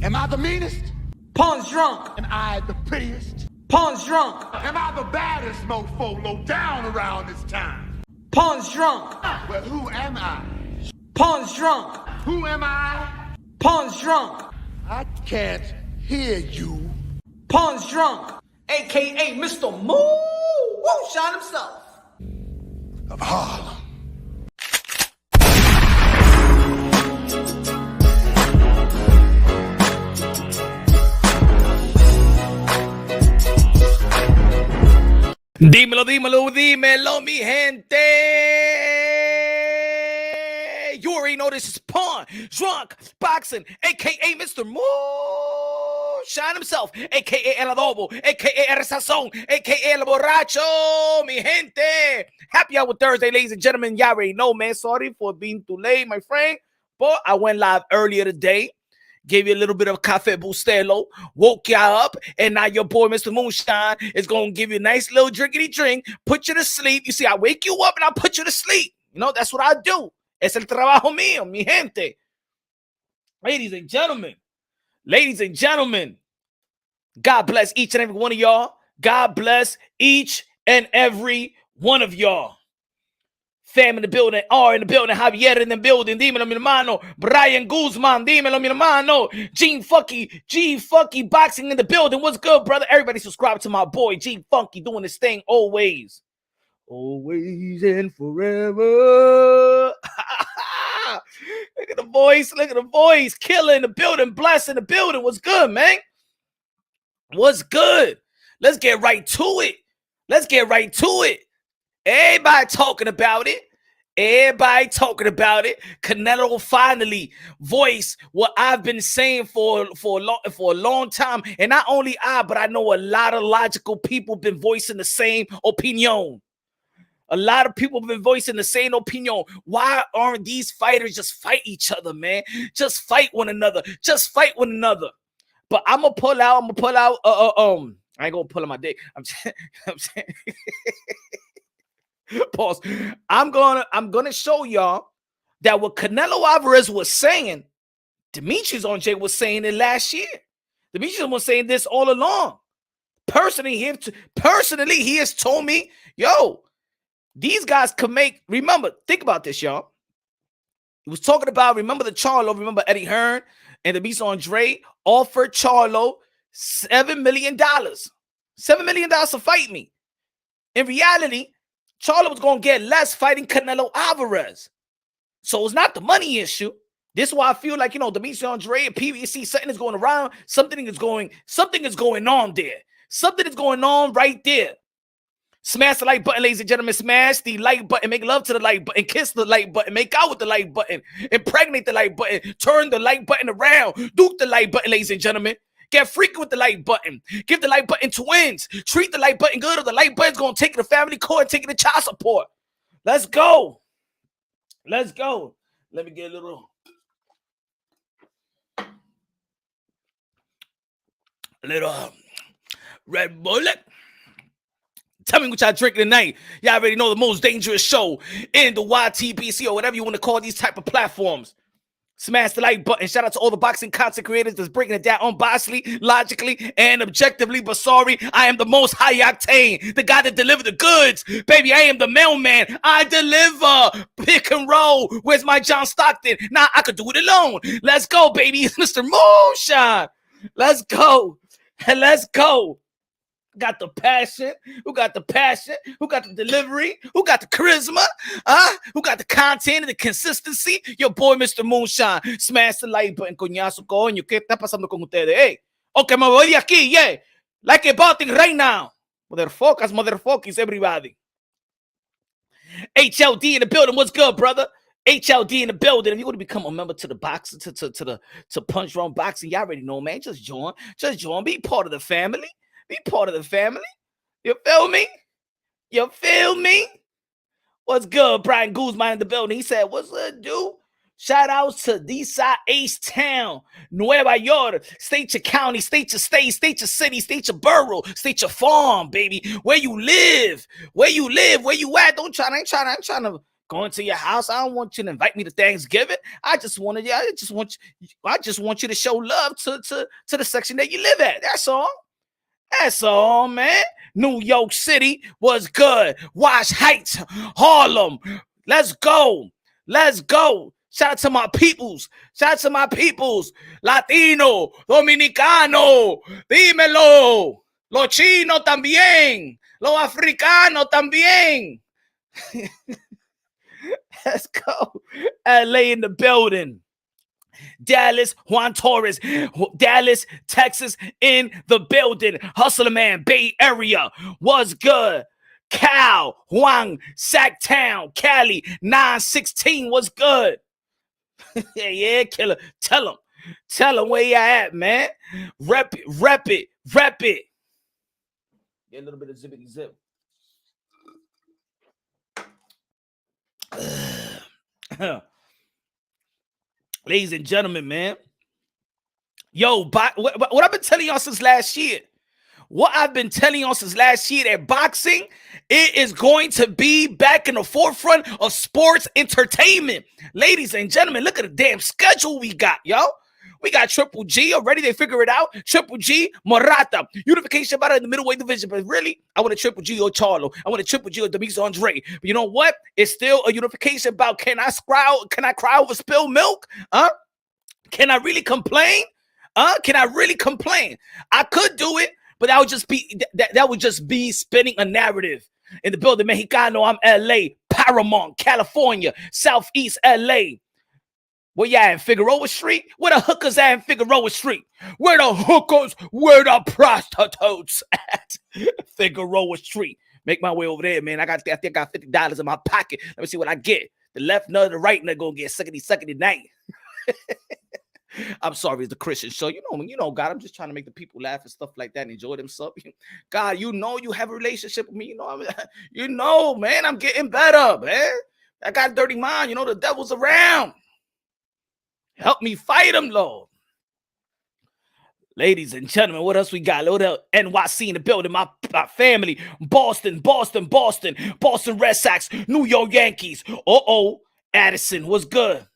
Am I the meanest? Punch drunk. Am I the prettiest? Punch drunk. Am I the baddest mofo low down around this town? Punch drunk. Well, who am I? Punch drunk. Who am I? Punch drunk. I can't hear you. Punch drunk. AKA Mr. Moonshine himself. Of Harlem. Dímelo, dímelo, dímelo, mi gente. You already know this is Pawn, Drunk, Boxing, a.k.a. Mr. Moonshine himself, a.k.a. El Adobo, a.k.a. El Sazón, a.k.a. El Borracho, mi gente. Happy Hour Thursday, ladies and gentlemen. Y'all already know, man. Sorry for being too late, my friend. But I went live earlier today. Gave you a little bit of Café Bustelo, woke y'all up, and now your boy, Mr. Moonshine, is going to give you a nice little drinkity drink, put you to sleep. You see, I wake you up and I put you to sleep. You know, that's what I do. Es el trabajo mío, mi gente. Ladies and gentlemen, God bless each and every one of y'all. God bless each and every one of y'all. Fam in the building, R in the building, Javier in the building, dímelo mi hermano, Brian Guzman, dímelo mi hermano, G Funky Boxing in the building. What's good, brother? Everybody subscribe to my boy, G Funky, doing this thing always. Always and forever. Look at the voice, Killer in the building, Bless in the building. What's good, man? What's good? Let's get right to it. Everybody talking about it. Canelo finally voiced what I've been saying for a long time. And not only but I know a lot of logical people been voicing the same opinion. A lot of people have been voicing the same opinion. Why aren't these fighters just fight each other, man? Just fight one another. But I'm gonna pull out. I ain't gonna pull out my dick. I'm saying. Pause. I'm gonna show y'all that what Canelo Alvarez was saying, Demetrius on Jay was saying it last year. Demetrius was saying this all along. Personally, he has told me, yo, these guys can make. Remember, think about this, y'all. He was talking about, remember Eddie Hearn and Demetrius Andre offered Charlo $7 million. $7 million to fight me. In reality, Charlo was going to get less fighting Canelo Alvarez. So it's not the money issue. This is why I feel like, Demetrius Andre and PBC, something is going around. Something is going on there. Something is going on right there. Smash the like button, ladies and gentlemen. Smash the like button. Make love to the like button. Kiss the like button. Make out with the like button. Impregnate the like button. Turn the like button around. Duke the like button, ladies and gentlemen. Get freaky with the like button. Give the like button twins. Treat the like button good, or the like button's going to take it to family court and take it to child support. Let's go. Let me get a little Red Bull. Tell me what y'all drinking tonight. Y'all already know the most dangerous show in the YTBC or whatever you want to call these type of platforms. Smash the like button. Shout out to all the boxing content creators that's breaking it down unbiasedly, logically, and objectively. But sorry, I am the most high octane, the guy that delivered the goods. Baby, I am the mailman. I deliver. Pick and roll. Where's my John Stockton? Nah, I could do it alone. Let's go, baby. It's Mr. Moonshine. Let's go. Got the passion. Who got the passion? Who got the delivery? Who got the charisma? Who got the content and the consistency? Your boy, Mr. Moonshine. Smash the like button, coñazo, coño. ¿Qué está pasando con ustedes? Hey, okay, me voy de aquí, yeah. Like a botting right now. Motherfuckers, everybody. HLD in the building. What's good, brother? HLD in the building. If you want to become a member to the boxing, to Punch Drunk Boxing, y'all already know, man. Just join. Be part of the family. You feel me? What's good? Brian Guzman in the building. He said, what's good, dude? Shout outs to D-Side H-Town, Nueva York. State your county, state your state, state your city, state your borough, state your farm, baby. Where you live, where you at. I ain't trying to going to your house. I don't want you to invite me to Thanksgiving. I just want you to show love to the section that you live at. That's all. That's all, man. New York City was good. Wash Heights, Harlem. Let's go. Let's go. Shout out to my peoples. Shout out to my peoples. Latino, Dominicano, dímelo. Lo chino también. Lo africano también. Let's go. LA in the building. Dallas, Juan Torres, Dallas, Texas in the building. Hustler Man, Bay Area was good. Cal, Juan, Sacktown, Cali, 916 was good. Yeah, killer. Tell him where you at, man. Rep it. Get a little bit of zippity zip. Ladies and gentlemen, man. Yo, what I've been telling y'all since last year. That boxing, it is going to be back in the forefront of sports entertainment. Ladies and gentlemen, look at the damn schedule we got, yo. We got Triple G already. They figure it out. Triple G, Morata. Unification battle in the middleweight division. But really, I want a Triple G or Charlo. I want a Triple G or Demetrius Andrade. But you know what? It's still a unification bout. Can I cry over spilled milk? Can I really complain? I could do it, but that would just be spinning a narrative. In the building, Mexicano, I'm LA, Paramount, California, Southeast LA. Where you at in Figueroa Street? Where the hookers at in Figueroa Street? Where the prostitutes at? Figueroa Street. Make my way over there, man. I think I got $50 in my pocket. Let me see what I get. The left nut, the right nut gonna get suckety night. I'm sorry, it's the Christian show. You know, God, I'm just trying to make the people laugh and stuff like that and enjoy themselves. God, you have a relationship with me. Man, I'm getting better, man. I got a dirty mind. The devil's around. Help me fight him, Lord. Ladies and gentlemen, what else we got? What else? NYC in the building, my family. Boston Red Sox, New York Yankees. Addison, what's good?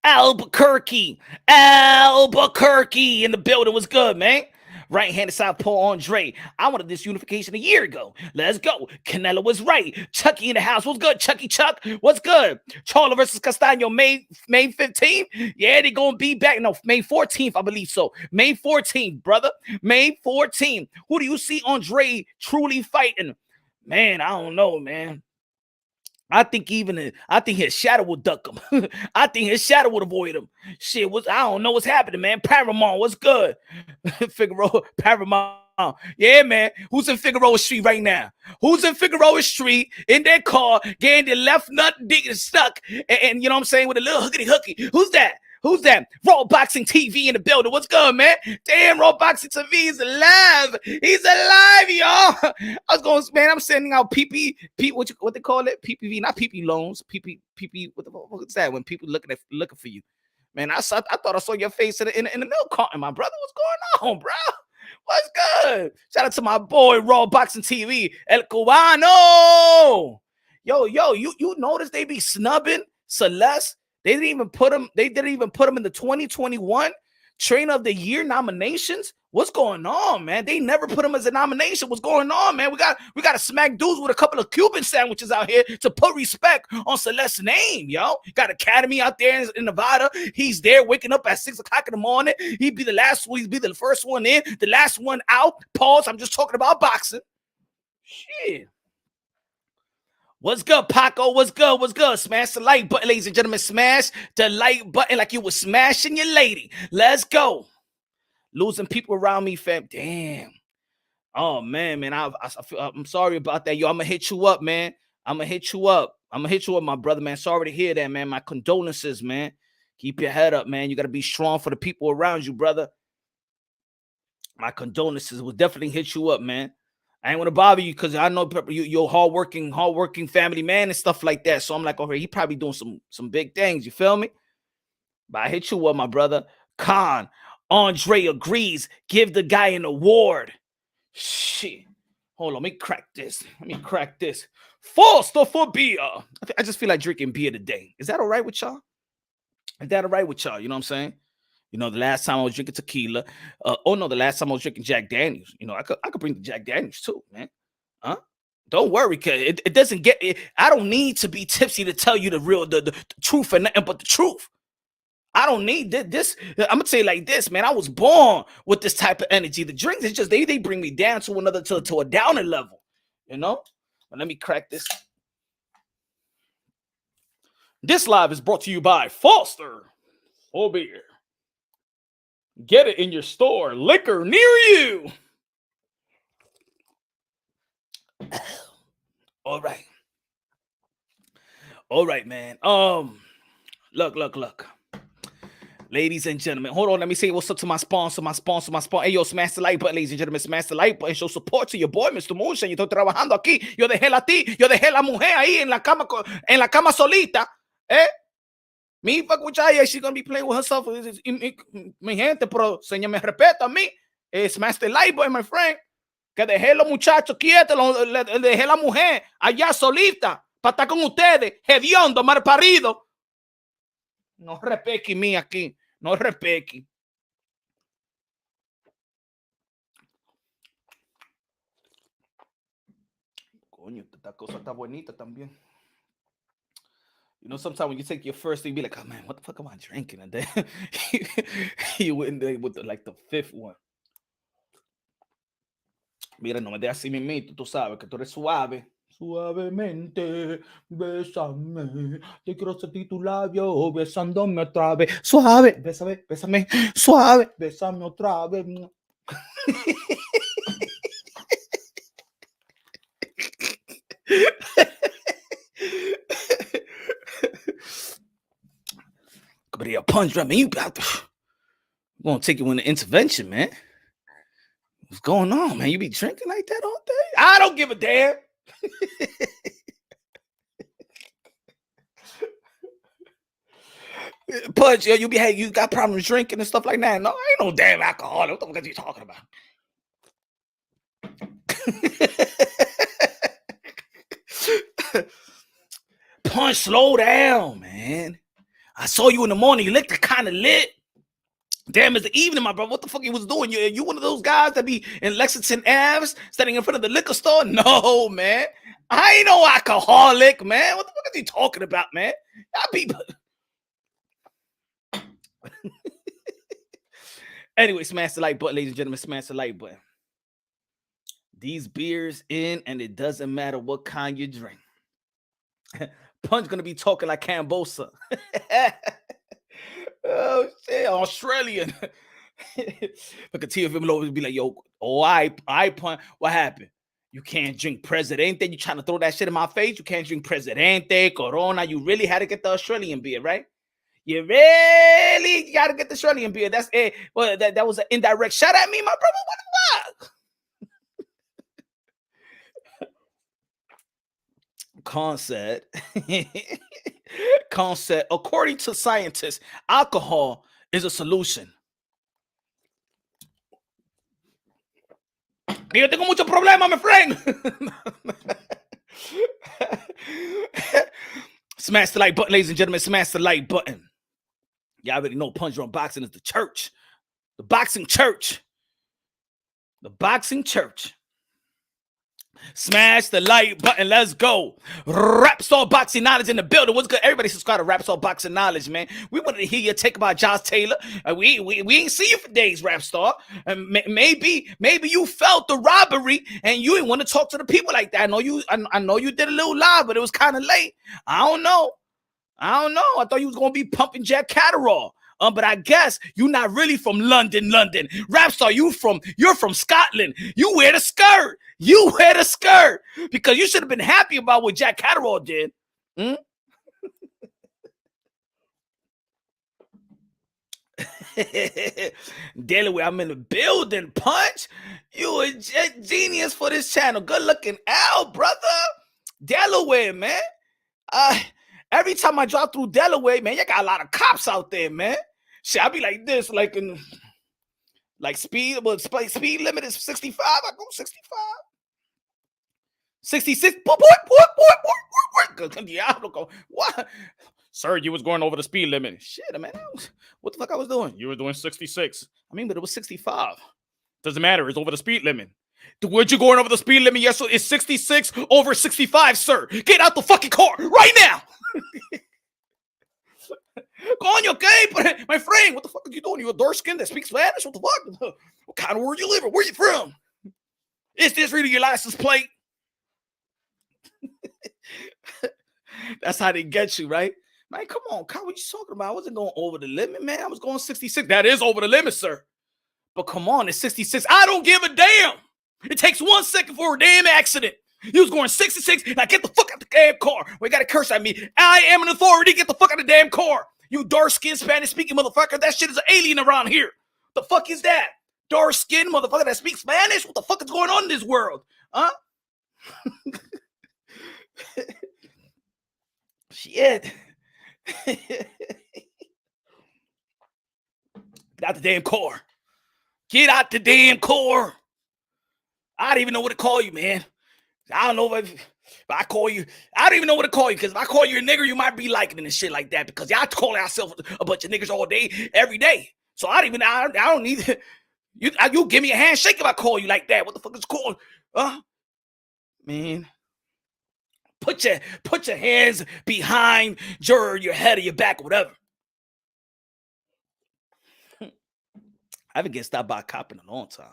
Albuquerque in the building was good, man. Right-handed southpaw Andre. I wanted this unification a year ago. Let's go. Canelo was right. Chucky in the house. What's good? Chucky Chuck. What's good? Charlo versus Castaño, May 15th. Yeah, they're going to be back. No, May 14th, I believe so. May 14th, brother. May 14th. Who do you see Andre truly fighting? Man, I don't know, man. I think his shadow will duck him. I think his shadow would avoid him. Shit, I don't know what's happening, man. Paramount, what's good? Figueroa, Paramount. Yeah, man. Who's in Figueroa Street right now? Who's in Figueroa Street in their car, getting their left nut stuck, and you know what I'm saying, with a little hooky? Who's that? Raw Boxing TV in the building. What's good, man? Damn, Raw Boxing TV is alive. He's alive, y'all. I'm sending out PP, what they call it? PPV, not PP loans. PP, what the fuck is that? When people looking for you. Man, I thought I saw your face in the milk carton, my brother. What's going on, bro? What's good? Shout out to my boy, Raw Boxing TV, El Cubano. Yo, you notice they be snubbing Celeste? They didn't even put him in the 2021 Trainer of the Year nominations. What's going on, man? They never put him as a nomination. What's going on, man? We got to smack dudes with a couple of Cuban sandwiches out here to put respect on Celeste's name, yo. Got Academy out there in Nevada. He's there waking up at 6 o'clock in the morning. He'd be the first one in, the last one out. Pause. I'm just talking about boxing. Shit. What's good, Paco? What's good? Smash the like button, ladies and gentlemen. Smash the like button like you were smashing your lady. Let's go. Losing people around me, fam. Damn. Oh, man. I'm sorry about that, yo. I'm going to hit you up, man. I'm going to hit you up, my brother, man. Sorry to hear that, man. My condolences, man. Keep your head up, man. You got to be strong for the people around you, brother. My condolences. Will definitely hit you up, man. I ain't want to bother you because I know you're hardworking family man and stuff like that. So I'm like, okay, he probably doing some big things. You feel me? But I hit you up, my brother. Andre agrees. Give the guy an award. Shit. Hold on, let me crack this. Let me crack this. Foster for beer. I just feel like drinking beer today. Is that all right with y'all? Is that all right with y'all? You know what I'm saying? You know, the last time I was drinking tequila. The last time I was drinking Jack Daniels. You know, I could bring the Jack Daniels too, man. Huh? Don't worry, cause it doesn't get it. I don't need to be tipsy to tell you the truth and nothing but the truth. I don't need this. I'm gonna say like this, man. I was born with this type of energy. The drinks is just they bring me down to another to a downer level, you know. But let me crack this. This live is brought to you by Foster for beer. Get it in your store, liquor near you. All right, man. Look. Ladies and gentlemen, hold on. Let me say what's up to my sponsor. Hey, yo, smash the like button, ladies and gentlemen. Smash the like button. Show support to your boy, Mr. Moonshine. Yo estoy trabajando aquí. Yo dejé la mujer ahí en la cama solita. Me fuck with y'all. She's gonna be playing with herself. Mi gente, pero señor, me respeta a mí. Smash the like button, my friend. Que dejé los muchachos quietos. Le dejé la mujer allá solita para estar con ustedes. Hediondo, mal parido. No repequi mí aquí. No repequi. Coño, esta cosa está bonita también. You know, sometimes when you take your first thing, you be like, oh man, what the fuck am I drinking? And then you went there with like the fifth one. Mira, no me dejes así mismito, tú sabes que tú eres suave. Suavemente, bésame, te quiero sentir tu labio besándome otra vez. Suave, bésame, suave, bésame otra vez. But yeah, punch, man, you got to. I'm gonna take you in the intervention, man. What's going on, man? You be drinking like that all day? I don't give a damn. Punch, yo, you got problems drinking and stuff like that. No, I ain't no damn alcoholic. What the fuck are you talking about? Punch, slow down, man. I saw you in the morning. You looked kind of lit. Damn, it's the evening, my brother. What the fuck you was doing? You one of those guys that be in Lexington Ave standing in front of the liquor store? No, man. I ain't no alcoholic, man. What the fuck are you talking about, man? Y'all people. Anyway, smash the like button, ladies and gentlemen. Smash the like button. These beers in, and it doesn't matter what kind you drink. Punch gonna be talking like Cambosa. Oh shit, Australian. Look at TFM always be like, yo, I Punch. What happened? You can't drink Presidente. You trying to throw that shit in my face? You can't drink Presidente, Corona. You really had to get the Australian beer, right? You really got to get the Australian beer. That's it. Well, that was an indirect shot at me, my brother. What the fuck? Concept, according to scientists, alcohol is a solution. Yo tengo mucho problema, my friend. Smash the like button, ladies and gentlemen. Smash the like button. Y'all already know Punch Drunk Boxing is the church. The boxing church. The boxing church. Smash the like button. Let's go. Rap Star Boxing Knowledge in the building. What's good? Everybody subscribe to Rap Star Boxing Knowledge, man. We wanted to hear your take about Josh Taylor. We ain't see you for days, Rap Star. And maybe you felt the robbery and you didn't want to talk to the people like that. I know you did a little live, but it was kind of late. I don't know. I thought you was gonna be pumping Jack Catterall. But I guess you're not really from London. Rapstar, you're from Scotland. You wear the skirt. Because you should have been happy about what Jack Catterall did. Delaware, I'm in the building. Punch, you a genius for this channel. Good looking out, brother. Delaware, man. Every time I drive through Delaware, man, you got a lot of cops out there, man. Shit, I be like this, like speed limit is 65. I go 65. 66. Diablo. What? Sir, you was going over the speed limit. Shit, man. What the fuck I was doing? You were doing 66. I mean, but it was 65. Doesn't matter. It's over the speed limit. Weren't you going over the speed limit? Yes, so it's 66 over 65, sir. Get out the fucking car right now. Coño, okay? But my friend, what the fuck are you doing? You a dark skin that speaks Spanish? What the fuck? What kind of world you living? Where you from? Is this really your license plate? That's how they get you, right? Man, come on, Kyle, what you talking about? I wasn't going over the limit, man. I was going 66. That is over the limit, sir. But come on, it's 66. I don't give a damn. It takes 1 second for a damn accident. You was going 66. Now get the fuck out the damn car. We got to curse at me. I am an authority. Get the fuck out of the damn car. You dark-skinned Spanish-speaking motherfucker. That shit is an alien around here. The fuck is that? Dark-skinned motherfucker that speaks Spanish? What the fuck is going on in this world? Huh? Shit. Get out the damn car. Get out the damn car. I don't even know what to call you, man. I don't know if I call you. I don't even know what to call you, because if I call you a nigger, you might be liking it and shit like that, because y'all call ourselves a bunch of niggers all day, every day. So I don't need it. You give me a handshake if I call you like that. What the fuck is called? Man. Put your hands behind your head or your back or whatever. I haven't get stopped by a cop in a long time.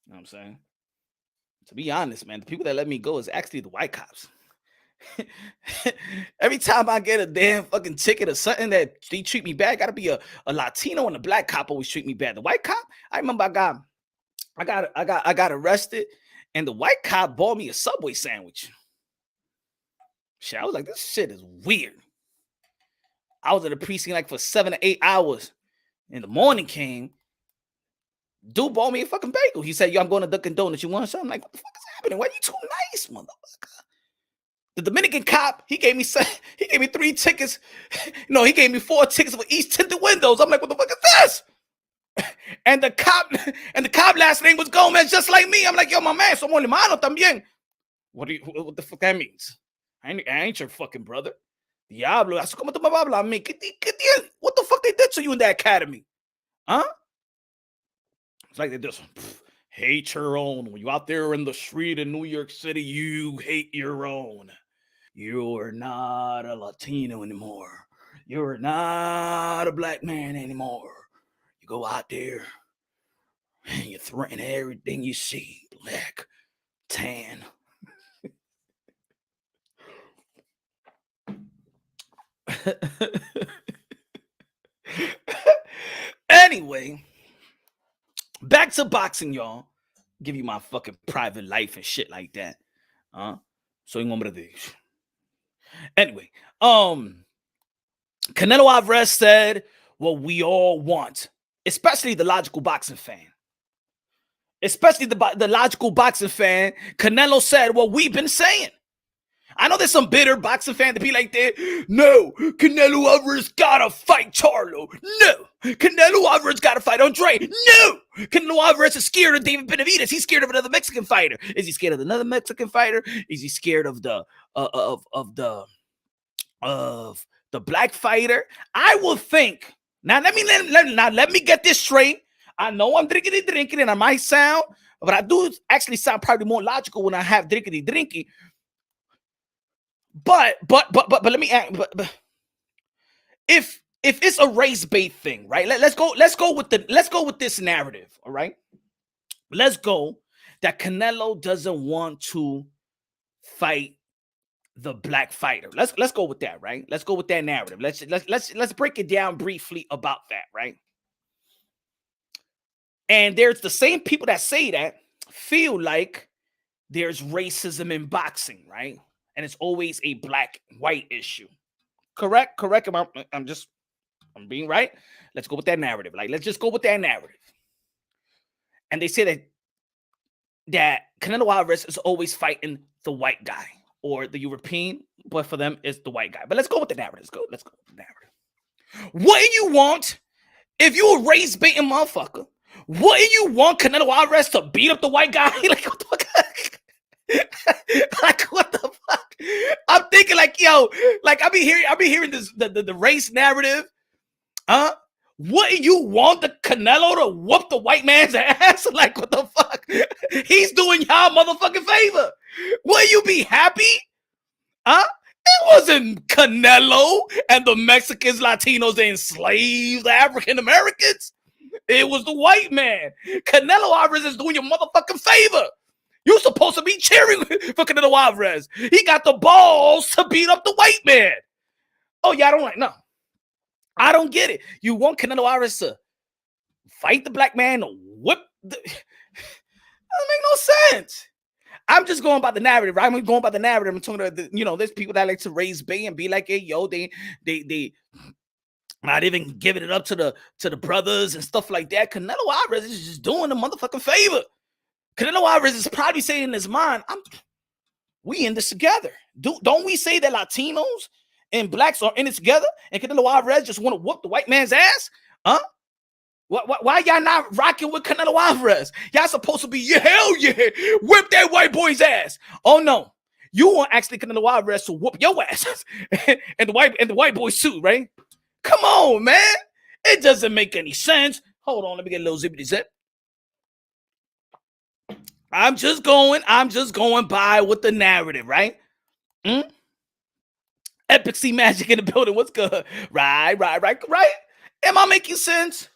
You know what I'm saying? To be honest, man, the people that let me go is actually the white cops. Every time I get a damn fucking ticket or something that they treat me bad, gotta be a Latino, and a black cop always treat me bad. The white cop, I remember I got arrested, and the white cop bought me a Subway sandwich. Shit, I was like, this shit is weird. I was in the precinct like for 7 to 8 hours. In the morning came, dude bought me a fucking bagel. He said, yo, I'm going to Dunkin' Donuts. You want something? I'm like, what the fuck is happening? Why are you too nice, motherfucker? The Dominican cop, he gave me 3 tickets. No, he gave me 4 tickets for each tinted windows. I'm like, what the fuck is this? And the cop last name was Gomez, just like me. I'm like, yo, my man, somos hermano también. What the fuck that means? I ain't your fucking brother. Diablo, así como tú me vas a hablar a mí. What the fuck they did to you in that academy? Huh? It's like they just hate your own. When you out there in the street in New York City, you hate your own. You're not a Latino anymore. You're not a black man anymore. You go out there and you threaten everything you see. Black, tan. Anyway, back to boxing, y'all. Give you my fucking private life and shit like that. Soy un hombre de. Anyway, Canelo Alvarez said what we all want, especially the logical boxing fan. Especially the logical boxing fan. Canelo said what we've been saying. I know there's some bitter boxing fan to be like that. No, Canelo Alvarez gotta fight Charlo. No, Canelo Alvarez gotta fight Andre. No, Canelo Alvarez is scared of David Benavidez. He's scared of another Mexican fighter. Is he scared of another Mexican fighter? Is he scared of the black fighter? I will think. Now let me get this straight. I know I'm drinking, and I might sound, but I do actually sound probably more logical when I have drinking. But let me ask. But if it's a race bait thing, right? Let's go with this narrative. All right, let's go that Canelo doesn't want to fight the black fighter. Let's go with that, right? Let's go with that narrative. Let's break it down briefly about that, right? And there's the same people that say that feel like there's racism in boxing, right? And it's always a black-white issue. Correct? I'm being right. Let's go with that narrative. Like, let's just go with that narrative. And they say that Canelo Alvarez is always fighting the white guy or the European, but for them, it's the white guy. But let's go with the narrative. Let's go with the narrative. What do you want if you a race baiting motherfucker? What do you want Canelo Alvarez to beat up the white guy? Like, what the fuck? Like, what the fuck? I'm thinking like, yo, like I be hearing this the race narrative. Huh? Wouldn't you want the Canelo to whoop the white man's ass? Like, what the fuck? He's doing y'all motherfucking favor. Will you be happy? Huh? It wasn't Canelo and the Mexicans, Latinos, and enslaved African Americans. It was the white man. Canelo Alvarez is doing your motherfucking favor. You're supposed to be cheering for Canelo Alvarez. He got the balls to beat up the white man. Oh, yeah, I don't like, no. I don't get it. You want Canelo Alvarez to fight the black man, whip the... That doesn't make no sense. I'm just going by the narrative, right? I'm going by the narrative. I'm talking about, there's people that like to raise bait and be like, hey, yo, they not even giving it up to the brothers and stuff like that. Canelo Alvarez is just doing the motherfucking favor. Canelo Alvarez is probably saying in his mind, we in this together. Don't we say that Latinos and blacks are in it together? And Canelo Alvarez just want to whoop the white man's ass? Huh? Why y'all not rocking with Canelo Alvarez? Y'all supposed to be, yeah, hell yeah, whip that white boy's ass. Oh no, you want actually Canelo Alvarez to whoop your ass and the white boys too, right? Come on, man. It doesn't make any sense. Hold on, let me get a little zippity zip. I'm just going by with the narrative, right? Epic C Magic in the building. What's good? Right. Am I making sense?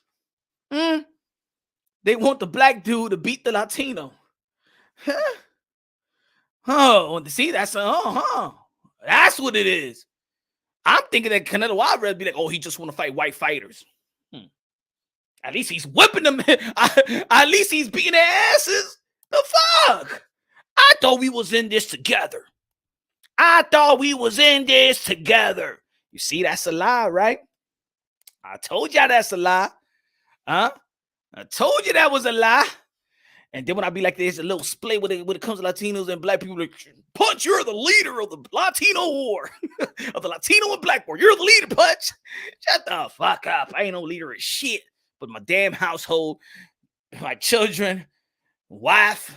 They want the black dude to beat the Latino. Huh? Oh, see, that's that's what it is. I'm thinking that Canelo Alvarez be like, oh, he just want to fight white fighters. At least he's whipping them. At least he's beating their asses. The fuck? I thought we was in this together. You see, that's a lie, right? I told y'all that's a lie. Huh? I told you that was a lie. And then when I be like, there's a little split when it comes to Latinos and black people, like, Punch, you're the leader of the Latino war, of the Latino and black war. You're the leader, Punch. Shut the fuck up. I ain't no leader of shit, but my damn household, my children, wife,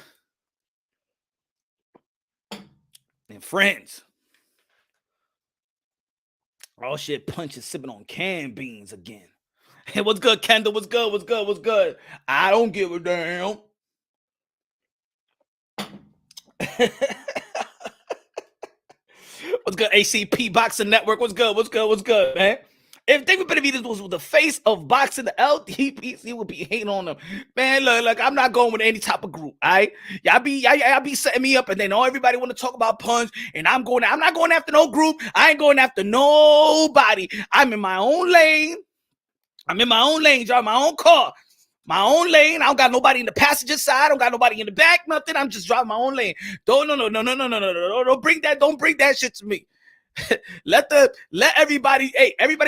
and friends. Oh shit, Punch is sipping on canned beans again. Hey, what's good, Kendall? What's good? I don't give a damn. What's good, ACP Boxing Network? What's good, man? If David Benavidez was the face of boxing, the LDPC would be hating on them. Man, look, I'm not going with any type of group, all right? Y'all be setting me up, and then everybody want to talk about Punch, and I'm not going after no group. I ain't going after nobody. I'm in my own lane. Drive my own car. My own lane. I don't got nobody in the passenger side. I don't got nobody in the back. Nothing. I'm just driving my own lane. No. Don't bring that shit to me. Let everybody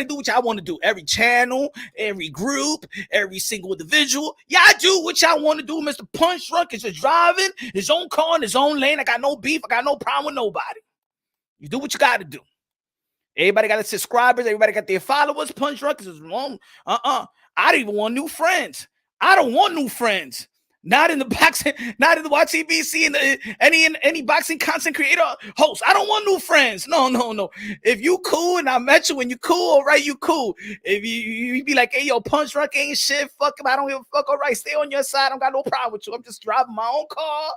do what y'all want to do. Every channel, every group, every single individual. Y'all do what y'all want to do. Mr. Punch Drunk is just driving his own car in his own lane. I got no beef. I got no problem with nobody. You do what you got to do. Everybody got their subscribers. Everybody got their followers. Punch Drunk is wrong. I don't even want new friends. I don't want new friends. Not in the boxing, not in the YTBC, and any boxing content creator host. I don't want new friends. No. If you cool and I met you and you cool, all right, you cool. If you be like, hey, yo, Punch Drunk ain't shit, fuck him, I don't give a fuck, all right, stay on your side. I don't got no problem with you. I'm just driving my own car.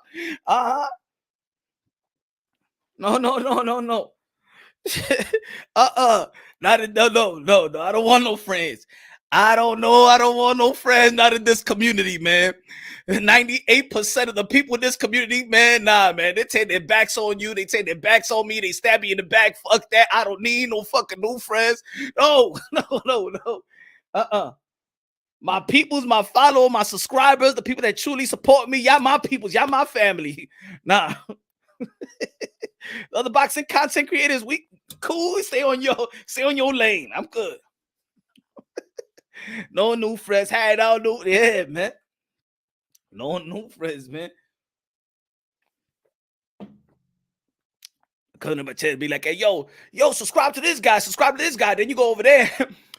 No. No. I don't want no friends. I don't want no friends, not in this community, man. 98% of the people in this community, man, nah, man, they take their backs on you. They take their backs on me. They stab me in the back. Fuck that. I don't need no fucking new friends. No. My peoples, my followers, my subscribers, the people that truly support me, y'all my peoples, y'all my family. Nah. The other boxing content creators, we cool. Stay on your lane. I'm good. No new friends. Had all new, yeah, man. No new friends, man. Couldn't have be like, hey, yo, subscribe to this guy. Then you go over there.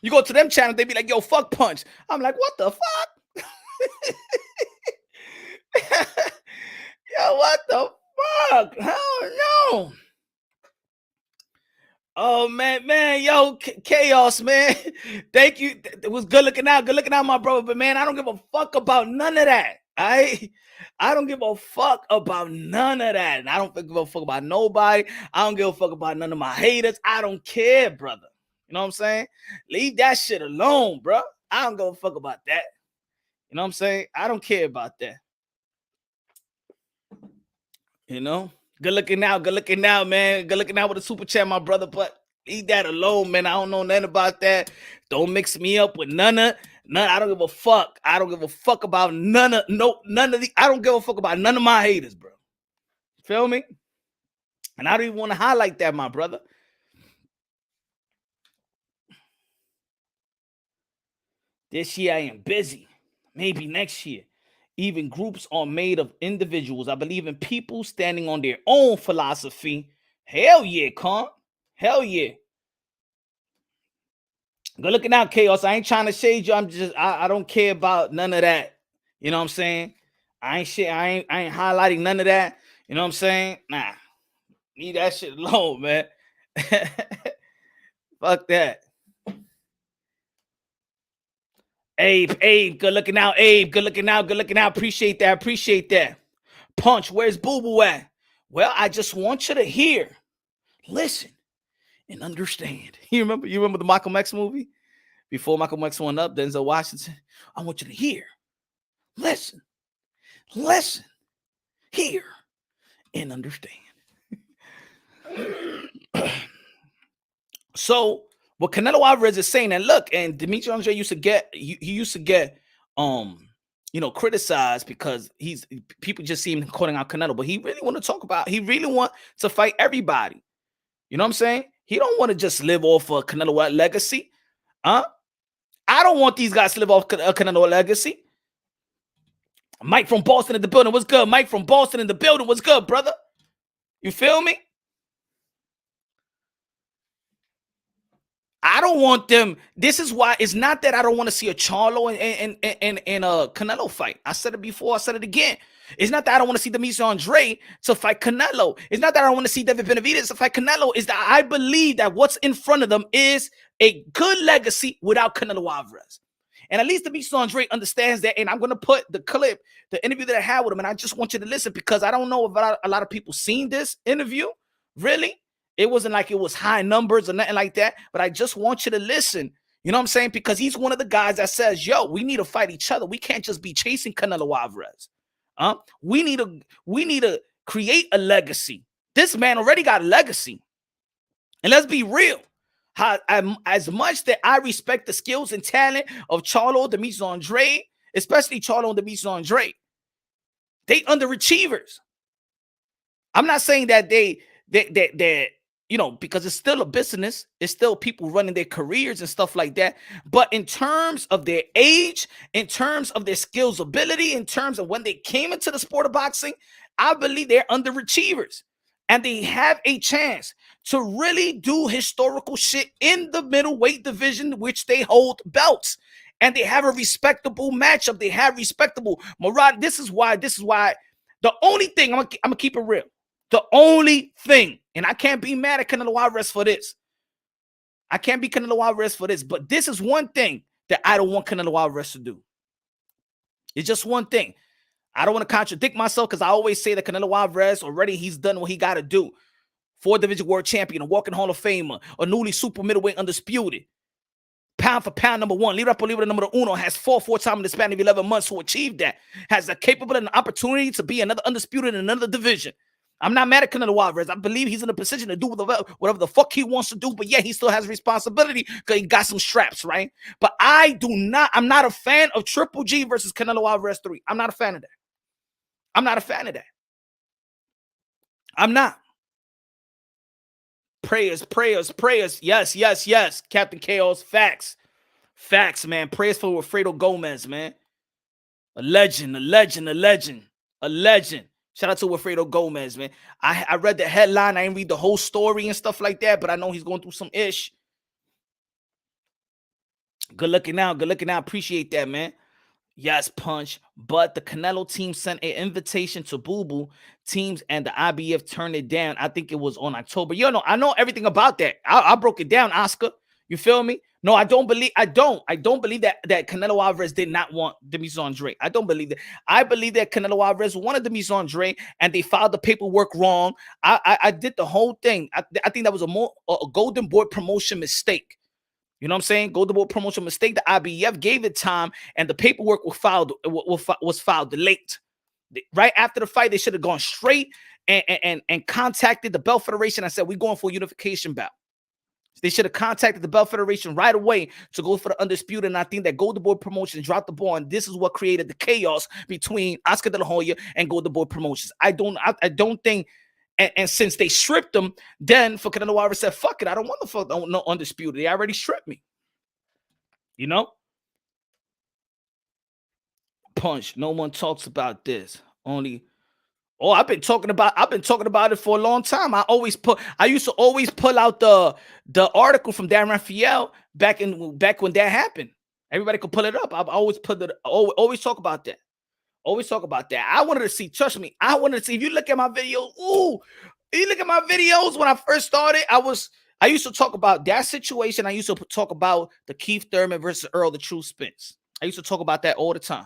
You go to them channels. They be like, yo, fuck Punch. I'm like, what the fuck? Yo, what the Fuck, hell no. Oh man, yo, chaos, man. Thank you. It was good looking out, my brother. But man, I don't give a fuck about none of that. I don't give a fuck about none of that. And I don't give a fuck about nobody. I don't give a fuck about none of my haters. I don't care, brother. You know what I'm saying? Leave that shit alone, bro. I don't give a fuck about that. You know what I'm saying? I don't care about that. You know? Good looking out, man. Good looking out with a super chat, my brother. But leave that alone, man. I don't know nothing about that. Don't mix me up with none. I don't give a fuck. I don't give a fuck about none of the. I don't give a fuck about none of my haters, bro. Feel me? And I don't even want to highlight that, my brother. This year I am busy. Maybe next year. Even groups are made of individuals. I believe in people standing on their own philosophy. Hell yeah, Con. Hell yeah. Good looking out, Chaos. I ain't trying to shade you. I don't care about none of that. You know what I'm saying? I ain't highlighting none of that. You know what I'm saying? Nah. Leave that shit alone, man. Fuck that. Abe, good looking out, Abe. Good looking out. Appreciate that. Punch, where's Boo Boo at? Well, I just want you to hear, listen, and understand. You remember the Malcolm X movie? Before Malcolm X went up, Denzel Washington. I want you to hear, listen, hear, and understand. So what Canelo Alvarez is saying, and look, and Demetrius Andre used to get criticized because people just see him calling out Canelo, but he really want to fight everybody. You know what I'm saying? He don't want to just live off a Canelo legacy. I don't want these guys to live off a Canelo legacy. Mike from Boston in the building. What's good? Mike from Boston in the building. What's good, brother? You feel me? I don't want them. This is why it's not that I don't want to see a Charlo and a Canelo fight. I said it before. I said it again. It's not that I don't want to see Demetrius Andre to fight Canelo. It's not that I don't want to see David Benavidez to fight Canelo. It's that I believe that what's in front of them is a good legacy without Canelo Alvarez. And at least Demetrius Andre understands that. And I'm going to put the clip, the interview that I had with him. And I just want you to listen because I don't know if a lot of people seen this interview. Really? It wasn't like it was high numbers or nothing like that. But I just want you to listen. You know what I'm saying? Because he's one of the guys that says, yo, we need to fight each other. We can't just be chasing Canelo Alvarez. We need to create a legacy. This man already got a legacy. And let's be real. As much that I respect the skills and talent of Charlo, Demetrius Andre, especially Charlo and Demetrius Andre, they underachievers. I'm not saying that they because it's still a business, it's still people running their careers and stuff like that. But in terms of their age, in terms of their skills, ability, in terms of when they came into the sport of boxing, I believe they're underachievers. And they have a chance to really do historical shit in the middleweight division, which they hold belts. And they have a respectable matchup. They have respectable Murad. This is why the only thing, I'm gonna keep it real. The only thing, and I can't be mad at Canelo Alvarez for this. I can't be Canelo Alvarez for this, but this is one thing that I don't want Canelo Alvarez to do. It's just one thing. I don't want to contradict myself because I always say that Canelo Alvarez already, he's done what he got to do. 4-division world champion, a walking Hall of Famer, a newly super middleweight undisputed. Pound for pound, number one. Libra por libra, number uno. Has fought 4 times in the span of 11 months to achieve that. Has the capable and opportunity to be another undisputed in another division. I'm not mad at Canelo Alvarez. I believe he's in a position to do whatever the fuck he wants to do, but yeah, he still has responsibility because he got some straps, right? But I'm not a fan of Triple G versus Canelo Alvarez 3. I'm not a fan of that. I'm not. Prayers. Yes. Captain Chaos, facts, man. Prayers for Wilfredo Gomez, man. A legend. Shout out to Wilfredo Gomez, man. I read the headline. I didn't read the whole story and stuff like that, but I know he's going through some ish. Good looking out. Appreciate that, man. Yes, Punch. But the Canelo team sent an invitation to Boo Boo teams, and the IBF turned it down. I think it was on October. You know, I know everything about that. I broke it down, Oscar. You feel me? No, I don't believe. I don't believe that Canelo Alvarez did not want Demetrius Andre. I don't believe that. I believe that Canelo Alvarez wanted Demetrius Andre, and they filed the paperwork wrong. I did the whole thing. I think that was a Golden Boy promotion mistake. You know what I'm saying? Golden Boy promotion mistake. The IBF gave it time, and the paperwork was filed late. Right after the fight, they should have gone straight and contacted the Belt Federation. I said, we're going for a unification bout. They should have contacted the Belt Federation right away to go for the undisputed. And I think that Golden Boy Promotions dropped the ball, and this is what created the chaos between Oscar De La Hoya and Golden Boy Promotions. I don't think. And since they stripped them, then for Canelo Alvarez said, fuck it, I don't want the fuck no undisputed. They already stripped me. You know? Punch. No one talks about this. Only I've been talking about it for a long time. I used to always pull out the article from Dan Raphael back when that happened. Everybody could pull it up. I've always always talk about that. Always talk about that. I wanted to see, trust me, I wanted to see. If you look at my videos, you look at my videos when I first started, I used to talk about that situation. I used to talk about the Keith Thurman versus Earl the True Spence. I used to talk about that all the time.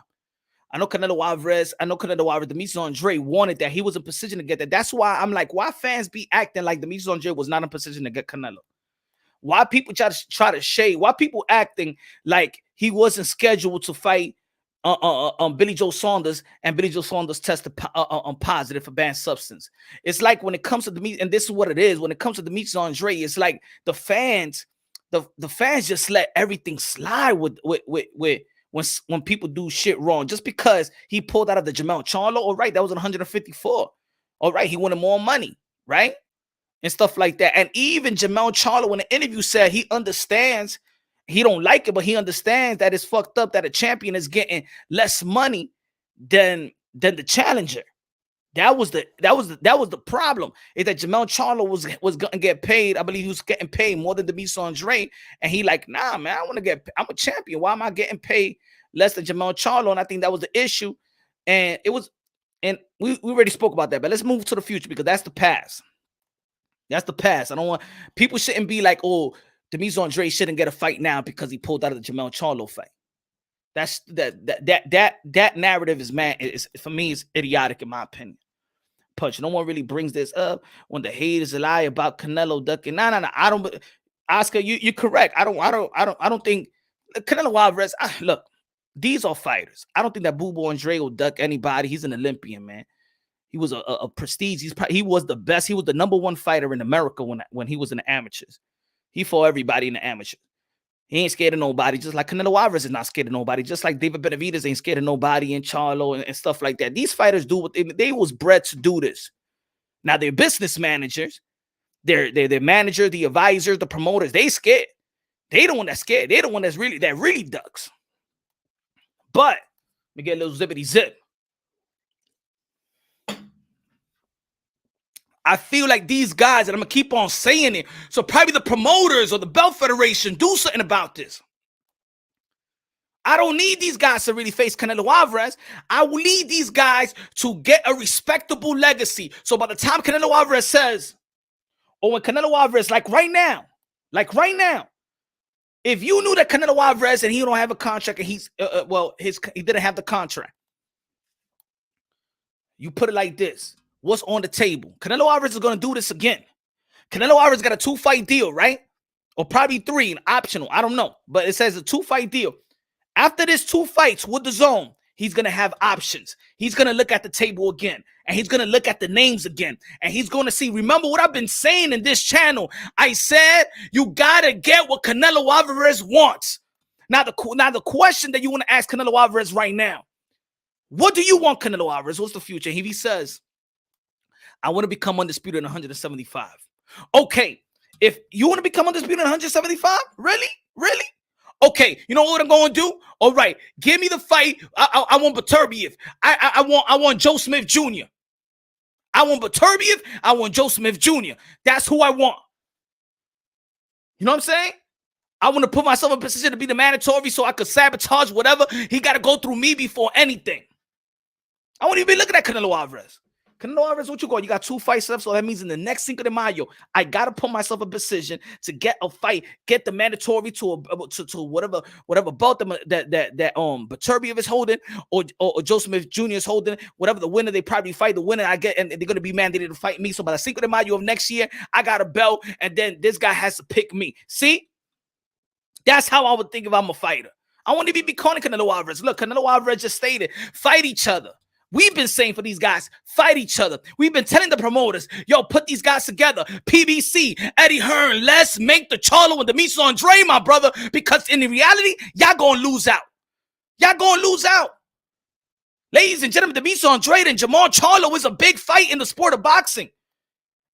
I know Canelo Alvarez, Demetrius Andre wanted that. He was in position to get that. That's why I'm like, why fans be acting like Demetrius Andre was not in position to get Canelo? Why people try to shade? Why people acting like he wasn't scheduled to fight Billy Joe Saunders, and Billy Joe Saunders tested positive for banned substance? It's like when it comes to the and this is what it is. When it comes to Demetrius Andre, it's like the fans just let everything slide with when people do shit wrong. Just because he pulled out of the Jermell Charlo, all right, that was 154. All right, he wanted more money, right? And stuff like that. And even Jermell Charlo in the interview said he understands. He don't like it, but he understands that it's fucked up that a champion is getting less money than the challenger. That was the problem. Is that Jermell Charlo was gonna get paid. I believe he was getting paid more than Demetrius Andre, and he like, nah, man, I'm a champion. Why am I getting paid less than Jermell Charlo? And I think that was the issue. And we already spoke about that, but let's move to the future, because that's the past. That's the past. I don't want people shouldn't be like, oh, Demetrius Andre shouldn't get a fight now because he pulled out of the Jermell Charlo fight. That's that narrative is for me is idiotic in my opinion. Punch. No one really brings this up when the haters lie about Canelo ducking. No. I don't. Oscar, you're correct. I don't think Canelo Alvarez. Look, these are fighters. I don't think that Boo Boo Andre will duck anybody. He's an Olympian, man. He was a prestige. He was the best. He was the number one fighter in America when he was in the amateurs. He fought everybody in the amateurs. He ain't scared of nobody, just like Canelo Alvarez is not scared of nobody, just like David Benavidez ain't scared of nobody, and Charlo and stuff like that. These fighters do what they was bred to do this. Now they're business managers. They're manager, the advisors, the promoters. They scared. They the one that's scared. They're the one that really ducks. But let me get a little zippity zip. I feel like these guys, and I'm going to keep on saying it, so probably the promoters or the Belt Federation do something about this. I don't need these guys to really face Canelo Alvarez. I will need these guys to get a respectable legacy. So by the time Canelo Alvarez says, or when Canelo Alvarez, like right now, if you knew that Canelo Alvarez and he don't have a contract and he didn't have the contract, you put it like this. What's on the table? Canelo Alvarez is going to do this again. Canelo Alvarez got a 2-fight deal, right? Or probably 3, an optional. I don't know. But it says a 2-fight deal. After this 2 fights with the zone, he's going to have options. He's going to look at the table again. And he's going to look at the names again. And he's going to see, remember what I've been saying in this channel. I said, you got to get what Canelo Alvarez wants. Now the question that you want to ask Canelo Alvarez right now, what do you want, Canelo Alvarez? What's the future? He says, I want to become undisputed in 175. Okay, if you want to become undisputed in 175, really? Okay, you know what I'm going to do? All right, give me the fight. I want Beterbiev. I want Joe Smith Jr. I want Beterbiev. I want Joe Smith Jr. That's who I want. You know what I'm saying? I want to put myself in a position to be the mandatory so I could sabotage whatever. He got to go through me before anything. I won't even be looking at Canelo Alvarez. Canelo Alvarez, what you got? You got 2 fights left, so that means in the next Cinco de Mayo, I gotta put myself in a position to get a fight, get the mandatory to whatever belt that Beterbiev is holding, or Joe Smith Jr. is holding, whatever the winner, they probably fight the winner. I get, and they're gonna be mandated to fight me. So by the Cinco de Mayo of next year, I got a belt, and then this guy has to pick me. See, that's how I would think if I'm a fighter. I won't even be calling Canelo Alvarez. Look, Canelo Alvarez just stated, fight each other. We've been saying for these guys, fight each other. We've been telling the promoters, yo, put these guys together. PBC, Eddie Hearn, let's make the Charlo and Demetrius Andrade, my brother, because in reality, y'all gonna lose out. Y'all gonna lose out. Ladies and gentlemen, Demetrius Andrade and Jamal Charlo is a big fight in the sport of boxing.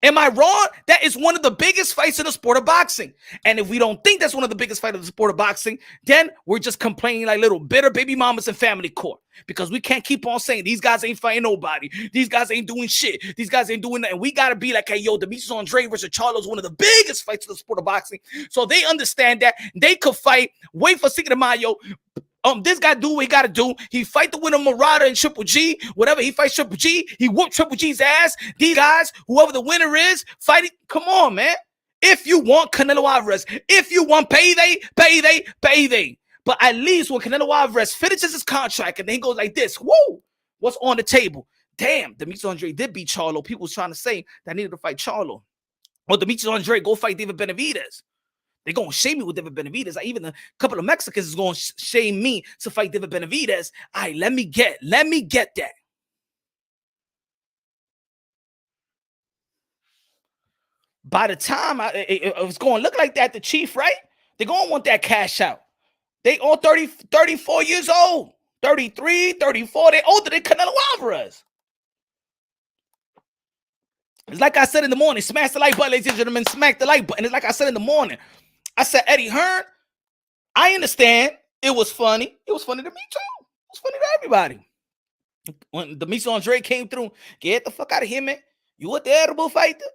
Am I wrong? That is one of the biggest fights in the sport of boxing. And if we don't think that's one of the biggest fights in the sport of boxing, then we're just complaining like little bitter baby mamas in family court. Because we can't keep on saying these guys ain't fighting nobody. These guys ain't doing shit. These guys ain't doing nothing. We got to be like, hey, yo, Demetrius Andrade versus Charlo is one of the biggest fights in the sport of boxing. So they understand that. They could fight. Wait for Cinco de Mayo. This guy do what he got to do. He fight the winner Murata and Triple G. Whatever he fights Triple G, he whooped Triple G's ass. These guys, whoever the winner is, fight it. Come on, man. If you want Canelo Alvarez, if you want payday. But at least when Canelo Alvarez finishes his contract and then he goes like this, whoa, what's on the table? Damn, Demetrius Andrade did beat Charlo. People was trying to say that I needed to fight Charlo. Or Demetrius Andrade go fight David Benavidez. They're going to shame me with David Benavidez. Even a couple of Mexicans is going to shame me to fight David Benavidez. All right, let me get that. By the time it's going to look like that, the Chief, right? They're going to want that cash out. They all 34 years old. 33, 34. They're older than Canelo Alvarez. It's like I said in the morning. Smash the like button, ladies and gentlemen. Smack the like button. It's like I said in the morning. I said, Eddie Hearn, I understand it was funny. It was funny to me, too. It was funny to everybody. When Demetrius Andrade came through, get the fuck out of here, man. You a terrible fighter.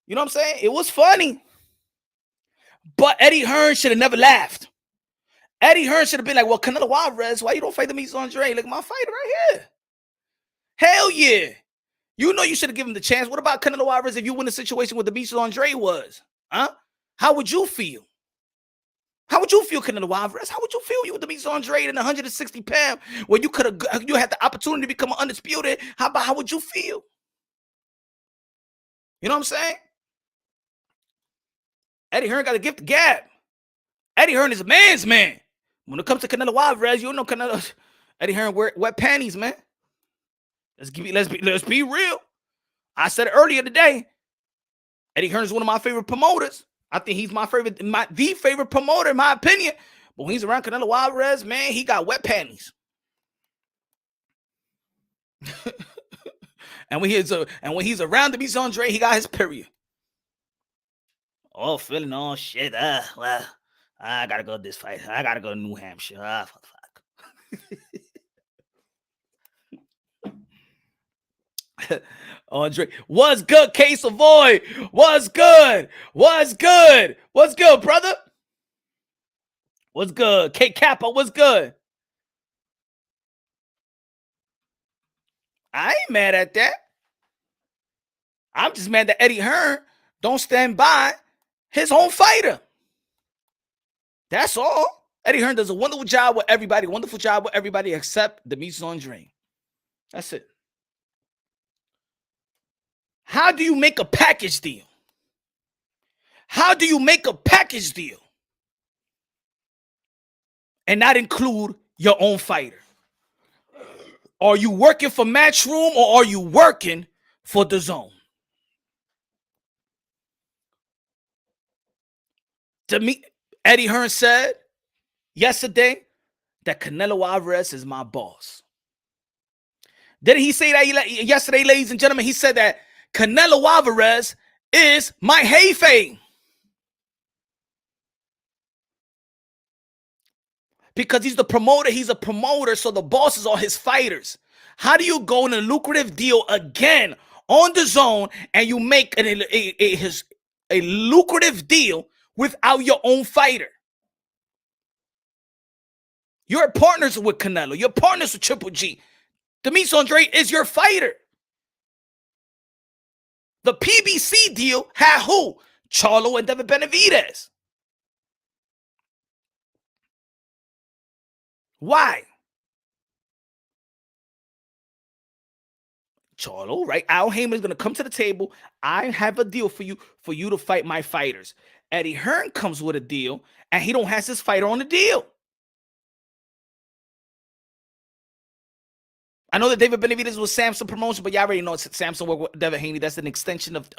You know what I'm saying? It was funny. But Eddie Hearn should have never laughed. Eddie Hearn should have been like, well, Canelo Alvarez, why you don't fight Demetrius Andrade? Look, my fighter right here. Hell yeah. You know you should have given him the chance. What about Canelo Alvarez if you win the situation where Demetrius Andrade was? Huh? How would you feel? How would you feel, Canelo Alvarez? How would you feel you with Demetrius Andrade in 160 pounds when you had the opportunity to become undisputed? How would you feel? You know what I'm saying? Eddie Hearn got to give the gap. Eddie Hearn is a man's man. When it comes to Canelo Alvarez, you know Canelo. Eddie Hearn wear wet panties, man. Let's be real. I said it earlier today. Eddie Hearn is one of my favorite promoters. I think he's my favorite, the favorite promoter in my opinion. But when he's around Canelo Alvarez, man, he got wet panties. and when he's around Demetrius Andrade, he got his period. Oh, feeling all shit. Well, I gotta go to this fight. I gotta go to New Hampshire. Fuck. Andre, what's good, Case Avoid? What's good? What's good? What's good, brother? What's good? K Kappa, what's good? I ain't mad at that. I'm just mad that Eddie Hearn don't stand by his own fighter. That's all. Eddie Hearn does a wonderful job with everybody except Demetrius Andrade. That's it. How do you make a package deal? How do you make a package deal and not include your own fighter? Are you working for Matchroom or are you working for the Zone? Eddie Hearn said yesterday that Canelo Alvarez is my boss. Didn't he say that yesterday, ladies and gentlemen? He said that Canelo Alvarez is my Hefe. Because he's the promoter, he's a promoter, so the bosses are his fighters. How do you go in a lucrative deal again on the Zone and you make a lucrative deal without your own fighter? You're partners with Canelo. You're partners with Triple G. Demetrius Andrade is your fighter. The PBC deal had who? Charlo and David Benavidez. Why? Charlo, right? Al Heyman's going to come to the table. I have a deal for you to fight my fighters. Eddie Hearn comes with a deal, and he don't have his fighter on the deal. I know that David Benavidez was Samson Promotion, but y'all already know Samson worked with Devin Haney. That's an extension of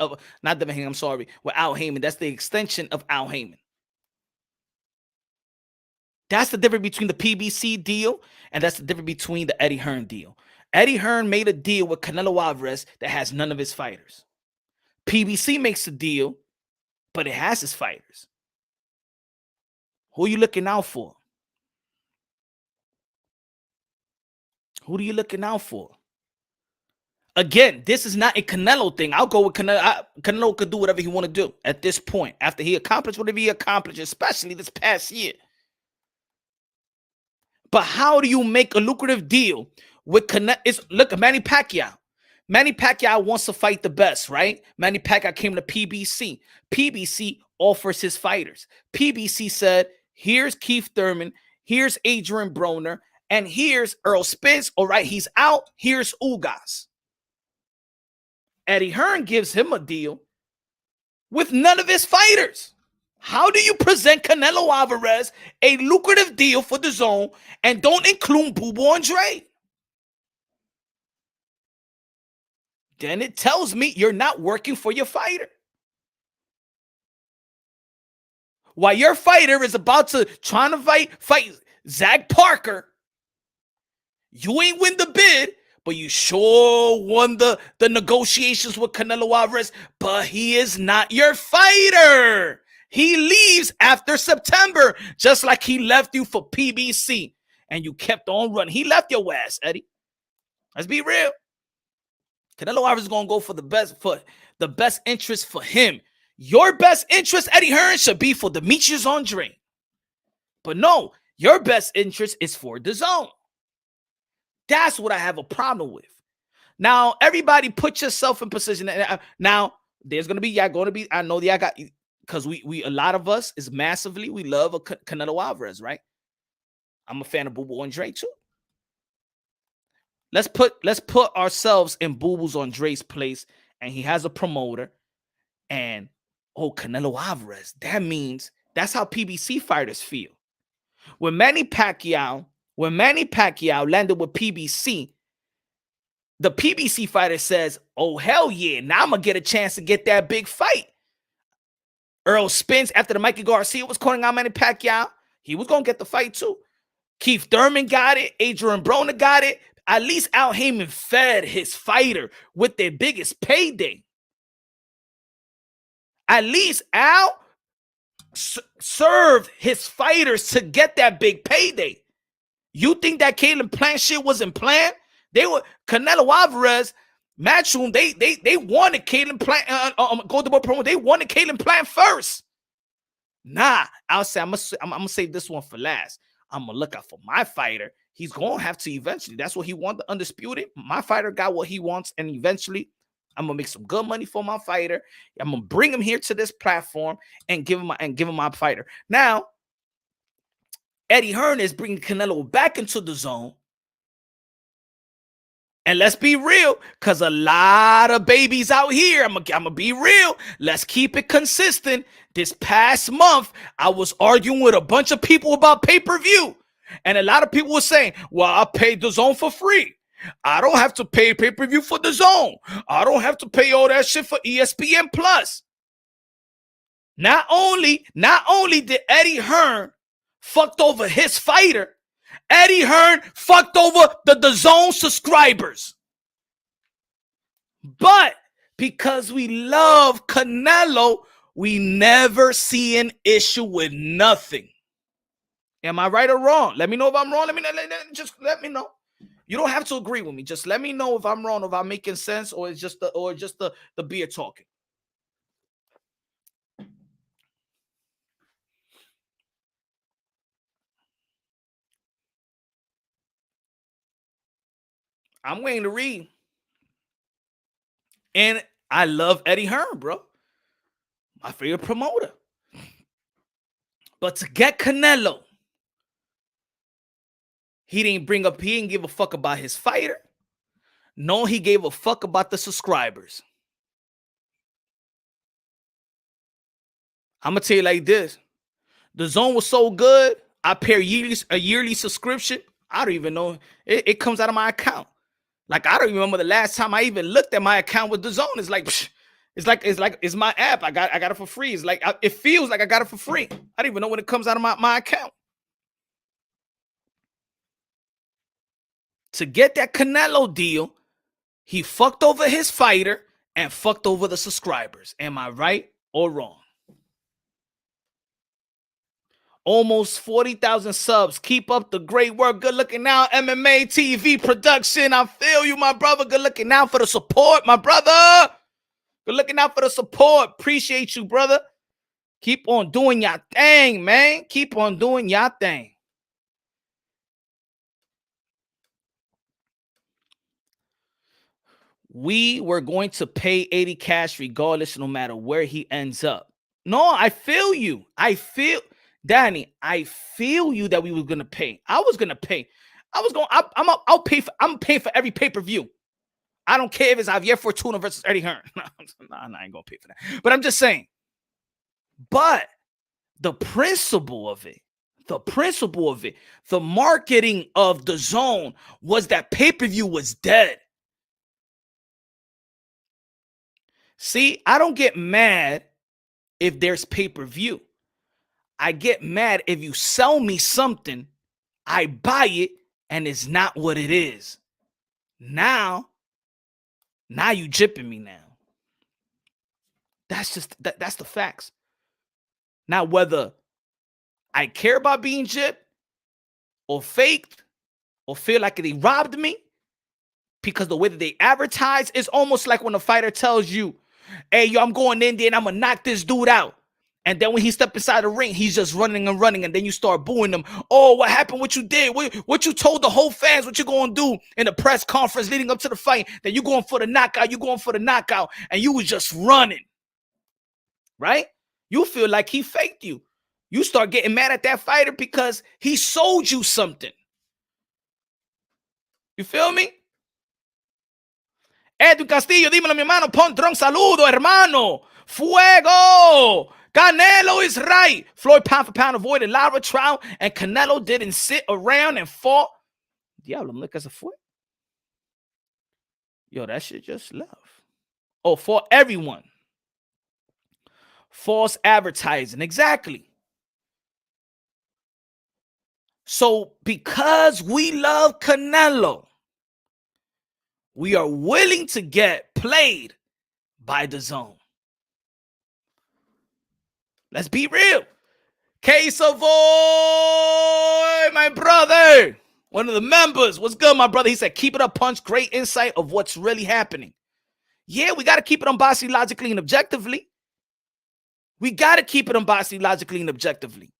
not Devin Haney, I'm sorry, with Al Heyman. That's the extension of Al Heyman. That's the difference between the PBC deal, and that's the difference between the Eddie Hearn deal. Eddie Hearn made a deal with Canelo Alvarez that has none of his fighters. PBC makes a deal, but it has his fighters. Who are you looking out for? Who are you looking out for? Again, this is not a Canelo thing. I'll go with Canelo. Canelo could do whatever he want to do at this point. After he accomplished whatever he accomplished, especially this past year. But how do you make a lucrative deal with Canelo? Look, Manny Pacquiao. Manny Pacquiao wants to fight the best, right? Manny Pacquiao came to PBC. PBC offers his fighters. PBC said, here's Keith Thurman, here's Adrian Broner, and here's Earl Spence. All right, he's out. Here's Ugas. Eddie Hearn gives him a deal with none of his fighters. How do you present Canelo Alvarez a lucrative deal for the zone and don't include Boo Boo Andrade? Then it tells me you're not working for your fighter. While your fighter is about to trying to fight Zach Parker, you ain't win the bid, but you sure won the negotiations with Canelo Alvarez, but he is not your fighter. He leaves after September, just like he left you for PBC, and you kept on running. He left your ass, Eddie. Let's be real. Canelo Alvarez is going to go for the best interest for him. Your best interest, Eddie Hearn, should be for Demetrius Andrade. But no, your best interest is for the zone. That's what I have a problem with. Now, everybody put yourself in position. Now, there's going to be, I know y'all got, because we a lot of us is massively, we love a Canelo Alvarez, right? I'm a fan of Boo Boo Andrade too. Let's put ourselves in Boo Boo Andrade's place, and he has a promoter, and Canelo Alvarez. That means that's how PBC fighters feel. When Manny Pacquiao landed with PBC, the PBC fighter says, "Oh hell yeah! Now I'm gonna get a chance to get that big fight." Earl Spence, after the Mikey Garcia was calling out Manny Pacquiao, he was gonna get the fight too. Keith Thurman got it. Adrian Broner got it. At least Al Heyman fed his fighter with their biggest payday. At least Al served his fighters to get that big payday. You think that Caleb Plant shit wasn't planned? They were Canelo Alvarez, Matchroom. They wanted Caleb Plant. Golden Boy promo. They wanted Caleb Plant first. Nah, I'll say I'm gonna save this one for last. I'm gonna look out for my fighter. He's gonna have to eventually. That's what he wants. The undisputed. My fighter got what he wants, and eventually, I'm gonna make some good money for my fighter. I'm gonna bring him here to this platform and give him my fighter. Now, Eddie Hearn is bringing Canelo back into the zone. And let's be real, because a lot of babies out here, I'm gonna be real. Let's keep it consistent. This past month, I was arguing with a bunch of people about pay-per-view. And a lot of people were saying, well, I paid the zone for free. I don't have to pay pay-per-view for the zone. I don't have to pay all that shit for ESPN Plus. Not only did Eddie Hearn fucked over his fighter, Eddie Hearn fucked over the zone subscribers. But because we love Canelo, we never see an issue with nothing. Am I right or wrong? Let me know if I'm wrong. Just let me know. You don't have to agree with me. Just let me know if I'm wrong, if I'm making sense, or it's just the beer talking. I'm waiting to read. And I love Eddie Hearn, bro. My favorite promoter. But to get Canelo, he didn't give a fuck about his fighter. No, he gave a fuck about the subscribers. I'm going to tell you like this. The Zone was so good, I pay a yearly subscription. I don't even know. It comes out of my account. Like, I don't even remember the last time I even looked at my account with the Zone. It's like, it's my app. I got it for free. It's like, it feels like I got it for free. I don't even know when it comes out of my account. To get that Canelo deal, he fucked over his fighter and fucked over the subscribers. Am I right or wrong? Almost 40,000 subs. Keep up the great work. Good looking now. MMA TV production. I feel you, my brother. Good looking now for the support, my brother. Good looking out for the support. Appreciate you, brother. Keep on doing your thing, man. Keep on doing your thing. We were going to pay 80 cash regardless, no matter where he ends up. No, I feel you. Danny, I feel you that we were gonna pay. I was gonna pay. I'll pay for every pay-per-view. I don't care if it's Javier Fortuna versus Eddie Hearn. No, I ain't gonna pay for that. But I'm just saying. But the principle of it, the marketing of the Zone was that pay-per-view was dead. See, I don't get mad if there's pay-per-view. I get mad if you sell me something, I buy it, and it's not what it is. Now you jipping me now. That's just that's the facts. Now, whether I care about being gypped or faked or feel like they robbed me because the way that they advertise is almost like when a fighter tells you, hey, yo, I'm going in there and I'm going to knock this dude out. And then when he steps inside the ring, he's just running and running. And then you start booing them. Oh, what happened? What you did? What you told the whole fans what you're going to do in the press conference leading up to the fight. That you're going for the knockout. You're going for the knockout. And you was just running. Right? You feel like he faked you. You start getting mad at that fighter because he sold you something. You feel me? Edwin Castillo, dímelo, mi hermano. Pontron, saludo, hermano. Fuego. Canelo is right. Floyd pound for pound avoided Lara trial, and Canelo didn't sit around and fought. Diablo, look as a foot. Yo, that shit just left. Oh, for everyone. False advertising. Exactly. So, because we love Canelo, we are willing to get played by the Zone. Let's be real. K-Savoy, my brother. One of the members. What's good, my brother? He said, keep it up, Punch. Great insight of what's really happening. Yeah, we got to keep it unbiased, logically, and objectively. We got to keep it unbiased, logically, and objectively.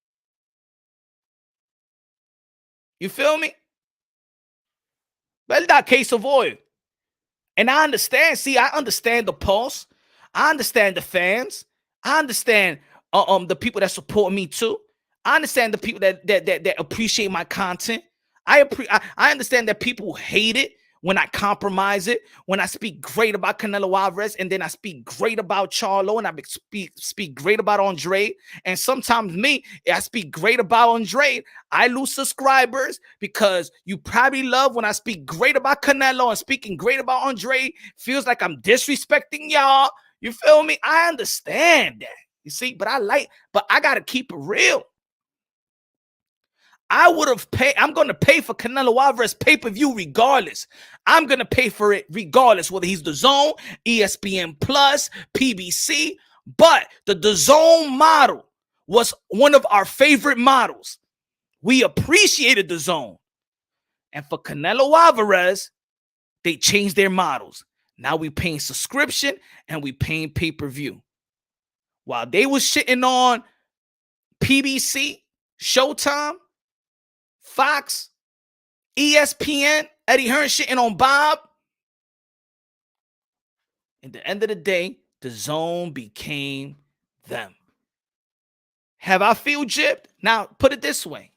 You feel me? Verdad, K-Savoy. And I understand. See, I understand the pulse. I understand the fans. I understand the people that support me too. I understand the people that appreciate my content. I understand that people hate it when I compromise it, when I speak great about Canelo Alvarez, and then I speak great about Charlo, and I speak great about Andrade. And sometimes I speak great about Andrade. I lose subscribers because you probably love when I speak great about Canelo and speaking great about Andrade. Feels like I'm disrespecting y'all. You feel me? I understand that. You see, but I got to keep it real. I would have paid. I'm going to pay for Canelo Alvarez pay-per-view regardless. I'm going to pay for it regardless, whether he's DAZN, ESPN Plus, PBC. But the DAZN model was one of our favorite models. We appreciated DAZN. And for Canelo Alvarez, they changed their models. Now we paying subscription and we paying pay-per-view. While they was shitting on PBC, Showtime, Fox, ESPN, Eddie Hearn shitting on Bob. At the end of the day, the zone became them. Have I feel gypped? Now, put it this way.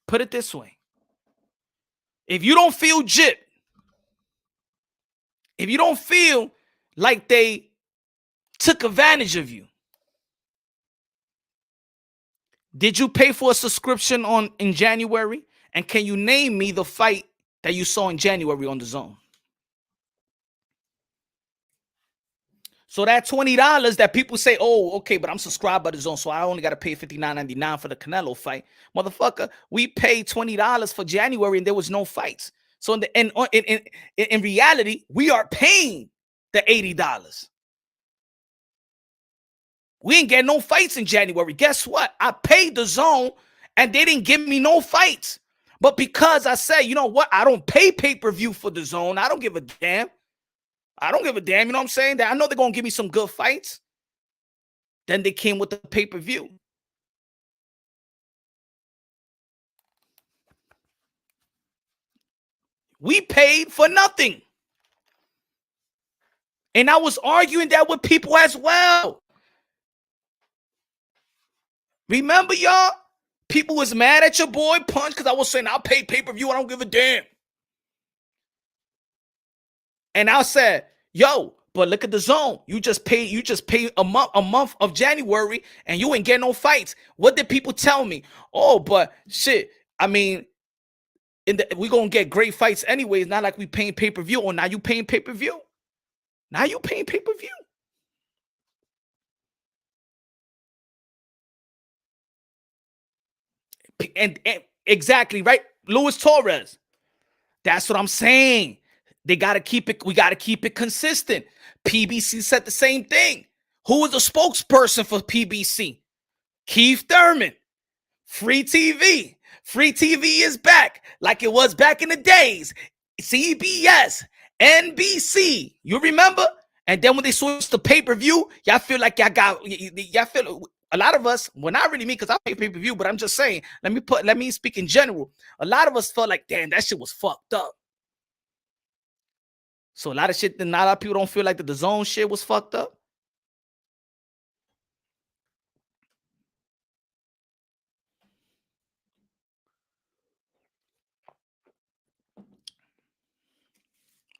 Put it this way. If you don't feel gypped, if you don't feel like they took advantage of you, did you pay for a subscription in January? And can you name me the fight that you saw in January on the zone? So that $20 that people say, oh, okay, but I'm subscribed by the zone, so I only got to pay $59.99 for the Canelo fight. Motherfucker, we paid $20 for January and there was no fights. So in reality, we are paying the $80. We ain't get no fights in January. Guess what? I paid the zone and they didn't give me no fights. But because I said, you know what? I don't pay pay-per-view for the zone. I don't give a damn. I don't give a damn. You know what I'm saying? That I know they're going to give me some good fights. Then they came with the pay-per-view. We paid for nothing. And I was arguing that with people as well. Remember, y'all? People was mad at your boy Punch because I was saying I'll pay pay-per-view. I don't give a damn. And I said, yo, but look at the zone. You just paid a month of January and you ain't getting no fights. What did people tell me? Oh, but shit, I mean, we gonna get great fights anyways. Not like we paying pay-per-view. Or now you paying pay-per-view. Now you paying pay-per-view. And exactly right, Luis Torres. That's what I'm saying. They gotta keep it. We gotta keep it consistent. PBC said the same thing. Who was the spokesperson for PBC? Keith Thurman. Free TV. Free TV is back like it was back in the days. CBS, NBC. You remember? And then when they switched to pay-per-view, y'all feel like y'all feel. A lot of us, well, not really me, because I pay pay-per-view, but I'm just saying, let me speak in general. A lot of us felt like, damn, that shit was fucked up. So a lot of shit, not a lot of people don't feel like the zone shit was fucked up.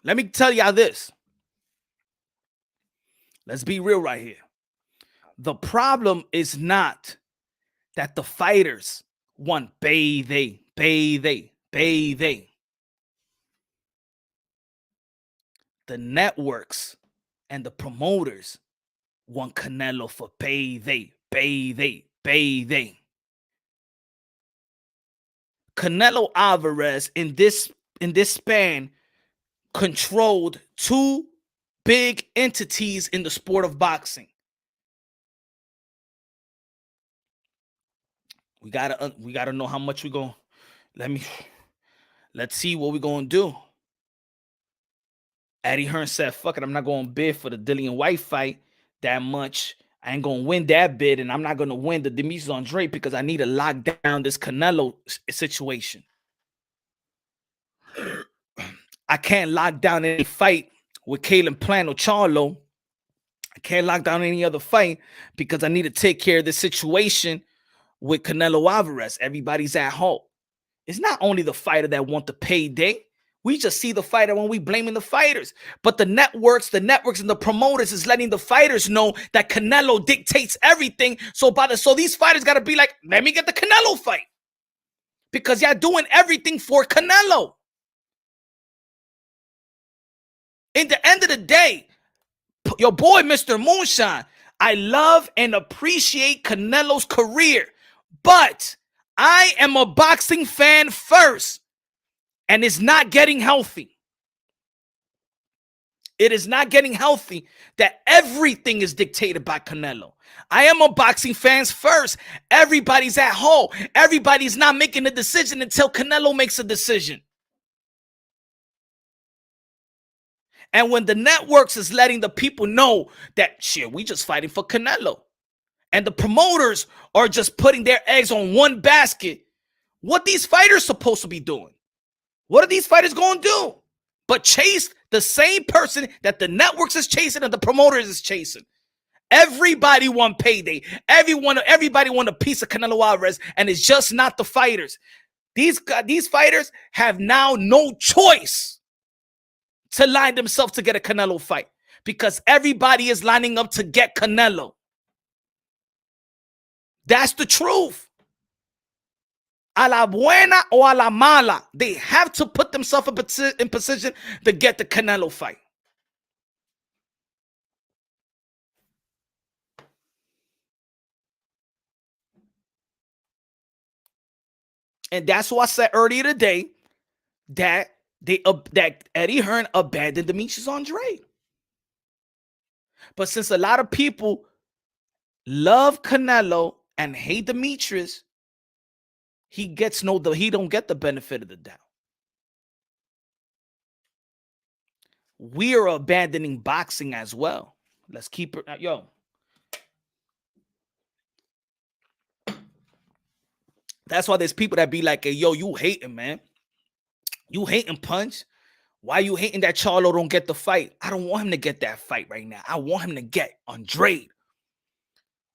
Let me tell y'all this. Let's be real right here. The problem is not that the fighters want bathing. The networks and the promoters want Canelo for bathing. Canelo Alvarez in this span controlled two big entities in the sport of boxing. We gotta know how much we're going. Let's see what we're gonna do. Eddie Hearn said, fuck it, I'm not gonna bid for the Dillian White fight that much. I ain't gonna win that bid, and I'm not gonna win the Demetrius Andrade because I need to lock down this Canelo situation. I can't lock down any fight with Kalen Plant or Charlo. I can't lock down any other fight because I need to take care of this situation with Canelo Alvarez. Everybody's at home. It's not only the fighter that want the payday. We just see the fighter when we blaming the fighters. But the networks and the promoters is letting the fighters know that Canelo dictates everything. So these fighters got to be like, let me get the Canelo fight. Because y'all doing everything for Canelo. In the end of the day, your boy, Mr. Moonshine, I love and appreciate Canelo's career. But I am a boxing fan first. And it's not getting healthy. It is not getting healthy that everything is dictated by Canelo. I am a boxing fan first. Everybody's at home. Everybody's not making a decision until Canelo makes a decision. And when the networks is letting the people know that, shit, we just fighting for Canelo. And the promoters are just putting their eggs on one basket. What these fighters supposed to be doing? What are these fighters going to do? But chase the same person that the networks is chasing and the promoters is chasing. Everybody want payday. Everybody want a piece of Canelo Alvarez, and it's just not the fighters. These fighters have now no choice to line themselves to get a Canelo fight because everybody is lining up to get Canelo. That's the truth. A la buena or a la mala, they have to put themselves in position to get the Canelo fight. And that's why I said earlier today that Eddie Hearn abandoned Demetrius Andrade. But since a lot of people love Canelo and hate Demetrius, he don't get the benefit of the doubt. We are abandoning boxing as well. Let's keep it. Yo. That's why there's people that be like, hey, yo, you hating, man. You hating Punch. Why you hating that Charlo don't get the fight? I don't want him to get that fight right now. I want him to get Andrade.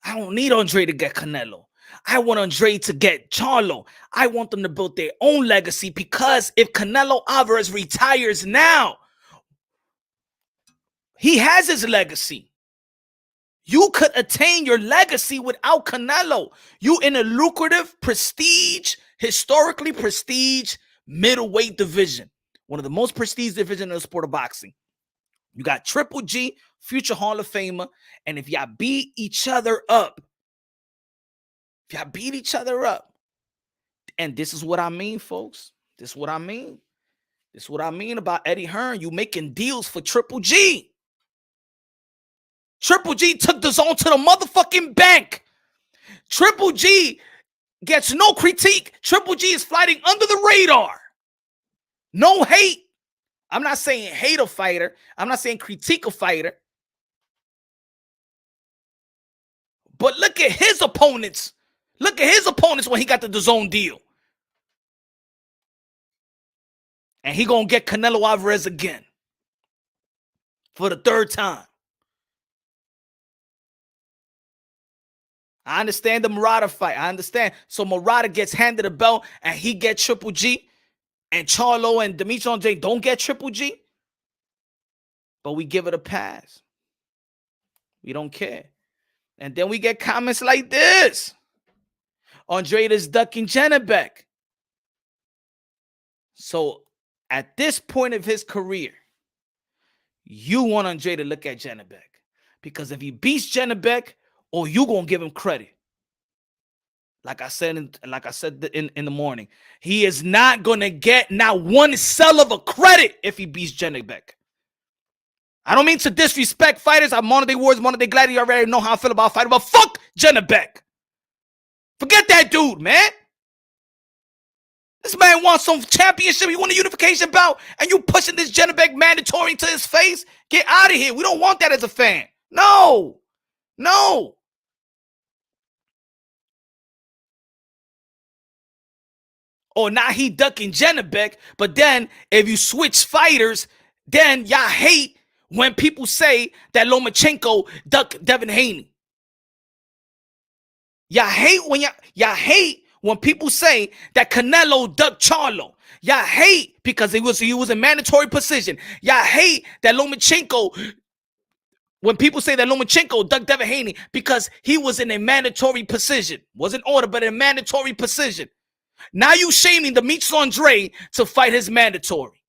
I don't need Andrade to get Canelo. I want Andrade to get Charlo. I want them to build their own legacy because if Canelo Alvarez retires now, he has his legacy. You could attain your legacy without Canelo. You in a lucrative, historically prestige middleweight division. One of the most prestige divisions in the sport of boxing. You got Triple G, future Hall of Famer. And if y'all beat each other up, and this is what I mean, folks. This is what I mean. This is what I mean about Eddie Hearn. You making deals for Triple G. Triple G took the zone to the motherfucking bank. Triple G gets no critique. Triple G is flying under the radar. No hate. I'm not saying hate a fighter. I'm not saying critique a fighter. But look at his opponents. Look at his opponents when he got the DAZN deal. And he gonna get Canelo Alvarez again. For the third time. I understand the Murata fight. I understand. So Murata gets handed a belt and he gets Triple G. And Charlo and Demetrius Andrade don't get Triple G. But we give it a pass. We don't care. And then we get comments like this. Andrade is ducking Janibek. So at this point of his career, you want Andrade to look at Janibek. Because if he beats Janibek, or you gonna give him credit. Like I said in the morning, he is not gonna get not one cell of a credit if he beats Janibek. I don't mean to disrespect fighters. I'm Monday Wars, Monday Gladiator. You already know how I feel about fighting, but fuck Janibek. Forget that dude, man. This man wants some championship. He won a unification bout, and you pushing this Janibek mandatory to his face. Get out of here. We don't want that as a fan. No. Or now he ducking Janibek, but then if you switch fighters, then y'all hate when people say that Lomachenko ducked Devin Haney. Y'all hate when people say that Canelo ducked Charlo. Y'all hate because he was in mandatory position. Y'all hate that Lomachenko, when people say that Lomachenko ducked Devin Haney because he was in a mandatory position. Wasn't order, but in a mandatory position. Now you shaming Demetrius Andrade to fight his mandatory.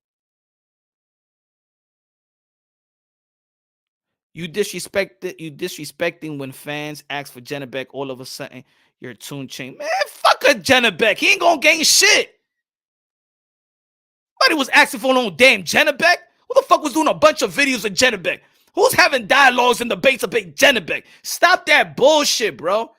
You disrespecting when fans ask for Janibek, all of a sudden you're a tune chain. Man, fuck a Janibek. He ain't gonna gain shit. Nobody was asking for no damn Janibek. Who the fuck was doing a bunch of videos of Janibek? Who's having dialogues and debates about Janibek? Stop that bullshit, bro.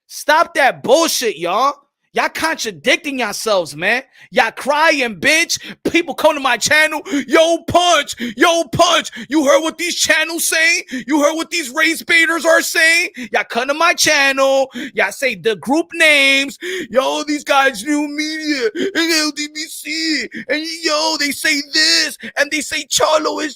Stop that bullshit, y'all. Y'all contradicting yourselves, man. Y'all crying, bitch. People come to my channel. Yo, Punch. Yo, Punch. You heard what these channels saying? You heard what these race baiters are saying? Y'all come to my channel. Y'all say the group names. Yo, these guys new media and LDBC. And yo, they say this. And they say Charlo is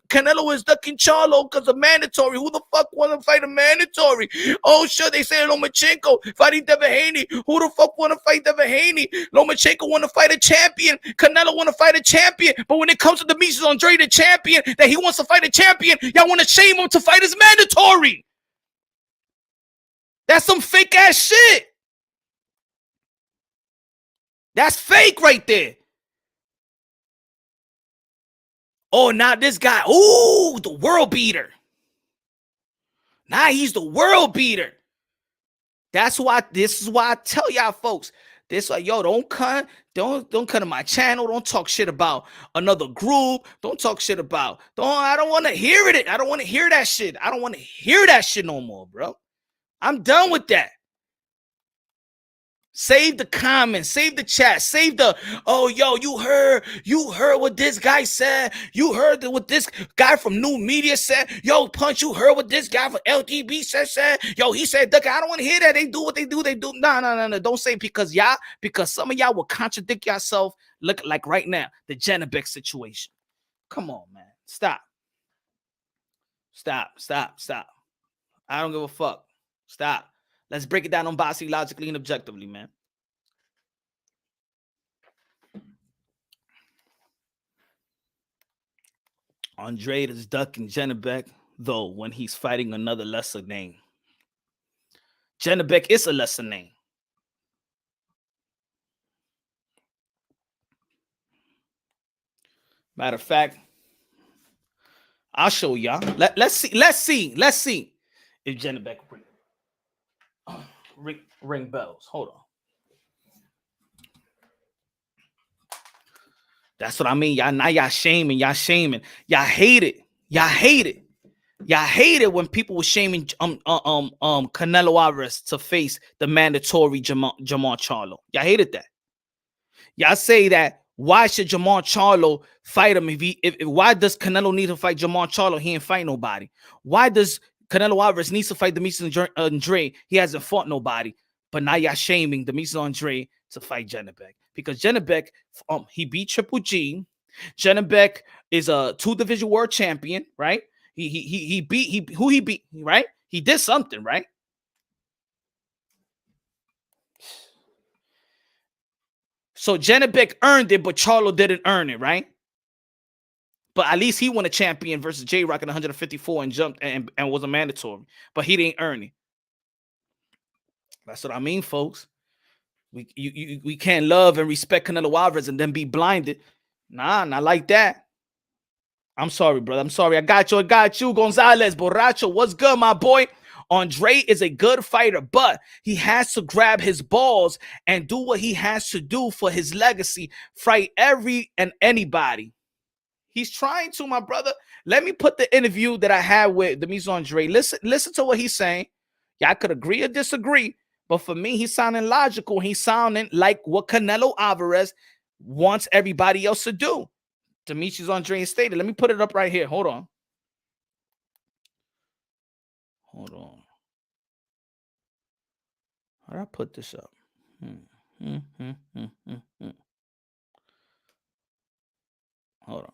Canelo is ducking Charlo because of mandatory. Who the fuck want to fight a mandatory? Oh, sure. They say Lomachenko fighting Devin Haney. Who the fuck want to fight Devin Haney? Lomachenko want to fight a champion. Canelo want to fight a champion. But when it comes to Demetrius Andrade, the champion, that he wants to fight a champion, y'all want to shame him to fight his mandatory. That's some fake ass shit. That's fake right there. Oh, now this guy, ooh, the world beater. Now he's the world beater. That's why, this is why I tell y'all folks, this like, yo, don't come to my channel. Don't talk shit about another group. Don't talk shit about, I don't want to hear it. I don't want to hear that shit. I don't want to hear that shit no more, bro. I'm done with that. Save the comments, save the chat, save the, oh, yo, you heard what this guy said. You heard what this guy from New Media said. Yo, Punch, you heard what this guy from LTB said. Yo, he said, Duck, I don't want to hear that. They do what they do. No. Don't say because some of y'all will contradict yourself. Look like right now, the Janabek situation. Come on, man. Stop. I don't give a fuck. Stop. Let's break it down on boxing logically and objectively, man. Andrade is ducking Janabek, though, when he's fighting another lesser name. Janabek is a lesser name. Matter of fact, I'll show y'all. Let's see if Janabek ring bells. Hold on. That's what I mean. Y'all now y'all shaming. Y'all hate it. Y'all hate it when people were shaming Canelo Alvarez to face the mandatory Jamal Charlo. Y'all hated that. Y'all say that why should Jamal Charlo fight him if why does Canelo need to fight Jamal Charlo? He ain't fight nobody. Why does Canelo Alvarez needs to fight Demetrius Andrade? He hasn't fought nobody. But now y'all shaming Demetrius Andrade to fight Janabek. Because Janabek, he beat Triple G. Janabek is a 2-division world champion, right? He beat, right? He did something, right? So Janabek earned it, but Charlo didn't earn it, right? But at least he won a champion versus J-Rock in 154 and jumped and was a mandatory. But he didn't earn it. That's what I mean, folks. We can't love and respect Canelo Alvarez and then be blinded. Nah, not like that. I'm sorry, brother. I'm sorry. I got you. Gonzalez, Borracho. What's good, my boy? Andrade is a good fighter, but he has to grab his balls and do what he has to do for his legacy. Fight every and anybody. He's trying to, my brother. Let me put the interview that I had with Demetrius Andrade. Listen to what he's saying. Y'all could agree or disagree. But for me, he's sounding logical. He's sounding like what Canelo Alvarez wants everybody else to do. Demetrius Andrade stated. Let me put it up right here. Hold on. How do I put this up? Hold on.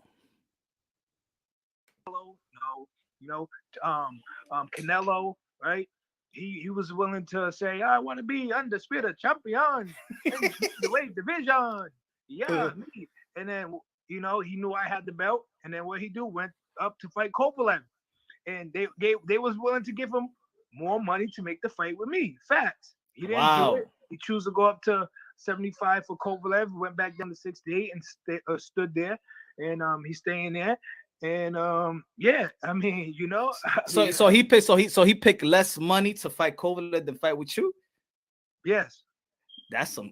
Canelo, right? He was willing to say, I want to be undisputed champion in the weight division. Yeah, me. And then, he knew I had the belt. And then what he do? Went up to fight Kovalev. And they was willing to give him more money to make the fight with me. Facts. He didn't do it. He chose to go up to 75 for Kovalev, went back down to 68 and stood there. And he's staying there. And yeah, I mean, So he picked less money to fight Kovalev than fight with you. Yes, that's some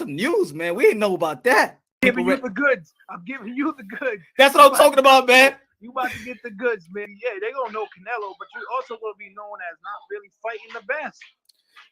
news, man. We didn't know about that. I'm giving you the goods. That's what I'm talking about, man. You about to get the goods, man. Yeah, they gonna know Canelo, but you also gonna be known as not really fighting the best.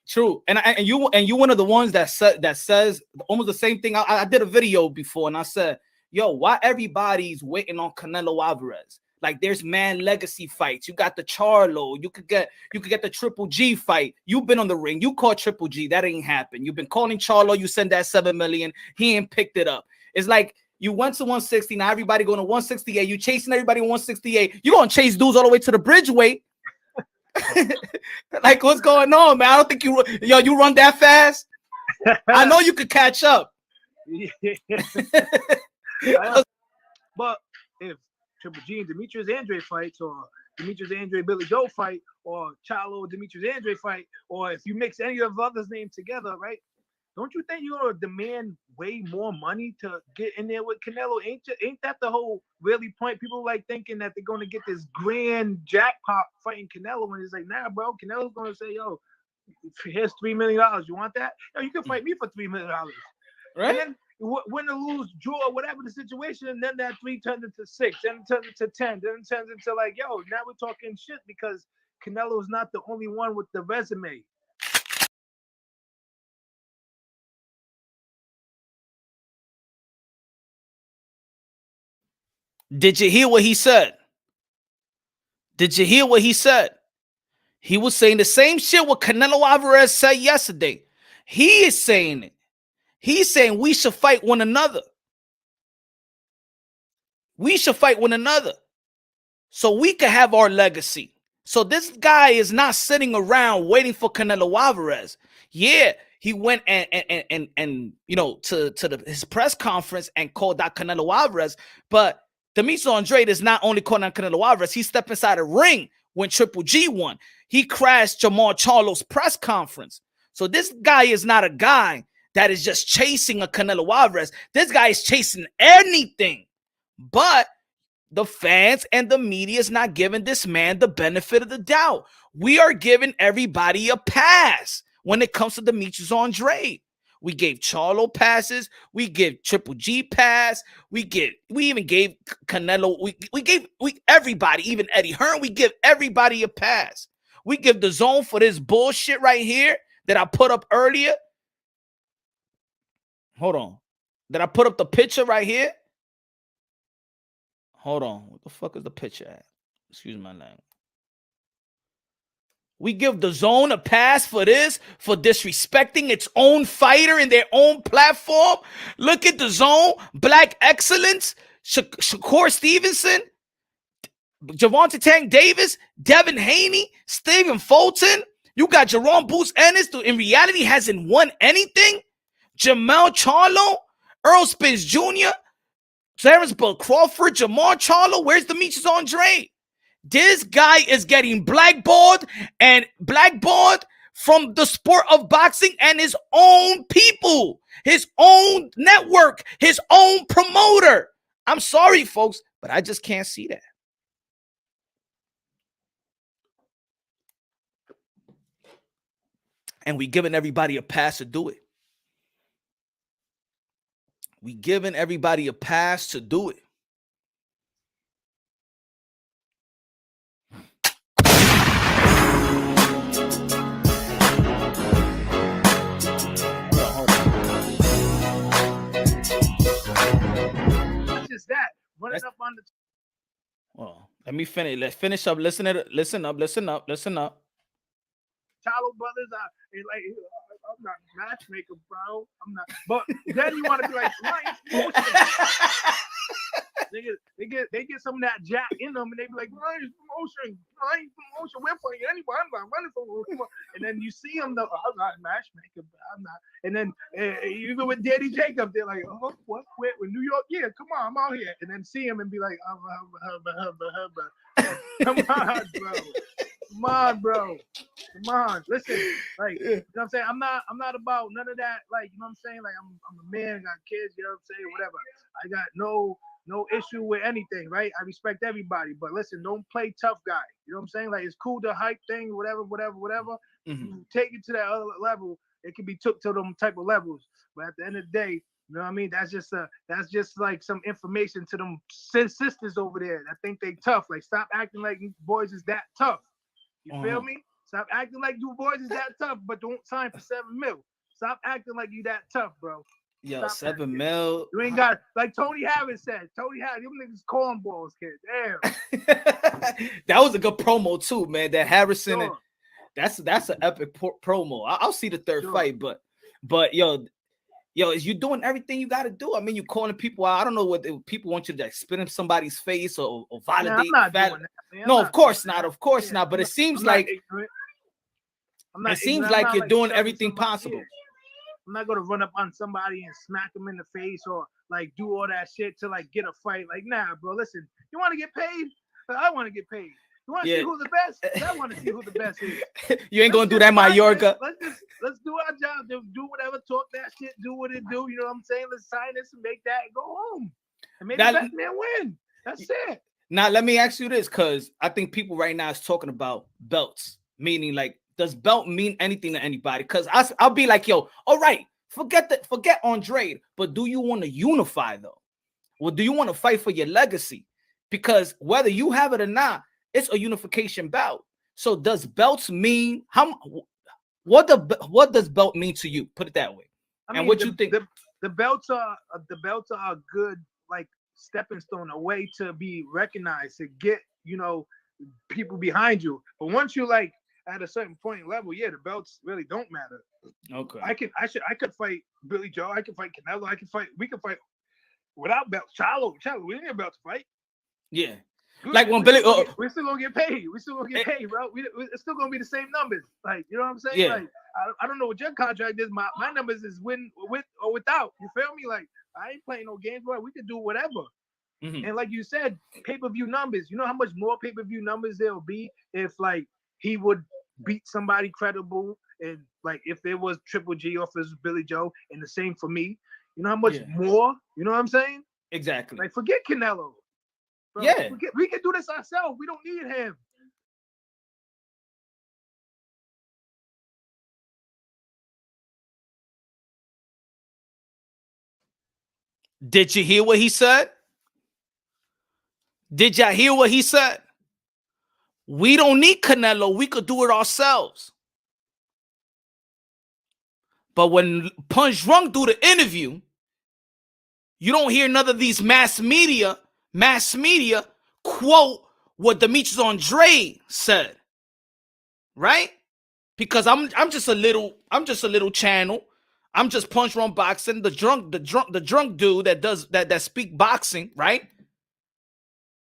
True. And you one of the ones that says almost the same thing. I did a video before and I said, yo, why everybody's waiting on Canelo Alvarez? Like there's man legacy fights. You got the Charlo. You could get the Triple G fight. You've been on the ring. You called Triple G. That ain't happened. You've been calling Charlo. You sent that 7 million. He ain't picked it up. It's like you went to 160. Now everybody going to 168. You chasing everybody 168. You gonna chase dudes all the way to the bridgeway. Like what's going on, man? I don't think you run that fast. I know you could catch up. But if Triple G and Demetrius Andrade fights, or Demetrius Andrade Billy Joe fight, or Charlo Demetrius Andrade fight, or if you mix any of the others' names together, right? Don't you think you're gonna demand way more money to get in there with Canelo? Ain't that the whole really point? People like thinking that they're gonna get this grand jackpot fighting Canelo, and it's like, nah, bro. Canelo's gonna say, yo, here's $3 million. You want that? Yo, you can fight me for $3 million, right? And then win or lose, draw, whatever the situation, and then that 3 turns into 6, then it turns into 10, then it turns into like, yo, now we're talking shit because Canelo is not the only one with the resume. Did you hear what he said? Did you hear what he said? He was saying the same shit what Canelo Alvarez said yesterday. He is saying it. He's saying we should fight one another. We should fight one another so we can have our legacy. So this guy is not sitting around waiting for Canelo Alvarez. Yeah, he went and you know to his press conference and called out Canelo Alvarez, but Demetrius Andrade is not only calling out Canelo Alvarez, he stepped inside a ring when Triple G won. He crashed Jamal Charlo's press conference. So this guy is not a guy that is just chasing a Canelo Alvarez. This guy is chasing anything. But the fans and the media is not giving this man the benefit of the doubt. We are giving everybody a pass when it comes to Demetrius Andrade. We gave Charlo passes. We give Triple G pass. We even gave Canelo. We gave everybody, even Eddie Hearn. We give everybody a pass. We give the zone for this bullshit right here that I put up earlier. Hold on. That I put up the picture right here. Hold on. What the fuck is the picture at? Excuse my language. We give the zone a pass for this, for disrespecting its own fighter in their own platform. Look at the zone. Black excellence. Shakur Stevenson. Javante Tank Davis. Devin Haney. Stephen Fulton. You got Jerome Boots Ennis, who in reality hasn't won anything. Jamel Charlo. Earl Spence Jr. Terrence Bud Crawford. Jamal Charlo. Where's Demetrius Andrade? This guy is getting blackballed from the sport of boxing and his own people, his own network, his own promoter. I'm sorry, folks, but I just can't see that. And we giving everybody a pass to do it. We giving everybody a pass to do it. Just that running up on the. Well, let me finish. Let's finish up. Listen up. Charlo brothers are like, I'm not a matchmaker, bro. I'm not. But then you want to be like, they get some of that jack in them, and they be like, Ryan's promotion. We're fighting anybody. I'm not running for. And then you see them, though. I'm not a matchmaker, but I'm not. And then even with Daddy Jacob, they're like, oh, what? Wait, with New York? Yeah, come on, I'm out here. And then see him and be like, come on, bro. Come on, bro. Come on. Listen, like, you know what I'm saying? I'm not about none of that. Like, you know what I'm saying? Like, I'm a man, got kids, you know what I'm saying? Whatever. I got no issue with anything, right? I respect everybody. But listen, don't play tough guy. You know what I'm saying? Like, it's cool to hype things, whatever. Mm-hmm. Take it to that other level. It can be took to them type of levels. But at the end of the day, you know what I mean? That's just like some information to them sisters over there that think they tough. Like, stop acting like boys is that tough. You feel me? Stop acting like you boys is that tough, but don't sign for $7 million. Stop acting like you that tough, bro. Yo, Stop 7 mil. You ain't got, like Tony Harris said. Tony Harris, them niggas cornballs, kid. Damn. That was a good promo too, man. That Harrison, Sure. that's an epic promo. I'll see the third Sure. fight, but yo, is you doing everything you got to do? I mean, you calling people out. I don't know what people want you to like, spit in somebody's face or validate. I'm not doing that, man. No, of course not. Of course not. But it seems like it seems like you're doing everything possible. I'm not gonna run up on somebody and smack them in the face or like do all that shit to like get a fight. Like, nah, bro. Listen, you want to get paid? I want to get paid. You want to see who's the best? I want to see who the best is. You ain't gonna do that, Mayorga. Let's do our job. Do whatever, talk that shit, do what it do. You know what I'm saying? Let's sign this and make that and go home. And make the best man win. That's it. Now let me ask you this, because I think people right now is talking about belts, meaning like, does belt mean anything to anybody? Because I'll be like, yo, all right, forget Andrade, but do you want to unify though? Or do you want to fight for your legacy? Because whether you have it or not, it's a unification bout. So does belts mean what does belt mean to you? Put it that way. I mean, and what you think? The belts are a good like stepping stone, a way to be recognized, to get, you know, people behind you. But once you like at a certain point level, yeah, the belts really don't matter. Okay. I could fight Billy Joe, I could fight Canelo, we could fight without belts. Charlo, we didn't get a belt to fight. Yeah. Like when Billy, we're still gonna get paid. We're still gonna get paid, bro. It's still gonna be the same numbers. Like, you know what I'm saying? Yeah. Like, I don't know what your contract is. My numbers is win with or without. You feel me? Like, I ain't playing no games, bro. We could do whatever. Mm-hmm. And like you said, pay-per-view numbers. You know how much more pay-per-view numbers there'll be if like he would beat somebody credible, and like if there was Triple G offers Billy Joe, and the same for me. You know how much more? You know what I'm saying? Exactly. Like, forget Canelo. Bro, yeah, we can do this ourselves. We don't need him. Did you hear what he said? Did y'all hear what he said? We don't need Canelo. We could do it ourselves. But when Punch Drunk do the interview, you don't hear none of these mass media quote what Demetrius Andrade said, right? Because I'm just a little channel. I'm just Punch Drunk Boxing, the drunk dude that speak boxing, right?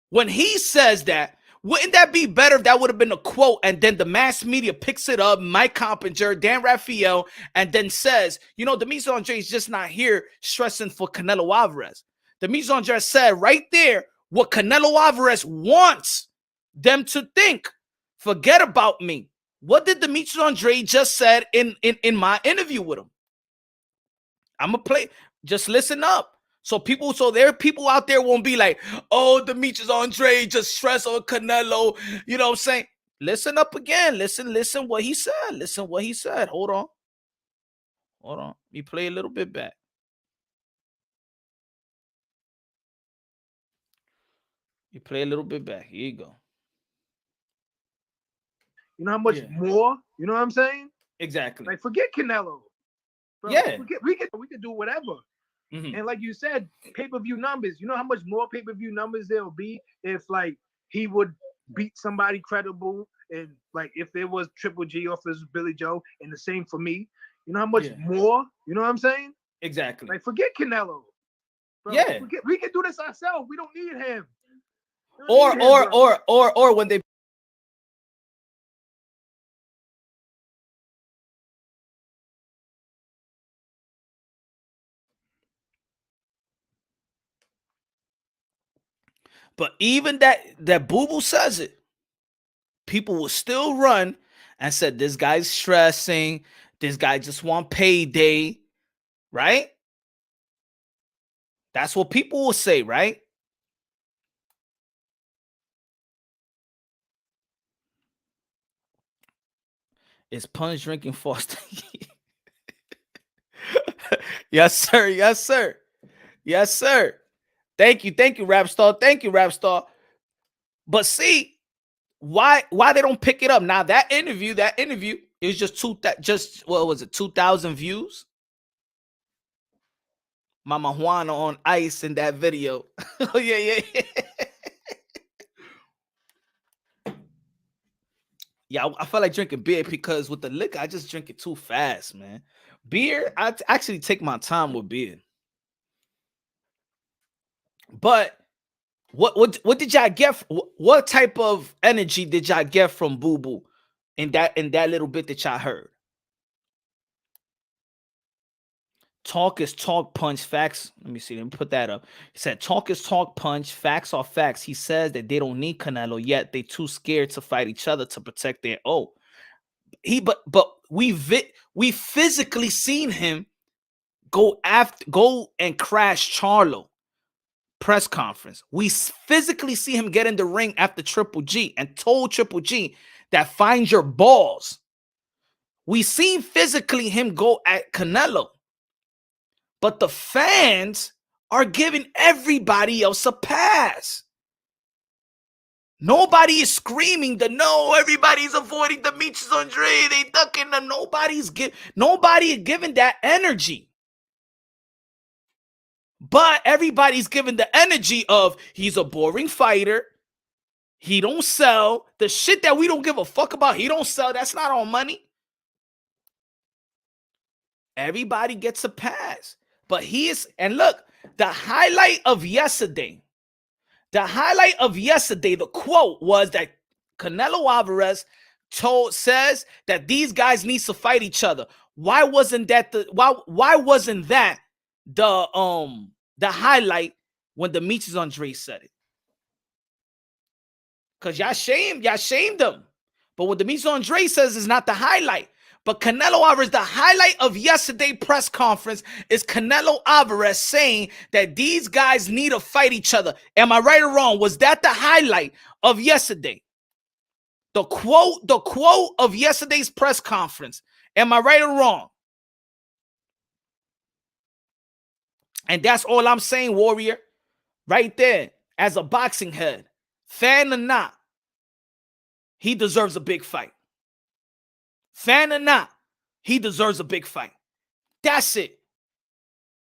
When he says that, wouldn't that be better if that would have been a quote, and then the mass media picks it up, Mike Coppinger, Dan Raphael, and then says, you know, Demetrius Andrade is just not here stressing for Canelo Alvarez. Demetrius Andrade said right there what Canelo Alvarez wants them to think. Forget about me. What did Demetrius Andrade just said in my interview with him? I'm going to play. Just listen up. So there are people out there won't be like, oh, Demetrius Andrade just stress on Canelo. You know what I'm saying? Listen up again. Listen what he said. Listen what he said. Hold on. Let me play a little bit back. You play a little bit back. Here you go. You know how much more? You know what I'm saying? Exactly. Like, forget Canelo. Bro, yeah. We could do whatever. Mm-hmm. And like you said, pay-per-view numbers. You know how much more pay-per-view numbers there'll be if like he would beat somebody credible, and like if there was Triple G offers Billy Joe, and the same for me. You know how much more? You know what I'm saying? Exactly. Like, forget Canelo. Bro, we can do this ourselves. We don't need him. Or when they. But even that Boo Boo says it, people will still run and said, this guy's stressing. This guy just want payday, right? That's what people will say, right? Is Punch drinking Foster? Yes, sir. Yes, sir. Yes, sir. Thank you, Rap Star. Thank you, Rap Star. But see, why they don't pick it up now? That interview it was just what was it, 2,000 views. Mama Juana on ice in that video. Oh yeah. Yeah, I felt like drinking beer because with the liquor, I just drink it too fast, man. Beer, I actually take my time with beer. But what did y'all get? What type of energy did y'all get from Boo Boo in that little bit that y'all heard? Talk is talk, punch, facts. Let me see. Let me put that up. He said, talk is talk, punch, facts are facts. He says that they don't need Canelo yet. They too scared to fight each other to protect their own. But we physically seen him go and crash Charlo press conference. We physically see him get in the ring after Triple G and told Triple G that find your balls. We seen physically him go at Canelo. But the fans are giving everybody else a pass. Nobody is screaming the no, everybody's avoiding Demetrius Andrade, they ducking them. Nobody is giving that energy. But everybody's giving the energy of he's a boring fighter. He don't sell. The shit that we don't give a fuck about, he don't sell. That's not our money. Everybody gets a pass. But and look, the highlight of yesterday, the quote was that Canelo Alvarez says that these guys need to fight each other. Why wasn't that the highlight when Demetrius Andrade said it? Because y'all shamed them. But what Demetrius Andrade says is not the highlight. But Canelo Alvarez, the highlight of yesterday's press conference is Canelo Alvarez saying that these guys need to fight each other. Am I right or wrong? Was that the highlight of yesterday? The quote of yesterday's press conference. Am I right or wrong? And that's all I'm saying, Warrior. Right there, as a boxing head, fan or not, he deserves a big fight. Fan or not, he deserves a big fight. That's it.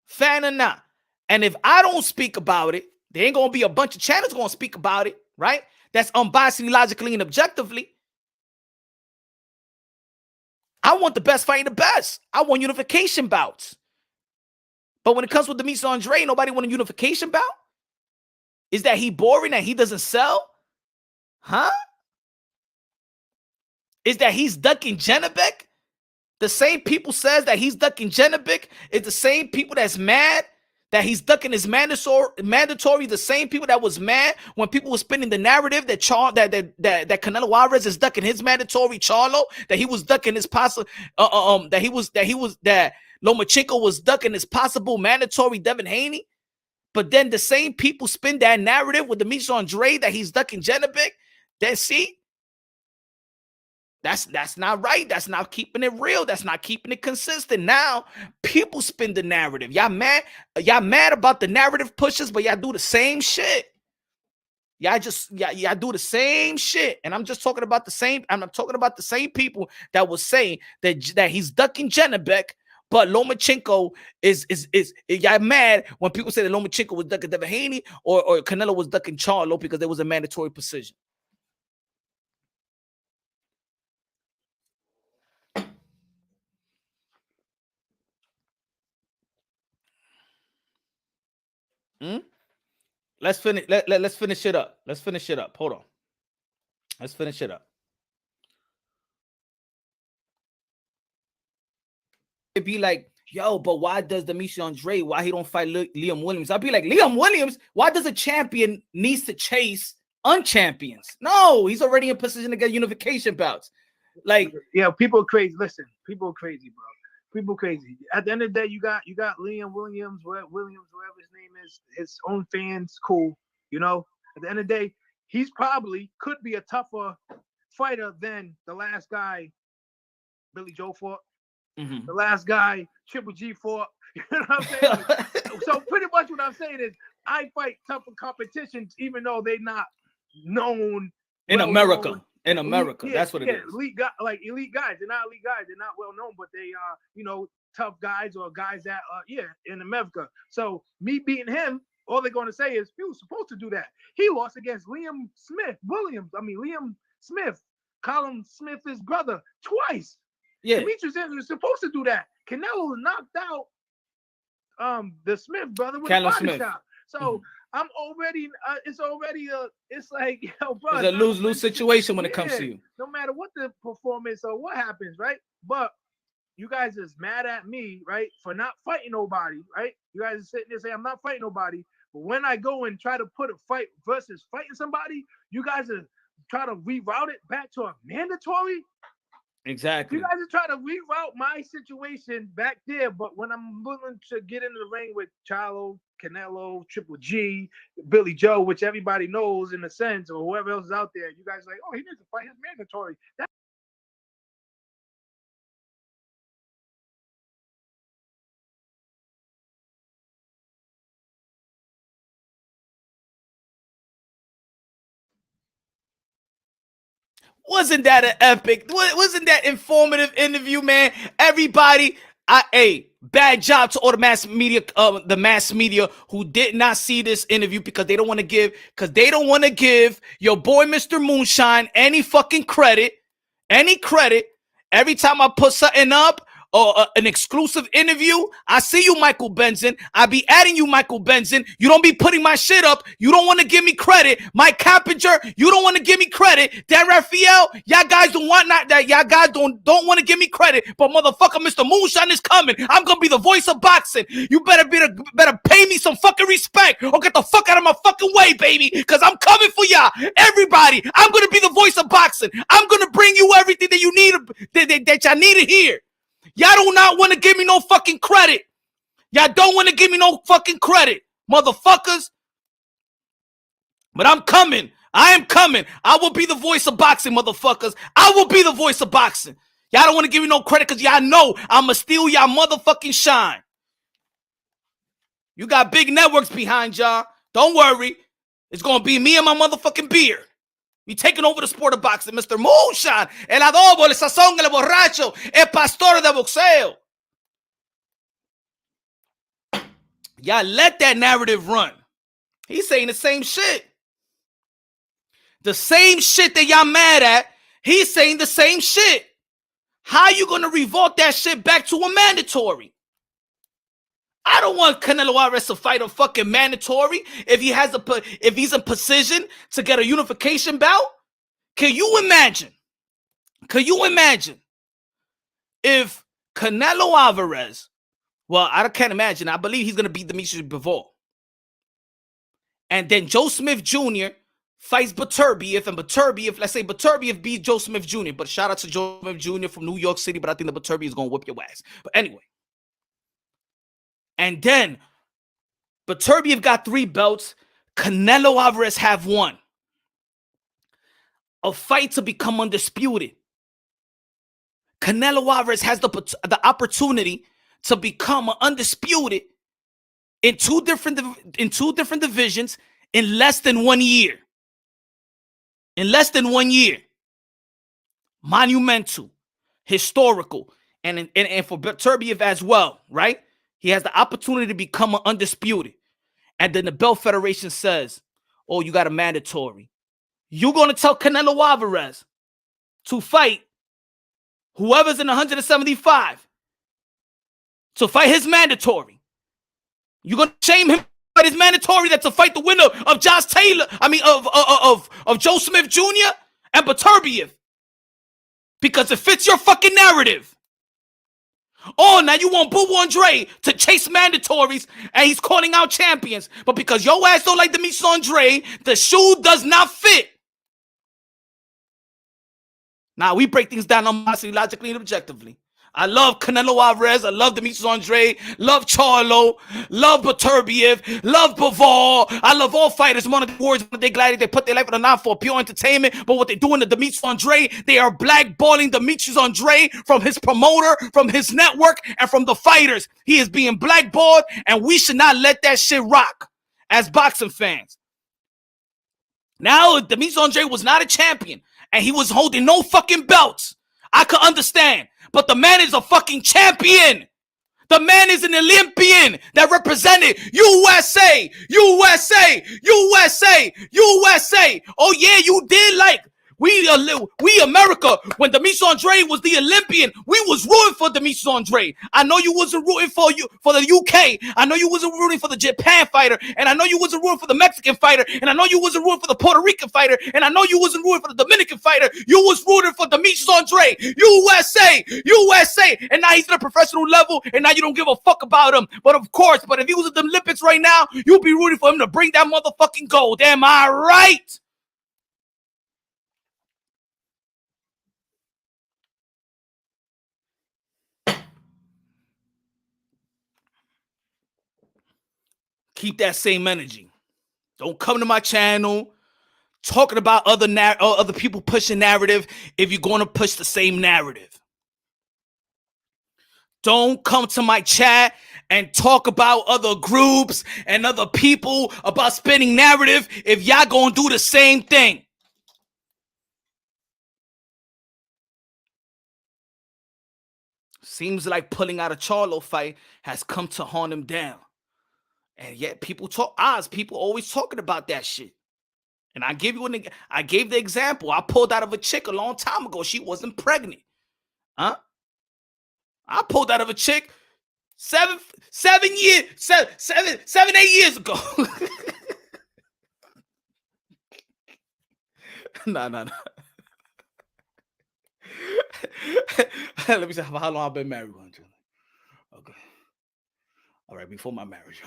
Fan or not. And if I don't speak about it, there ain't going to be a bunch of channels going to speak about it, right? That's unbiasedly, logically, and objectively. I want the best fighting the best. I want unification bouts. But when it comes with Demetrius Andrade, nobody want a unification bout? Is that he boring and he doesn't sell? Huh? Is that he's ducking Janabek? The same people says that he's ducking Janabek is the same people that's mad that he's ducking his mandatory. The same people that was mad when people were spinning the narrative that that Canelo Alvarez is ducking his mandatory Charlo, that he was ducking his possible that Lomachenko was ducking his possible mandatory Devin Haney. But then the same people spin that narrative with Demetrius Andrade that he's ducking Janabek. Then see. That's not right. That's not keeping it real. That's not keeping it consistent. Now, people spin the narrative. Y'all mad about the narrative pushes, but y'all do the same shit. Y'all do the same shit. And I'm just talking about the same. I'm talking about the same people that was saying that he's ducking Janabek, but Lomachenko is y'all mad when people say that Lomachenko was ducking Devin Haney or Canelo was ducking Charlo because there was a mandatory precision. Let's finish. Let's finish it up. Let's finish it up. Hold on. Let's finish it up. It'd be like, yo, but why does Demetrius Andrade, why he don't fight Liam Williams? I'd be like, Liam Williams, why does a champion needs to chase unchampions? No, he's already in position to get unification bouts. Like, yeah, people are crazy. Listen, people are crazy, bro. People crazy. At the end of the day, you got Liam Williams, whatever his name is, his own fans, cool. You know, at the end of the day, he's probably could be a tougher fighter than the last guy Billy Joe fought. Mm-hmm. The last guy Triple G fought. You know what I'm saying? So pretty much what I'm saying is I fight tougher competitions, even though they're not known in America. well-known, In America, elite, that's what it is. Elite guys, like elite guys. They're not elite guys. They're not well known, but they are, you know, tough guys or guys that in America. So me beating him, all they're going to say is he was supposed to do that. He lost against Liam Smith, Colin Smith's brother, twice. Yeah. Demetrius was supposed to do that. Canelo knocked out the Smith brother with Canelo a body Smith. shot. So I'm already, it's like, yo, bro, It's a lose-lose situation when it comes to you. No matter what the performance or what happens, right? But you guys is mad at me, right, for not fighting nobody, right? You guys are sitting there saying I'm not fighting nobody, but when I go and try to put a fight versus fighting somebody, you guys are trying to reroute it back to a mandatory. Exactly. You guys are trying to reroute my situation back there, but when I'm willing to get into the ring with Charlo, Canelo, Triple G, Billy Joe, which everybody knows in a sense, or whoever else is out there, you guys are like, oh, he needs to fight his mandatory. Wasn't that an epic? Wasn't that informative interview, man? Everybody, bad job to all the mass media who did not see this interview because they don't want to give your boy Mr. Moonshine any fucking credit. Every time I put something up or an exclusive interview, I see you, Michael Benson. I be adding you, Michael Benson. You don't be putting my shit up. You don't want to give me credit. Mike Cappinger, you don't want to give me credit. Dan Raphael, y'all guys don't want that. Y'all guys don't want to give me credit. But motherfucker, Mr. Moonshine is coming. I'm gonna be the voice of boxing. You better pay me some fucking respect or get the fuck out of my fucking way, baby. Cause I'm coming for y'all. Everybody, I'm gonna be the voice of boxing. I'm gonna bring you everything that you need that y'all need to hear. Y'all do not want to give me no fucking credit. Y'all don't want to give me no fucking credit, motherfuckers. But I'm coming. I am coming. I will be the voice of boxing, motherfuckers. I will be the voice of boxing. Y'all don't want to give me no credit because y'all know I'ma steal y'all motherfucking shine. You got big networks behind y'all. Don't worry. It's going to be me and my motherfucking beard. We taking over the sport of boxing, Mr. Moonshine, el adobo, el sazón, el borracho, el pastor de boxeo. Y'all let that narrative run. He's saying the same shit. The same shit that y'all mad at, he's saying the same shit. How you gonna revolt that shit back to a mandatory? I don't want Canelo Alvarez to fight a fucking mandatory if he's in position to get a unification bout. Can you imagine? If Canelo Alvarez, well, I can't imagine. I believe he's gonna beat Demetrius Bivol, and then Joe Smith Jr. fights Beterbiev, and let's say Beterbiev beats Joe Smith Jr. But shout out to Joe Smith Jr. from New York City, but I think the Beterbiev is gonna whip your ass. But anyway. And then Beterbiev got 3 belts. Canelo Alvarez have 1. A fight to become undisputed. Canelo Alvarez has the opportunity to become undisputed in two different divisions in less than 1 year. In less than 1 year. Monumental, historical, and for Beterbiev as well, right? He has the opportunity to become undisputed. And then the Belt Federation says, oh, you got a mandatory. You're going to tell Canelo Alvarez to fight whoever's in 175 to fight his mandatory. You're going to shame him for his mandatory that's to fight the winner of Josh Taylor, of Joe Smith Jr. and Beterbiev. Because it fits your fucking narrative. Oh, now you want Boo Andre to chase mandatories and he's calling out champions. But because your ass don't like Demetrius Andre, the shoe does not fit. Now, we break things down logically and objectively. I love Canelo Alvarez. I love Demetrius Andre. Love Charlo. Love Beterbiev. Love Bivol. I love all fighters. One of the words, they glad they put their life on the line for pure entertainment. But what they're doing to Demetrius Andre, they are blackballing Demetrius Andre from his promoter, from his network, and from the fighters. He is being blackballed, and we should not let that shit rock as boxing fans. Now, Demetrius Andrade was not a champion and he was holding no fucking belts. I could understand. But the man is a fucking champion. The man is an Olympian that represented USA, USA, USA, USA. Oh yeah, you did like we America. When Demetrius Andrade was the Olympian, we was rooting for Demetrius Andrade. I know you wasn't rooting for the UK. I know you wasn't rooting for the Japan fighter, and I know you wasn't rooting for the Mexican fighter, and I know you wasn't rooting for the Puerto Rican fighter, and I know you wasn't rooting for the Dominican fighter. You was rooting for Demetrius Andrade, USA, USA, and now he's at a professional level, and now you don't give a fuck about him. But of course, if he was at the Olympics right now, you'd be rooting for him to bring that motherfucking gold. Am I right? Keep that same energy. Don't come to my channel talking about other people pushing narrative if you're going to push the same narrative. Don't come to my chat and talk about other groups and other people about spinning narrative if y'all going to do the same thing. Seems like pulling out a Charlo fight has come to haunt him down. And yet people always talking about that shit. And I gave the example. I pulled out of a chick a long time ago. She wasn't pregnant. Huh? I pulled out of a chick 8 years ago. No. Let me see how long I've been married. Okay. All right, before my marriage.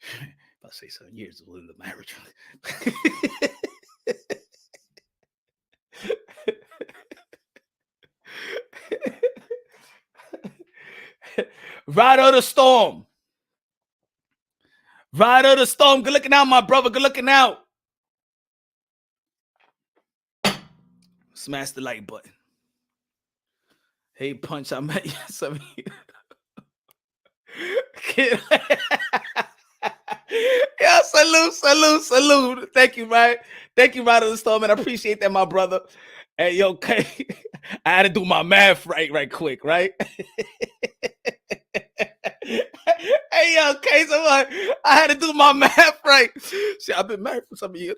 If I say 7 years within the marriage. Ride of the storm. Ride of the storm. Good looking out, my brother. Good looking out. Smash the like button. Hey, Punch, I met you 7 years. Yeah, salute. Thank you, right? Thank you, Ride of the Storm, and I appreciate that, my brother. Hey, yo, okay. I had to do my math right quick, right? Hey, yo, okay, so I had to do my math right. See, I've been married for some years.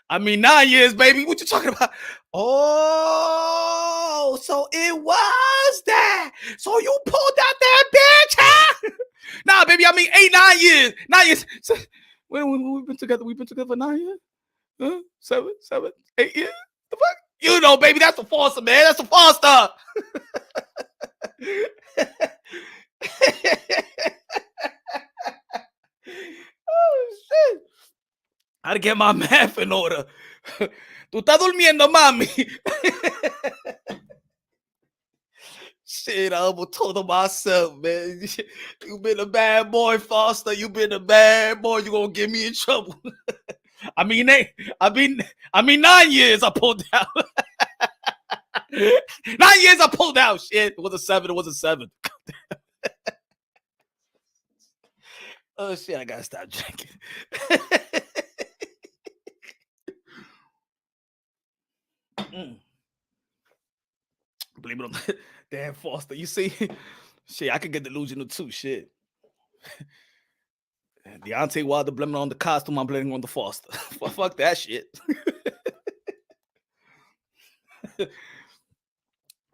I mean, 9 years, baby. What you talking about? Oh, so it was that. So you pulled out that bitch, huh? Nah, baby, I mean 9 years. 9 years. So, we've been together. We've been together for 9 years? Huh? 7, 8 years? The fuck? You know, baby, that's the Foster, man. That's the Foster. Oh, shit. I had to get my math in order. Tú estás durmiendo, mami. Shit, I almost told him myself, man. You been a bad boy, Foster. You been a bad boy. You gonna get me in trouble. I mean 9 years I pulled out. 9 years I pulled out. Shit, it was a 7. It was a 7. Oh shit, I gotta stop drinking. Blame it on damn Foster. You see, shit, I could get delusional too. Shit. Deontay Wilder blaming on the costume. I'm blaming on the Foster. Fuck that shit.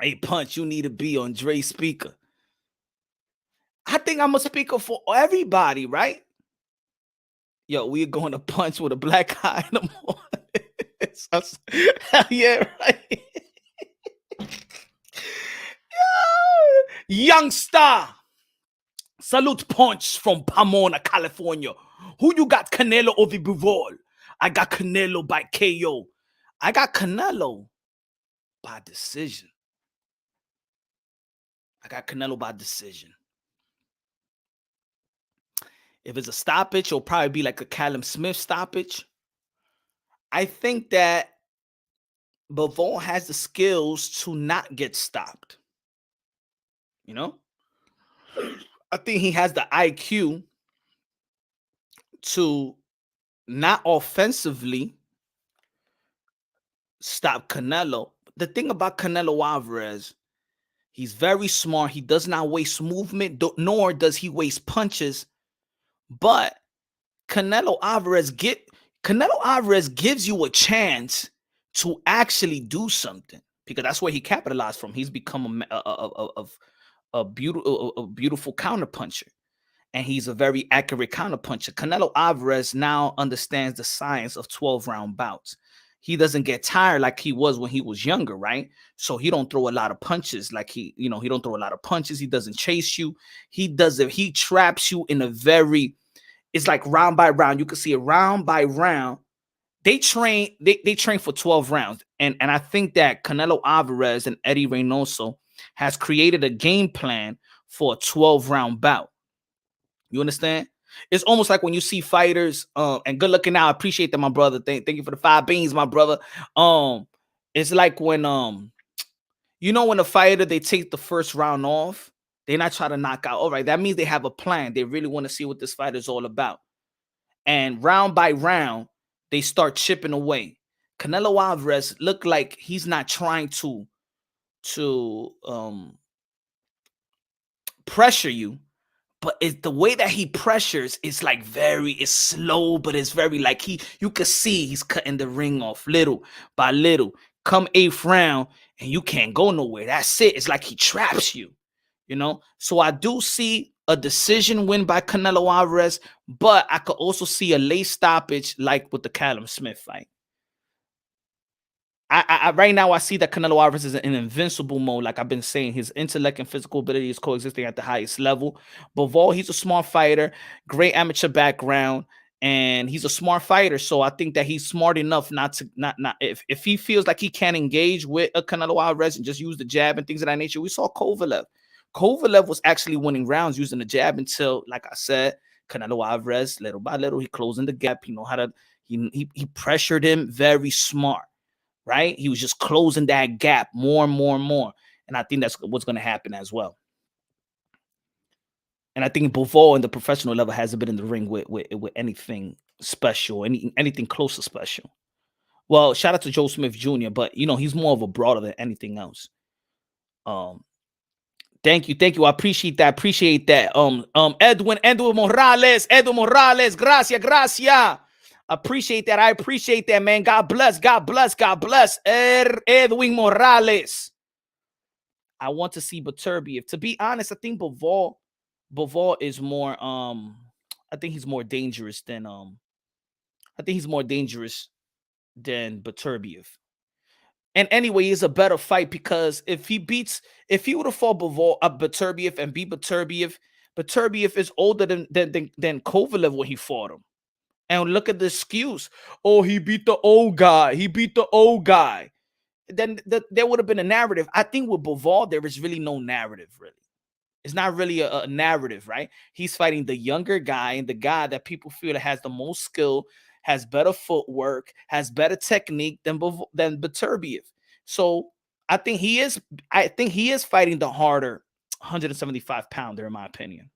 Hey, Punch, you need to be on Dre's speaker. I think I'm a speaker for everybody, right? Yo, we're going to Punch with a black eye in the morning. Hell yeah, right? Young Star. Salute Punch from Pomona, California. Who you got, Canelo or Bivol? I got Canelo by KO. I got Canelo by decision. If it's a stoppage, it'll probably be like a Callum Smith stoppage. I think that Bivol has the skills to not get stopped. You know? I think he has the IQ to not offensively stop Canelo. The thing about Canelo Alvarez, he's very smart. He does not waste movement, nor does he waste punches. But Canelo Alvarez gives you a chance to actually do something, because that's where he capitalized from. He's become a beautiful counterpuncher, and he's a very accurate counterpuncher. Canelo Alvarez now understands the science of 12-round bouts. He doesn't get tired like he was when he was younger, right? So he don't throw a lot of punches like he don't throw a lot of punches. He doesn't chase you. He traps you in a very, it's like round by round. You can see it round by round. They train for 12 rounds. And I think that Canelo Alvarez and Eddie Reynoso has created a game plan for a 12-round bout. You understand? It's almost like when you see fighters, and good looking out. I appreciate that, my brother. Thank you for the 5 beans, my brother. It's like when when a fighter, they take the first round off, they're not trying to knock out. All right, that means they have a plan. They really want to see what this fight is all about. And round by round, they start chipping away. Canelo Alvarez looked like he's not trying to pressure you, but it's the way that he pressures is like it's slow, but it's very like you can see he's cutting the ring off little by little. Come 8th round, and you can't go nowhere. That's it. It's like he traps you, So I do see a decision win by Canelo Alvarez, but I could also see a late stoppage like with the Callum Smith fight. I right now I see that Canelo Alvarez is in invincible mode. Like I've been saying, his intellect and physical ability is coexisting at the highest level. Bivol, he's a smart fighter, great amateur background, and he's a smart fighter. So I think that he's smart enough not if he feels like he can't engage with a Canelo Alvarez and just use the jab and things of that nature. We saw Kovalev. Kovalev was actually winning rounds using the jab until, like I said, Canelo Alvarez, little by little, he closing the gap. You know how to he pressured him very smart. Right? He was just closing that gap more and more and more. And I think that's what's going to happen as well. And I think Bivol in the professional level hasn't been in the ring with anything special, anything close to special. Well, shout out to Joe Smith Jr., but he's more of a brawler than anything else. Thank you. I appreciate that. Edwin Morales, gracias. Appreciate that. I appreciate that, man. God bless. Edwin Morales. I want to see Beterbiev. To be honest, I think Bivol is more I think he's more dangerous than Beterbiev. And anyway, it's a better fight because if he would have fought Beterbiev and beat Beterbiev is older than Kovalev when he fought him. And look at the excuse. Oh, he beat the old guy. Then there would have been a narrative. I think with Bivol, there is really no narrative, really. It's not really a narrative, right? He's fighting the younger guy and the guy that people feel has the most skill, has better footwork, has better technique than Beterbiev. So I think he is fighting the harder 175-pounder, in my opinion.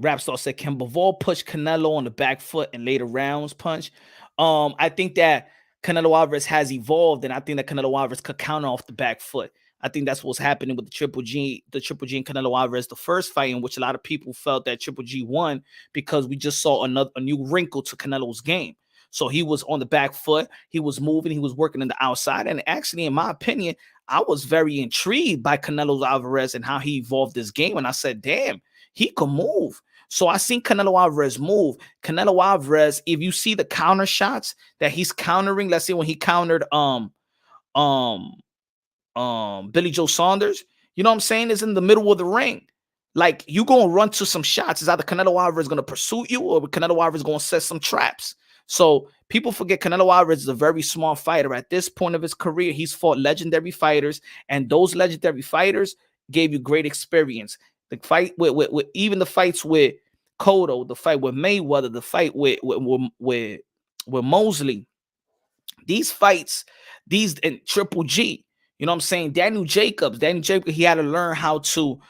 Rapstar said, can Bivol push Canelo on the back foot in later rounds? Punch. I think that Canelo Alvarez has evolved, and I think that Canelo Alvarez could counter off the back foot. I think that's what's happening with the Triple G and Canelo Alvarez, the first fight, in which a lot of people felt that Triple G won because we just saw a new wrinkle to Canelo's game. So he was on the back foot, he was moving, he was working in the outside, and actually, in my opinion, I was very intrigued by Canelo Alvarez and how he evolved this game, and I said, damn, he could move. So I seen Canelo Alvarez move. Canelo Alvarez, if you see the counter shots that he's countering, let's say when he countered Billy Joe Saunders, you know what I'm saying, is in the middle of the ring. Like, you gonna run to some shots. Is either Canelo Alvarez gonna pursue you or Canelo Alvarez gonna set some traps. So people forget Canelo Alvarez is a very smart fighter. At this point of his career, he's fought legendary fighters, and those legendary fighters gave you great experience. The fight with even the fights with Cotto, the fight with Mayweather, the fight with Mosley, these fights, and Triple G, you know what I'm saying? Daniel Jacobs, he had to learn how to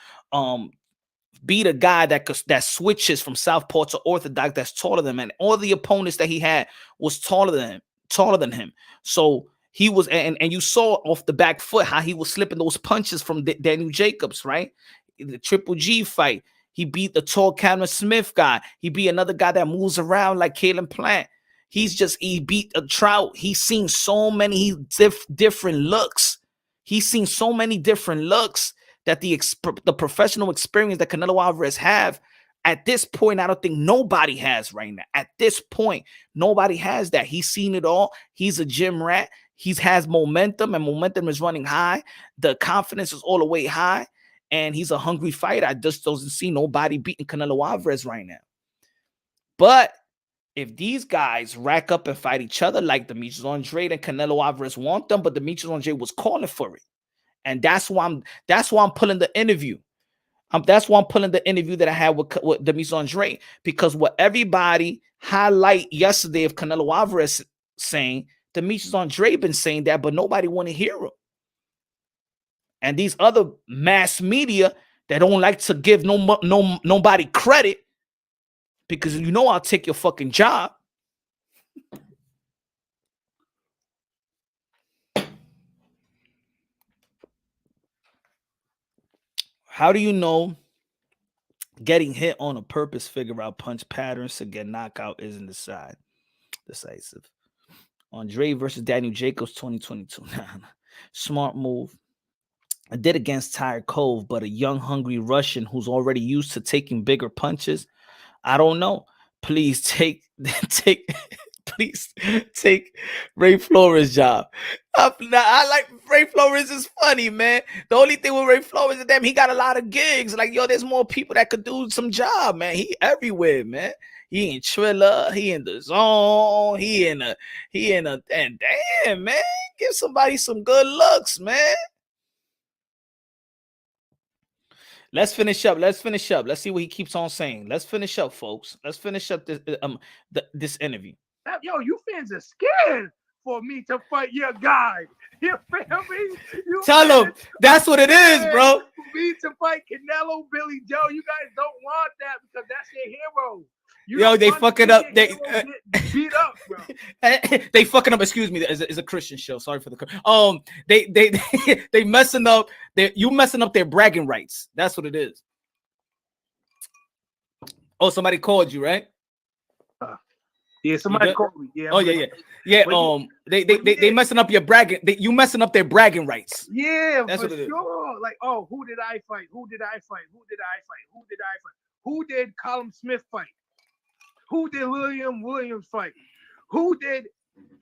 beat a guy that switches from southpaw to orthodox that's taller than him, and all the opponents that he had was taller than him. So he was, and you saw off the back foot how he was slipping those punches from Daniel Jacobs, right? The Triple G fight, he beat the tall Cameron Smith guy. He beat another guy that moves around like Caleb Plant. He beat a Trout. He's seen so many different looks. He's seen so many different looks that the professional experience that Canelo Alvarez have at this point, I don't think nobody has right now. At this point, nobody has that. He's seen it all. He's a gym rat. He has momentum, and momentum is running high. The confidence is all the way high, and he's a hungry fighter. I just don't see nobody beating Canelo Alvarez right now. But if these guys rack up and fight each other like Demetrius Andrade and Canelo Alvarez want them, but Demetrius Andrade was calling for it. And that's why I'm pulling the interview. That's why I'm pulling the interview that I had with Demetrius Andrade, because what everybody highlight yesterday of Canelo Alvarez saying, Demetrius Andrade been saying that, but nobody want to hear him. And these other mass media that don't like to give nobody credit, because you know I'll take your fucking job. How do you know getting hit on a purpose, figure out punch patterns to get knockout isn't decisive? Andrade versus Daniel Jacobs 2022. Smart move. I did against Tyre Cove, but a young, hungry Russian who's already used to taking bigger punches. I don't know. Please take Ray Flores' job. I like Ray Flores is funny, man. The only thing with Ray Flores is he got a lot of gigs. Like, yo, there's more people that could do some job, man. He everywhere, man. He in Triller, he in the Zone, and damn, man, give somebody some good looks, man. Let's finish up. Let's see what he keeps on saying. Let's finish up, folks. Let's finish up this interview. Yo, you fans are scared for me to fight your guy. You feel me? Tell him that's what it is, bro. For me to fight Canelo, Billy Joe. You guys don't want that because that's your hero. Yo, they fucking up. They beat up, bro. They fucking up. Excuse me. It's a Christian show. Sorry for the they messing up. You messing up their bragging rights. That's what it is. Oh, somebody called you, right? Yeah, somebody called me. Yeah. Oh yeah. They messing up your bragging. You messing up their bragging rights. Yeah, that's what it sure. Like, oh, who did I fight? Who did Colin Smith fight? Who did William Williams fight? Who did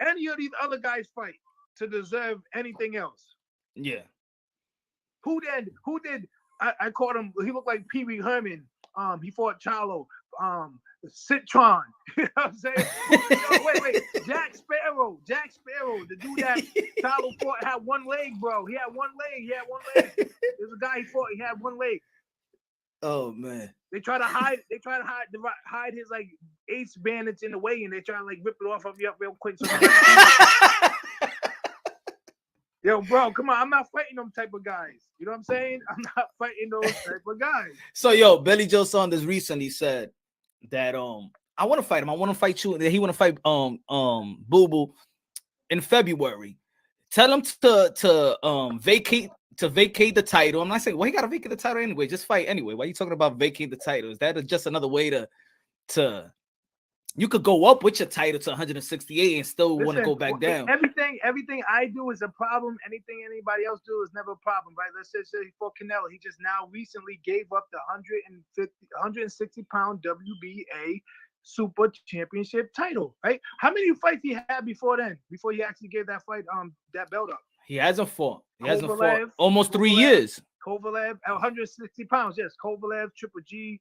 any of these other guys fight to deserve anything else? Yeah. Who did I called him, he looked like Pee Wee Herman. He fought Charlo. Citron. You know what I'm saying? Wait. Jack Sparrow, the dude that Charlo fought had one leg, bro. He had one leg. There's a guy he fought, he had one leg. Oh man. They try to hide his like ace bandits in the way, and they try to like rip it off of you up real quick. So yo, bro, come on. I'm not fighting them type of guys. You know what I'm saying? I'm not fighting those type of guys. So yo, Billy Joe Saunders recently said that I want to fight him. I want to fight you. He want to fight Boo Boo in February. Tell him to vacate the title. I'm not saying, well, he got to vacate the title anyway. Just fight anyway. Why are you talking about vacate the title? Is that just another way to you could go up with your title to 168 and still want to go back down? Everything I do is a problem. Anything anybody else do is never a problem, right? Let's just say for Canelo, he just now recently gave up the 160-pound WBA Super Championship title, right? How many fights he had before then? Before he actually gave that fight, that belt up? He hasn't fought. Almost 3 years. Kovalev at 160 pounds. Yes, Kovalev, Triple G,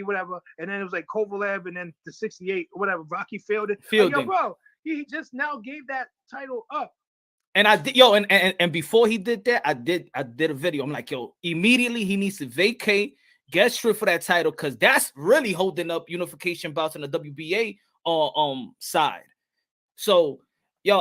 whatever. And then it was like Kovalev, and then the 68, whatever. Rocky fielded. Like, yo, bro, he just now gave that title up. And I did, yo, and before he did that, I did a video. I'm like, yo, immediately he needs to vacate, get stripped for that title, because that's really holding up unification bouts on the WBA side. So, yo,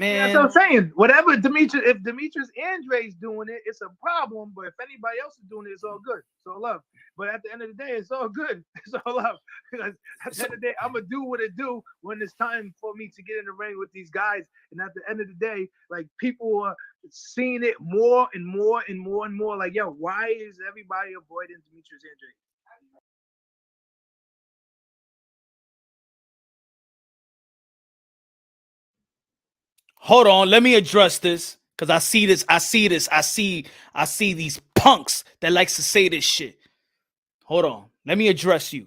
Man. That's what I'm saying. Whatever Demetrius, if Demetrius Andre's doing it, it's a problem. But if anybody else is doing it, it's all good. It's all love. But at the end of the day, it's all good. It's all love. Because at the end of the day, I'm gonna do what it do when it's time for me to get in the ring with these guys. And at the end of the day, like people are seeing it more and more and more and more. Like, yo, why is everybody avoiding Demetrius Andre? Hold on, let me address this because I see these punks that likes to say this shit. Hold on, let me address you,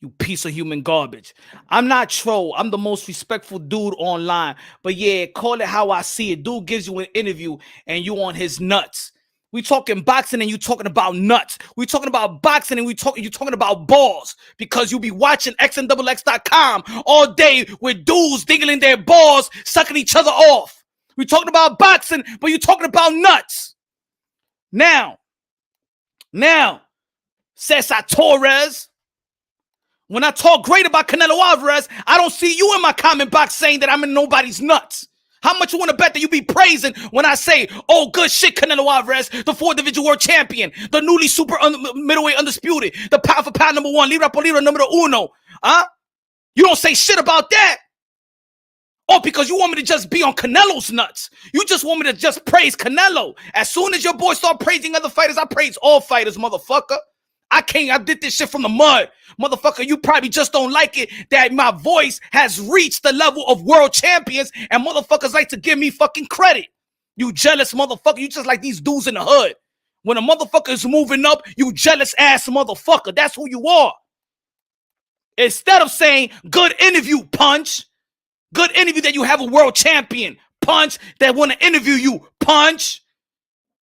you piece of human garbage. I'm not troll. I'm the most respectful dude online. But yeah, call it how I see it. Dude gives you an interview and you on his nuts. We talking boxing and you talking about nuts. We talking about boxing and you talking about balls because you be watching xnxx.com all day with dudes dingling their balls, sucking each other off. We talking about boxing, but you talking about nuts. Now, Cesar Torres, when I talk great about Canelo Alvarez, I don't see you in my comment box saying that I'm in nobody's nuts. How much you want to bet that you be praising when I say, oh, good shit, Canelo Alvarez, the 4th division world champion, the newly middleweight undisputed, the pound for pound number 1, libra por libra numero uno. Huh? You don't say shit about that. Oh, because you want me to just be on Canelo's nuts. You just want me to just praise Canelo. As soon as your boy start praising other fighters, I praise all fighters, motherfucker. I did this shit from the mud. Motherfucker, you probably just don't like it that my voice has reached the level of world champions and motherfuckers like to give me fucking credit. You jealous motherfucker. You just like these dudes in the hood. When a motherfucker is moving up, you jealous ass motherfucker. That's who you are. Instead of saying, good interview, Punch. Good interview that you have a world champion, Punch, that want to interview you, Punch.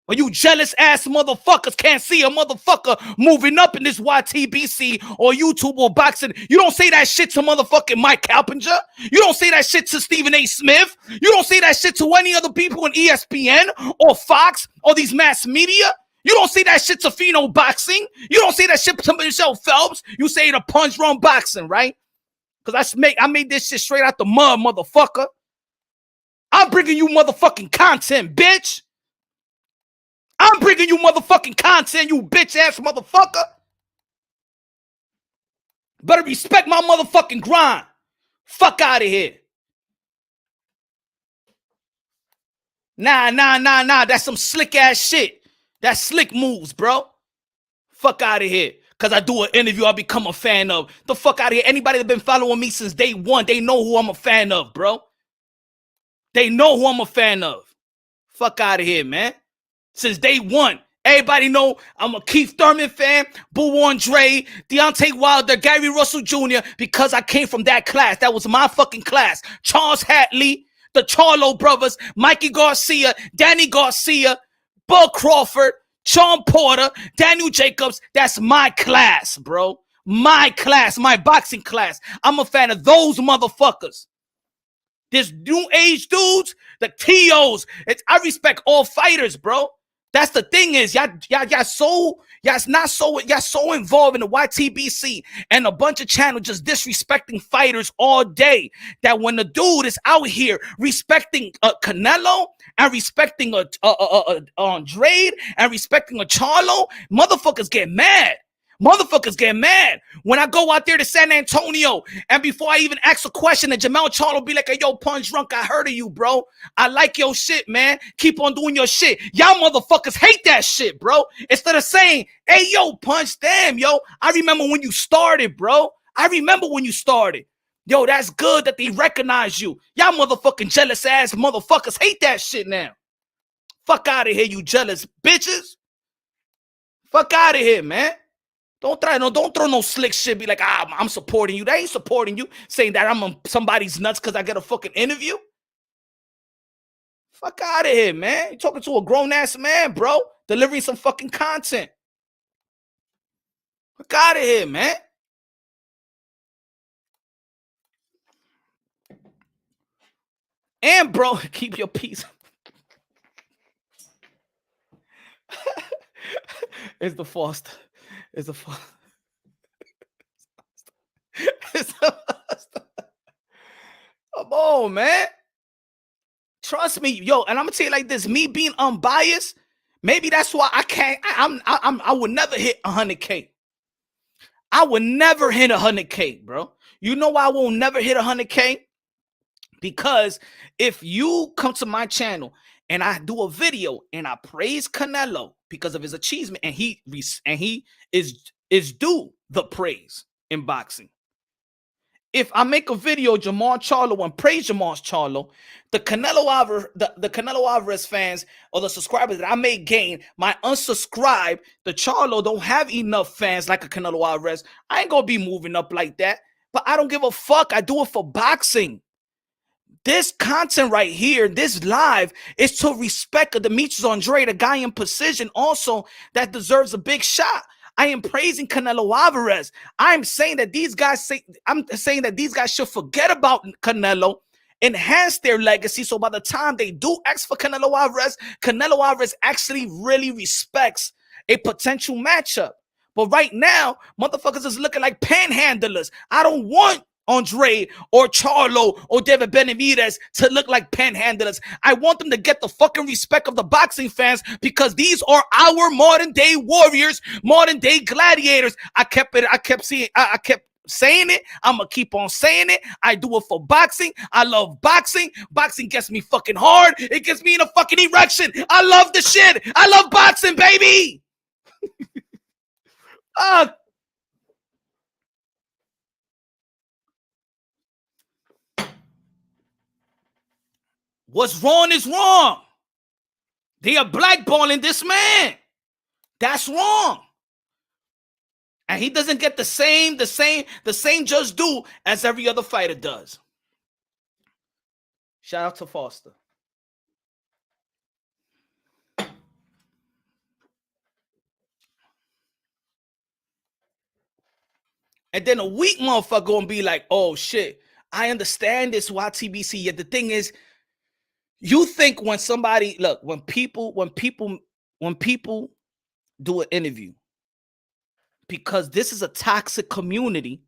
Or you jealous ass motherfuckers can't see a motherfucker moving up in this YTBC or YouTube or boxing. You don't say that shit to motherfucking Mike Carpenter. You don't say that shit to Stephen A. Smith. You don't say that shit to any other people in ESPN or Fox or these mass media. You don't say that shit to Pheno Boxing. You don't say that shit to Michelle Phelps. You say the Punch Run Boxing, right? Because I made this shit straight out the mud, motherfucker. I'm bringing you motherfucking content, bitch. I'm bringing you motherfucking content, you bitch-ass motherfucker. Better respect my motherfucking grind. Fuck out of here. Nah. That's some slick-ass shit. That's slick moves, bro. Fuck out of here. Because I do an interview I become a fan of. The fuck out of here. Anybody that been following me since day one, they know who I'm a fan of, bro. They know who I'm a fan of. Fuck out of here, man. Since day one. Everybody know I'm a Keith Thurman fan, Boo Andre, Deontay Wilder, Gary Russell Jr. because I came from that class. That was my fucking class. Charles Hatley, the Charlo brothers, Mikey Garcia, Danny Garcia, Bud Crawford, Sean Porter, Daniel Jacobs. That's my class, bro. My class, my boxing class. I'm a fan of those motherfuckers. This new age dudes, the TOs. I respect all fighters, bro. That's the thing is, y'all so involved in the YTBC and a bunch of channels just disrespecting fighters all day. That when the dude is out here respecting Canelo and respecting Andrade and respecting a Charlo, motherfuckers get mad. Motherfuckers get mad when I go out there to San Antonio and before I even ask a question, and Jamal Charlo be like, hey, yo, Punch Drunk, I heard of you, bro. I like your shit, man. Keep on doing your shit. Y'all motherfuckers hate that shit, bro. Instead of saying, hey, yo, Punch, damn, yo, I remember when you started, bro. I remember when you started. Yo, that's good that they recognize you. Y'all motherfucking jealous ass motherfuckers hate that shit now. Fuck out of here, you jealous bitches. Fuck out of here, man. Don't throw no slick shit. Be like, I'm supporting you. They ain't supporting you. Saying that I'm on somebody's nuts because I get a fucking interview. Fuck out of here, man. You're talking to a grown-ass man, bro. Delivering some fucking content. Fuck out of here, man. And, bro, keep your peace. It's the Foster. It's the Foster. Come on, man. Trust me, yo. And I'm gonna tell you like this: me being unbiased, maybe that's why I can't. I would never hit 100K. I would never hit 100K, bro. You know why I will never hit 100K? Because if you come to my channel and I do a video and I praise Canelo because of his achievement, and he is due the praise in boxing. If I make a video, Jamal Charlo, and praise Jamal Charlo, the Canelo Alvarez fans or the subscribers that I may gain, my unsubscribe, the Charlo don't have enough fans like a Canelo Alvarez. I ain't gonna be moving up like that. But I don't give a fuck. I do it for boxing. This content right here, this live, is to respect of Demetrius Andrade, a guy in position also that deserves a big shot. I am praising Canelo Alvarez. I'm saying that these guys should forget about Canelo, enhance their legacy. So by the time they do X for Canelo Alvarez actually really respects a potential matchup. But right now, motherfuckers is looking like panhandlers. I don't want Andrade or Charlo or David Benavidez to look like panhandlers. I want them to get the fucking respect of the boxing fans because these are our modern day warriors, modern day gladiators. I kept saying it. I'm gonna keep on saying it. I do it for boxing. I love boxing. Boxing gets me fucking hard. It gets me in a fucking erection. I love the shit. I love boxing, baby. What's wrong is wrong. They are blackballing this man. That's wrong. And he doesn't get the same just due as every other fighter does. Shout out to Foster. And then a weak motherfucker gonna be like, oh shit, I understand this YTBC. Yet the thing is, you think when somebody, look, when people do an interview, because this is a toxic community,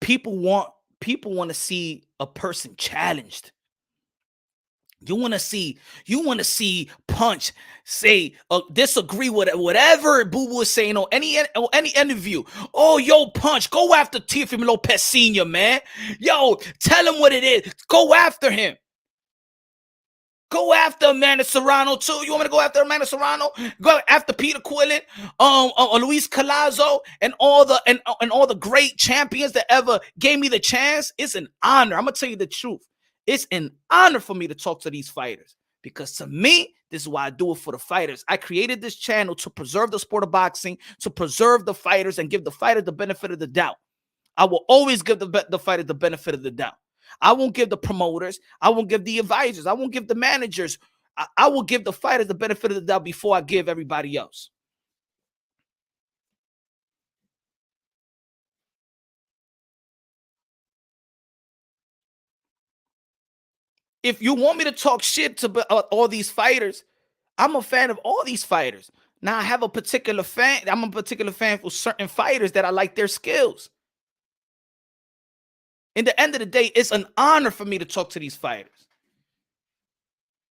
people want to see a person challenged. You want to see Punch say disagree with whatever Boo Boo is saying on any interview. Oh, yo, Punch, go after Teofimo Lopez Sr., man. Yo, tell him what it is. Go after him. Go after Amanda Serrano too. You want me to go after Amanda Serrano? Go after Peter Quillin, Luis Collazo, and all the great champions that ever gave me the chance. It's an honor. I'm gonna tell you the truth. It's an honor for me to talk to these fighters because to me, this is why I do it for the fighters. I created this channel to preserve the sport of boxing, to preserve the fighters, and give the fighter the benefit of the doubt. I will always give the fighter the benefit of the doubt. I won't give the promoters. I won't give the advisors. I won't give the managers. I will give the fighters the benefit of the doubt before I give everybody else. If you want me to talk shit to all these fighters, I'm a fan of all these fighters. Now I have a particular fan. I'm a particular fan for certain fighters that I like their skills. In the end of the day, it's an honor for me to talk to these fighters.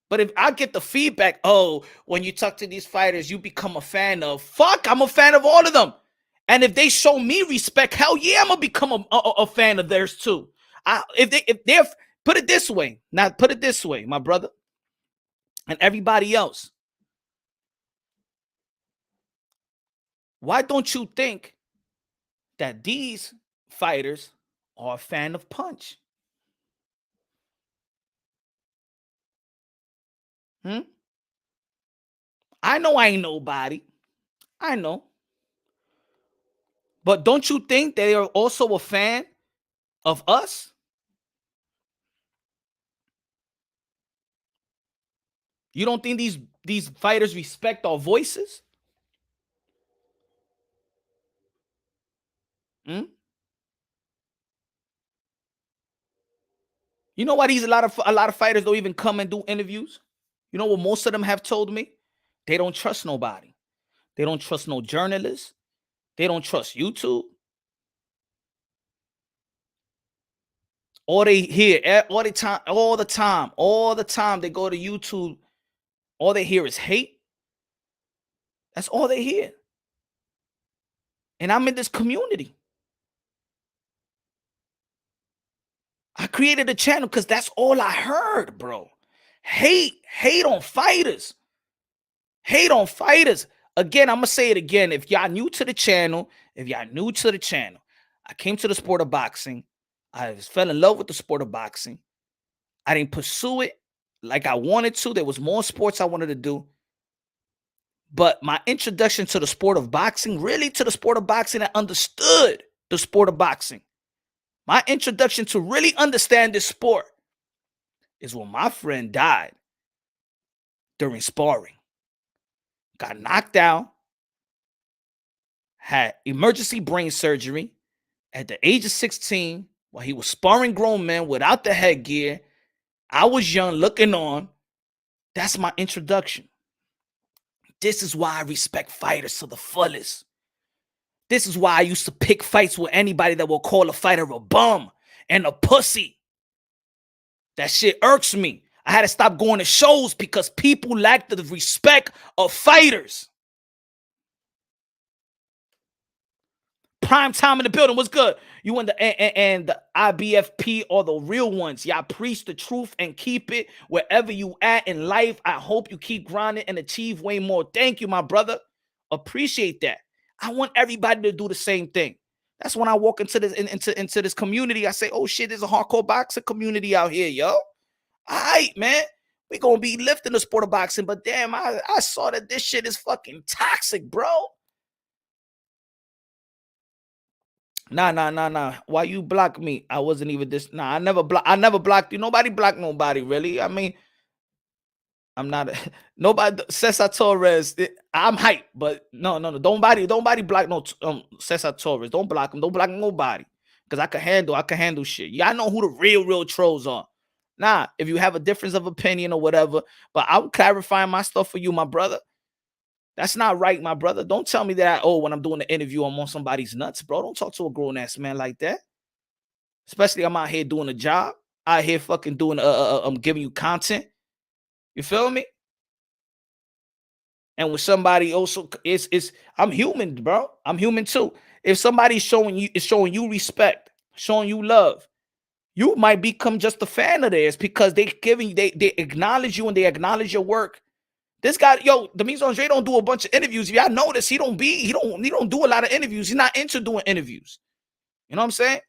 But if I get the feedback, oh, when you talk to these fighters, you become a fan of, fuck, I'm a fan of all of them. And if they show me respect, hell yeah, I'm gonna become a fan of theirs too. If they're put it this way, now put it this way, my brother, and everybody else. Why don't you think that these fighters are a fan of Punch? I know I ain't nobody. I know. But don't you think they are also a fan of us? You don't think these fighters respect our voices? You know why a lot of fighters don't even come and do interviews? You know what most of them have told me? They don't trust nobody. They don't trust no journalists. They don't trust YouTube. All they hear, all the time, they go to YouTube, all they hear is hate. That's all they hear. And I'm in this community. I created a channel because that's all I heard, bro. Hate on fighters. Hate on fighters. Again, I'm going to say it again. If y'all new to the channel, I came to the sport of boxing. I fell in love with the sport of boxing. I didn't pursue it like I wanted to. There was more sports I wanted to do. But my introduction to the sport of boxing, really to the sport of boxing, I understood the sport of boxing. My introduction to really understand this sport is when my friend died during sparring. Got knocked out, had emergency brain surgery at the age of 16 while he was sparring grown men without the headgear. I was young looking on. That's my introduction. This is why I respect fighters to the fullest. This is why I used to pick fights with anybody that will call a fighter a bum and a pussy. That shit irks me. I had to stop going to shows because people lack the respect of fighters. Prime time in the building. What's good? You and the IBFP are the real ones. Y'all preach the truth and keep it wherever you at in life. I hope you keep grinding and achieve way more. Thank you, my brother. Appreciate that. I want everybody to do the same thing. That's when I walk into this community. I say, oh shit, there's a hardcore boxing community out here, yo. All right, man. We gonna be lifting the sport of boxing, but damn, I saw that this shit is fucking toxic, bro. Nah. Why you block me? I wasn't even this. Nah, I never blocked you. Nobody blocked nobody, really. I mean, I'm not nobody. Cesar Torres. I'm hype, but no. Nobody block no Cesar Torres. Don't block him. Don't block nobody. Because I can handle shit. Y'all know who the real trolls are. Nah, if you have a difference of opinion or whatever, but I'm clarifying my stuff for you, my brother. That's not right, my brother. Don't tell me that, when I'm doing the interview, I'm on somebody's nuts, bro. Don't talk to a grown-ass man like that. Especially I'm out here doing a job. Out here fucking doing, I'm giving you content. You feel me? And with somebody also, I'm human, bro. I'm human too. If somebody's showing you respect, showing you love, you might become just a fan of theirs because they acknowledge you and they acknowledge your work. This guy, Demetrius Andre don't do a bunch of interviews. If y'all notice, he don't do a lot of interviews. He's not into doing interviews. You know what I'm saying?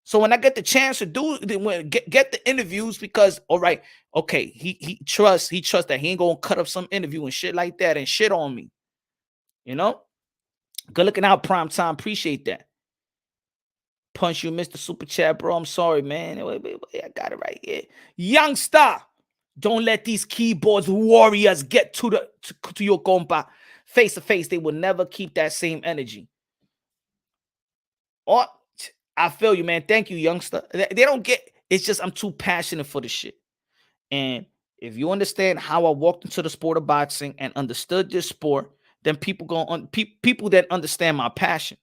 So when I get the chance to get the interviews, because all right, okay, he trusts that he ain't gonna cut up some interview and shit like that and shit on me. You know? Good looking out, prime time. Appreciate that. Punch, you missed the super chat, bro. I'm sorry, man. Wait, I got it right here. Youngster. Don't let these keyboards warriors get to your compa. Face to face, they will never keep that same energy. Oh, I feel you, man. Thank you, youngster. They don't get, it's just I'm too passionate for the shit. And if you understand how I walked into the sport of boxing and understood this sport, then people that understand my passion.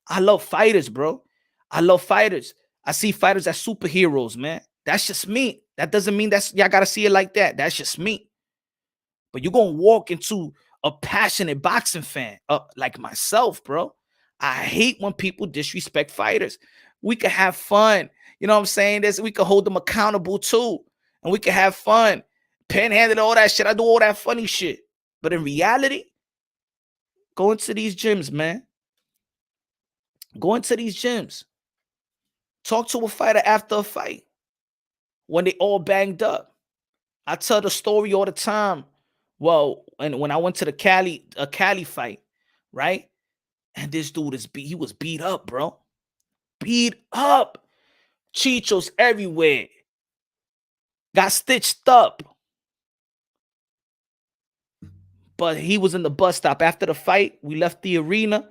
I love fighters, bro. I love fighters. I see fighters as superheroes, man. That's just me. That doesn't mean y'all gotta see it like that. That's just me. But you're gonna walk into a passionate boxing fan, like myself, bro. I hate when people disrespect fighters. We can have fun. You know what I'm saying? We can hold them accountable too. And we can have fun. Panhandle, all that shit. I do all that funny shit. But in reality, go into these gyms, man. Go into these gyms. Talk to a fighter after a fight. When they all banged up. I tell the story all the time. Well, and when I went to the Cali fight, right? And this dude he was beat up, bro. Beat up. Chichos everywhere. Got stitched up. But he was in the bus stop. After the fight, we left the arena.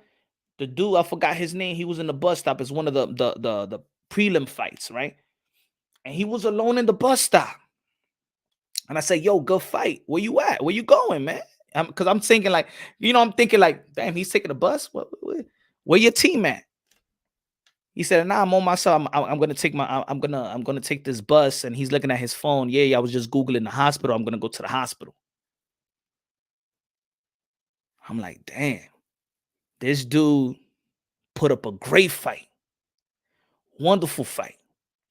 The dude, I forgot his name. He was in the bus stop. It's one of the prelim fights, right? And he was alone in the bus stop. And I said, yo, good fight. Where you at? Where you going, man? Because I'm thinking like, I'm thinking like, damn, he's taking the bus. Where your team at? He said, "Nah, I'm on myself. I'm gonna take I'm gonna take this bus." And he's looking at his phone. Yeah, I was just googling the hospital. I'm gonna go to the hospital. I'm like, damn, this dude put up a great fight, wonderful fight.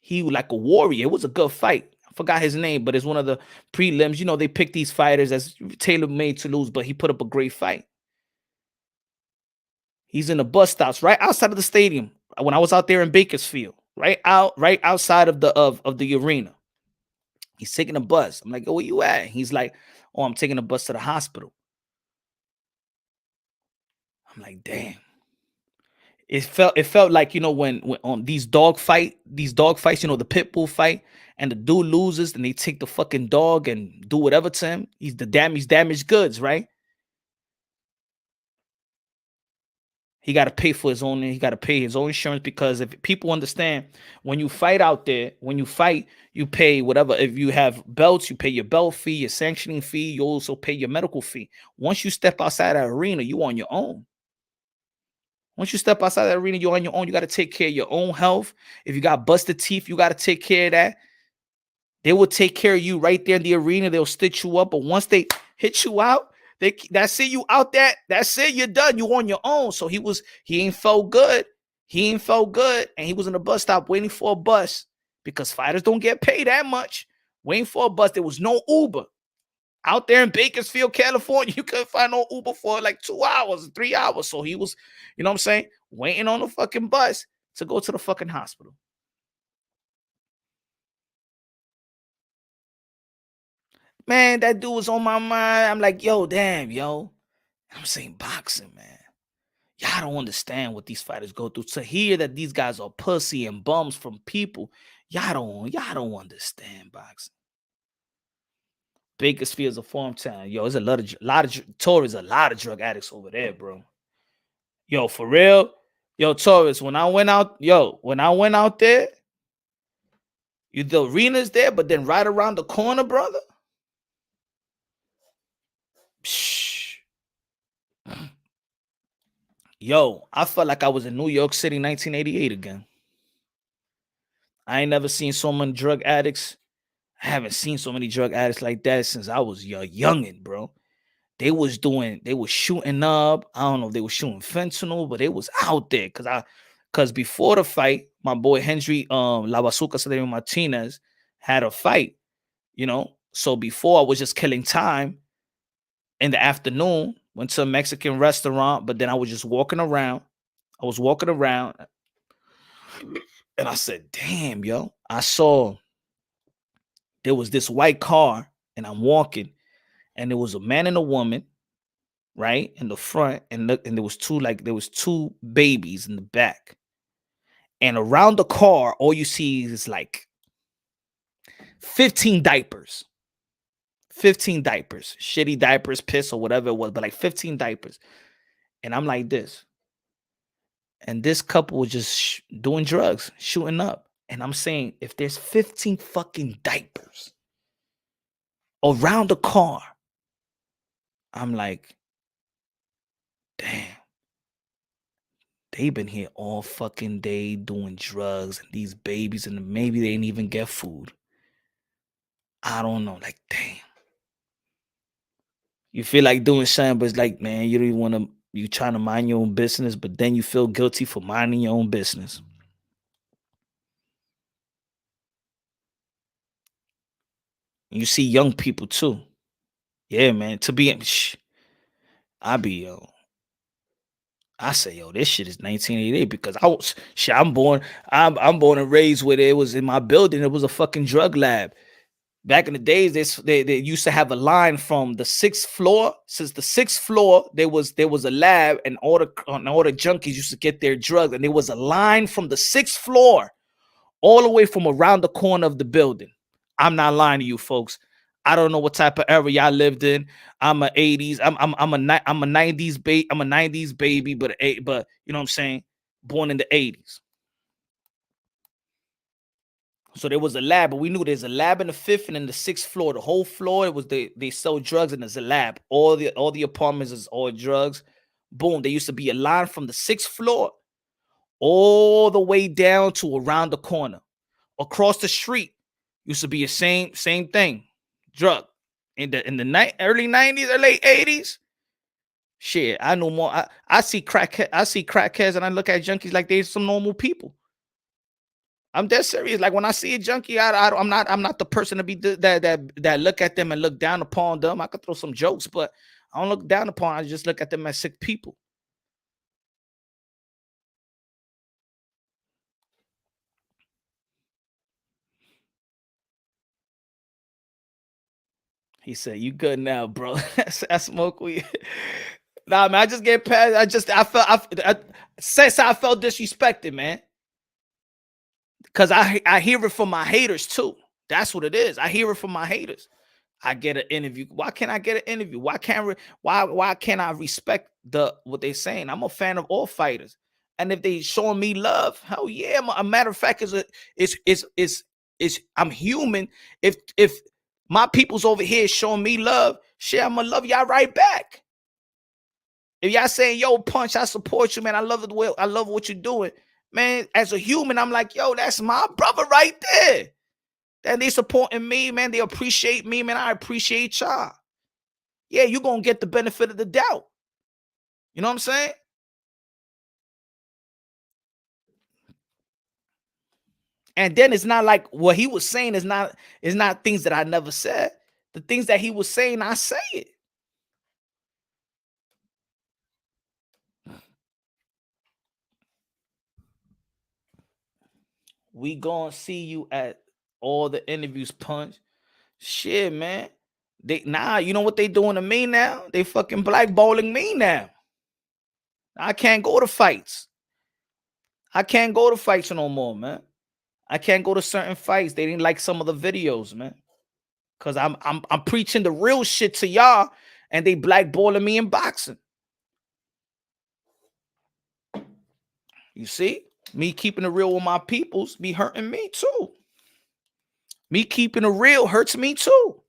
He was like a warrior. It was a good fight. I forgot his name, but it's one of the prelims. You know, they pick these fighters as tailor made to lose, but he put up a great fight. He's in the bus stops right outside of the stadium. When I was out there in Bakersfield, right outside of the arena. He's taking a bus. I'm like, "Oh, where you at?" He's like, "Oh, I'm taking a bus to the hospital." I'm like, "Damn." It felt like, when on these dog fights, the pit bull fight, and the dude loses, and they take the fucking dog and do whatever to him. He's damaged goods, right? He got to pay for his own. He got to pay his own insurance, because if people understand, when you fight out there, you pay whatever. If you have belts, you pay your belt fee, your sanctioning fee. You also pay your medical fee. Once you step outside that arena, you on your own. Once you step outside that arena, you're on your own. You got to take care of your own health. If you got busted teeth, you got to take care of that. They will take care of you right there in the arena. They'll stitch you up. But once they hit you out, that's it. You out there. That's it. You're done. You on your own. So he ain't felt good. He ain't felt good. And he was in a bus stop waiting for a bus, because fighters don't get paid that much. Waiting for a bus. There was no Uber. Out there in Bakersfield, California, you couldn't find no Uber for like 2 hours, 3 hours. So he was, you know what I'm saying, waiting on the fucking bus to go to the fucking hospital. Man, that dude was on my mind. I'm like, yo, damn, yo. I'm saying boxing, man. Y'all don't understand what these fighters go through. To hear that these guys are pussy and bums from people, y'all don't understand boxing. Bakersfield's a farm town. Yo, there's a lot of Torres, a lot of drug addicts over there, bro. Yo, for real. Yo, Torres, when I went out there, the arena's there, but then right around the corner, brother. Psh. Yo, I felt like I was in New York City, 1988 again. I ain't never seen so many drug addicts. I haven't seen so many drug addicts like that since I was a youngin', bro. They was shooting up. I don't know if they were shooting fentanyl, but they was out there. Cause before the fight, my boy Henry La Bazooka Cedric Martinez had a fight, So before, I was just killing time in the afternoon, went to a Mexican restaurant, but then I was just walking around. And I said, damn, yo. I saw there was this white car, and I'm walking, and there was a man and a woman, right, in the front, and there was two babies in the back. And around the car, all you see is like 15 diapers. 15 diapers. Shitty diapers, piss, or whatever it was, but like 15 diapers. And I'm like this. And this couple was just doing drugs, shooting up. And I'm saying, if there's 15 fucking diapers around the car, I'm like, damn. They've been here all fucking day doing drugs, and these babies, and maybe they didn't even get food. I don't know. Like, damn. You feel like doing something, but it's like, man, you don't even want to, you trying to mind your own business, but then you feel guilty for minding your own business. You see young people too. Yeah, man. I say, yo, this shit is 1988, because I'm born and raised with it. It was in my building. It was a fucking drug lab. Back in the days, they used to have a line from the 6th floor. Since the 6th floor, there was a lab, and all the junkies used to get their drugs. And there was a line from the 6th floor all the way from around the corner of the building. I'm not lying to you, folks. I don't know what type of era y'all lived in. I'm a 80s. I'm a 90s baby. I'm a 90s baby, but you know what I'm saying? Born in the 80s. So there was a lab, but we knew there's a lab in the 5th and in the 6th floor. The whole floor, it was they sell drugs, and there's a lab. All the apartments is all drugs. Boom. There used to be a line from the 6th floor all the way down to around the corner. Across the street used to be a same thing. Drug. In the early 90s or late 80s. Shit, I know more. I see crackheads and I look at junkies like they're some normal people. I'm dead serious. Like when I see a junkie, I'm not the person to be that look at them and look down upon them. I could throw some jokes, but I don't look down upon. I just look at them as sick people. He said, "You good now, bro?" I smoke weed. Nah, man. I just get past. Since I felt disrespected, man. Cause I hear it from my haters too. That's what it is. I hear it from my haters. I get an interview. Why can't I get an interview? Why can't I respect what they're saying? I'm a fan of all fighters, and if they showing me love, hell yeah. A matter of fact, I'm human. If my people's over here showing me love, shit, I'm gonna love y'all right back. If y'all saying, "Yo, Punch, I support you, man. I love what you're doing." Man, as a human, I'm like, yo, that's my brother right there. And they supporting me, man. They appreciate me, man. I appreciate y'all. Yeah, you're going to get the benefit of the doubt. You know what I'm saying? And then it's not like what he was saying is not things that I never said. The things that he was saying, I say it. We gonna see you at all the interviews, Punch. Shit, man. You know what they doing to me now? They fucking blackballing me now. I can't go to fights. I can't go to fights no more, man. I can't go to certain fights. They didn't like some of the videos, man. Cause I'm preaching the real shit to y'all, and they blackballing me in boxing. You see, me keeping it real with my peoples be hurting me too. Me keeping it real hurts me too.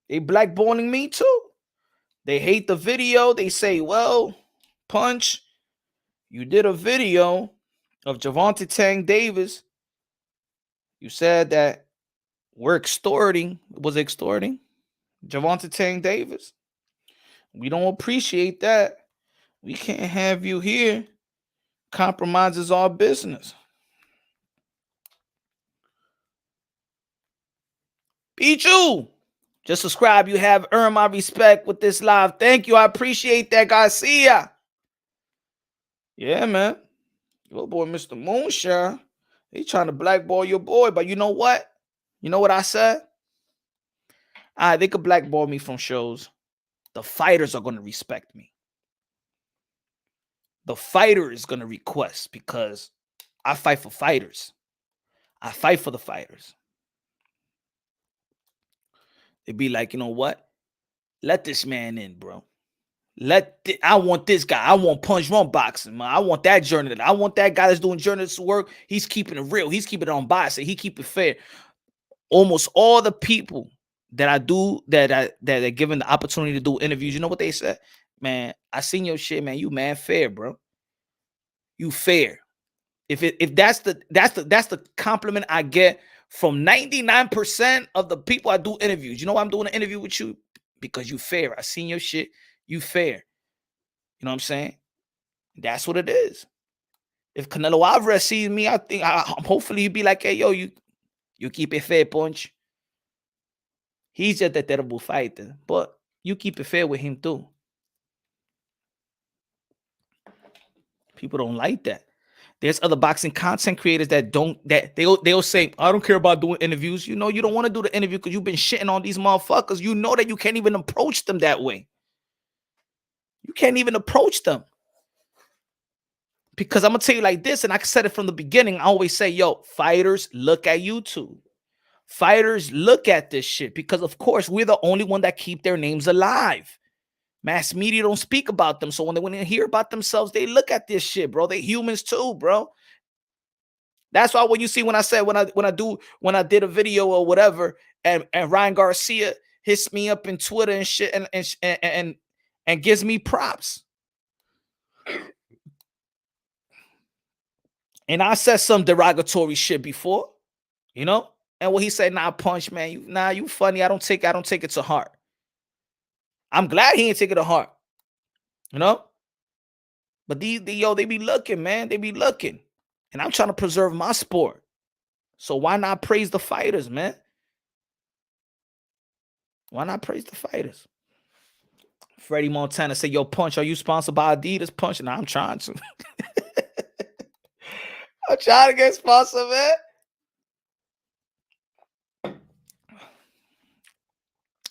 They blackballing me too. They hate the video. They say, "Well, Punch, you did a video of Gervonta Tank Davis. You said that we're extorting. Was extorting Gervonta Tank Davis. We don't appreciate that. We can't have you here. Compromises our business." Beat you. Just subscribe. You have earned my respect with this live. Thank you. I appreciate that, Garcia. Yeah, man. Your boy, Mr. Moonshine. He trying to blackball your boy. But you know what? You know what I said? They could blackball me from shows. The fighters are going to respect me. The fighter is going to request because I fight for fighters. I fight for the fighters. They'd be like, you know what? Let this man in, bro. I want this guy. I want Punch Run Boxing, man. I want that journalist. I want that guy that's doing journalist work. He's keeping it real. He's keeping it unbiased. He keep it fair. Almost all the people that I do that are given the opportunity to do interviews, you know what they said? Man, I seen your shit, man. You man fair, bro. You fair. If that's the compliment I get from 99% of the people I do interviews. You know why I'm doing an interview with you? Because you fair. I seen your shit. You fair. You know what I'm saying? That's what it is. If Canelo Alvarez sees me, I think hopefully he'd be like, "Hey, yo, you keep it fair, Punch." He's just a terrible fighter, but you keep it fair with him too. People don't like that. There's other boxing content creators they'll say, "I don't care about doing interviews." You know, you don't want to do the interview because you've been shitting on these motherfuckers. You know that you can't even approach them that way. You can't even approach them. Because I'm going to tell you like this, and I said it from the beginning. I always say, yo, fighters look at YouTube. Fighters look at this shit because, of course, we're the only one that keep their names alive. Mass media don't speak about them. So when they hear about themselves, they look at this shit, bro. They humans too, bro. That's why when you see when I did a video or whatever, and Ryan Garcia hits me up in Twitter and shit and gives me props. And I said some derogatory shit before, you know? And what he said, nah, Punch, man, you funny. I don't take it to heart. I'm glad he didn't take it to heart, you know? But they be looking, man. They be looking. And I'm trying to preserve my sport. So why not praise the fighters, man? Why not praise the fighters? Freddie Montana said, yo, Punch, are you sponsored by Adidas? Punch? Nah, I'm trying to. I'm trying to get sponsored, man.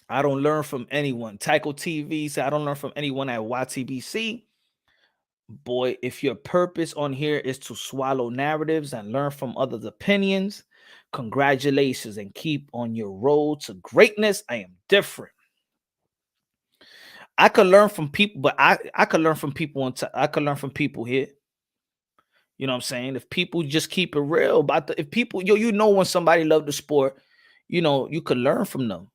I don't learn from anyone. Tycho TV said, I don't learn from anyone at YTBC. Boy, if your purpose on here is to swallow narratives and learn from others' opinions, congratulations and keep on your road to greatness. I am different. I could learn from people, but I could learn from people I could learn from people here. You know what I'm saying? If people just keep it real about if people, you know, when somebody love the sport, you know, you could learn from them.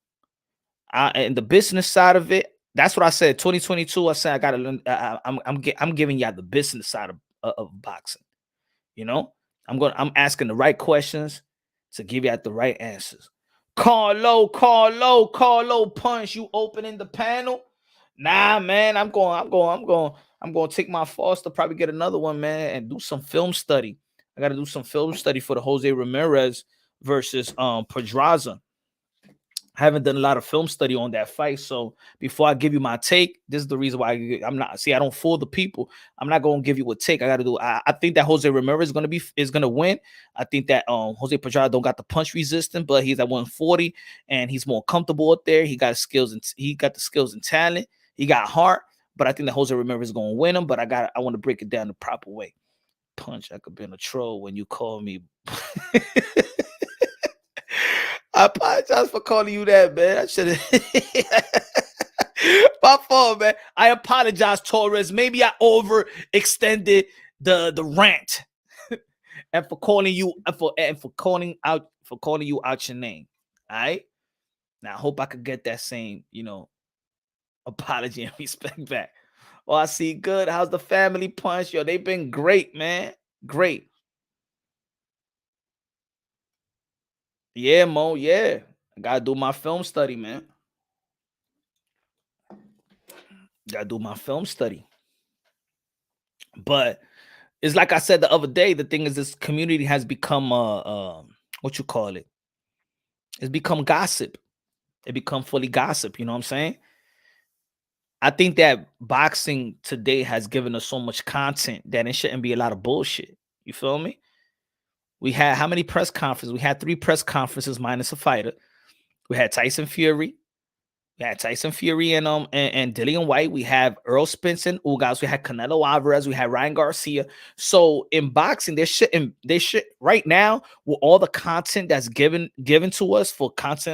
And the business side of it, that's what I said. 2022, I said I gotta learn. I'm giving y'all the business side of boxing. You know, I'm asking the right questions to give you the right answers. Carlo, Punch. You opening the panel? Nah, man. I'm going to take my Foster, probably get another one, man, and do some film study. I got to do some film study for the Jose Ramirez versus Pedraza. I haven't done a lot of film study on that fight. So before I give you my take, this is the reason why I'm not, see, I don't fool the people. I'm not going to give you a take. I got to do, I think that Jose Ramirez is going to win. I think that Jose Pedraza don't got the punch resistance, but he's at 140 and he's more comfortable up there. He got skills and he got the skills and talent. He got heart, but I think that Jose Ramirez is going to win him, but I want to break it down the proper way. Punch, I could be a troll when you call me. I apologize for calling you that, man. I should have. My fault, man. I apologize, Torres. Maybe I overextended the rant, and for calling you for calling you out your name. All right. Now I hope I could get that same, apology and respect back. Oh, I see. Good. How's the family, Punch? Yo, they've been great, man. Great. Yeah, Mo. Yeah. I gotta do my film study, man. Gotta do my film study. But it's like I said the other day, the thing is this community has become what you call it? It's become gossip. It become fully gossip, you know what I'm saying? I think that boxing today has given us so much content that it shouldn't be a lot of bullshit. You feel me? We had how many press conferences? We had 3 press conferences minus a fighter. We had Tyson Fury. We had Tyson Fury and Dillian White. We have Earl Spence and Ugas. We had Canelo Alvarez. We had Ryan Garcia. So in boxing, they should right now with all the content that's given to us for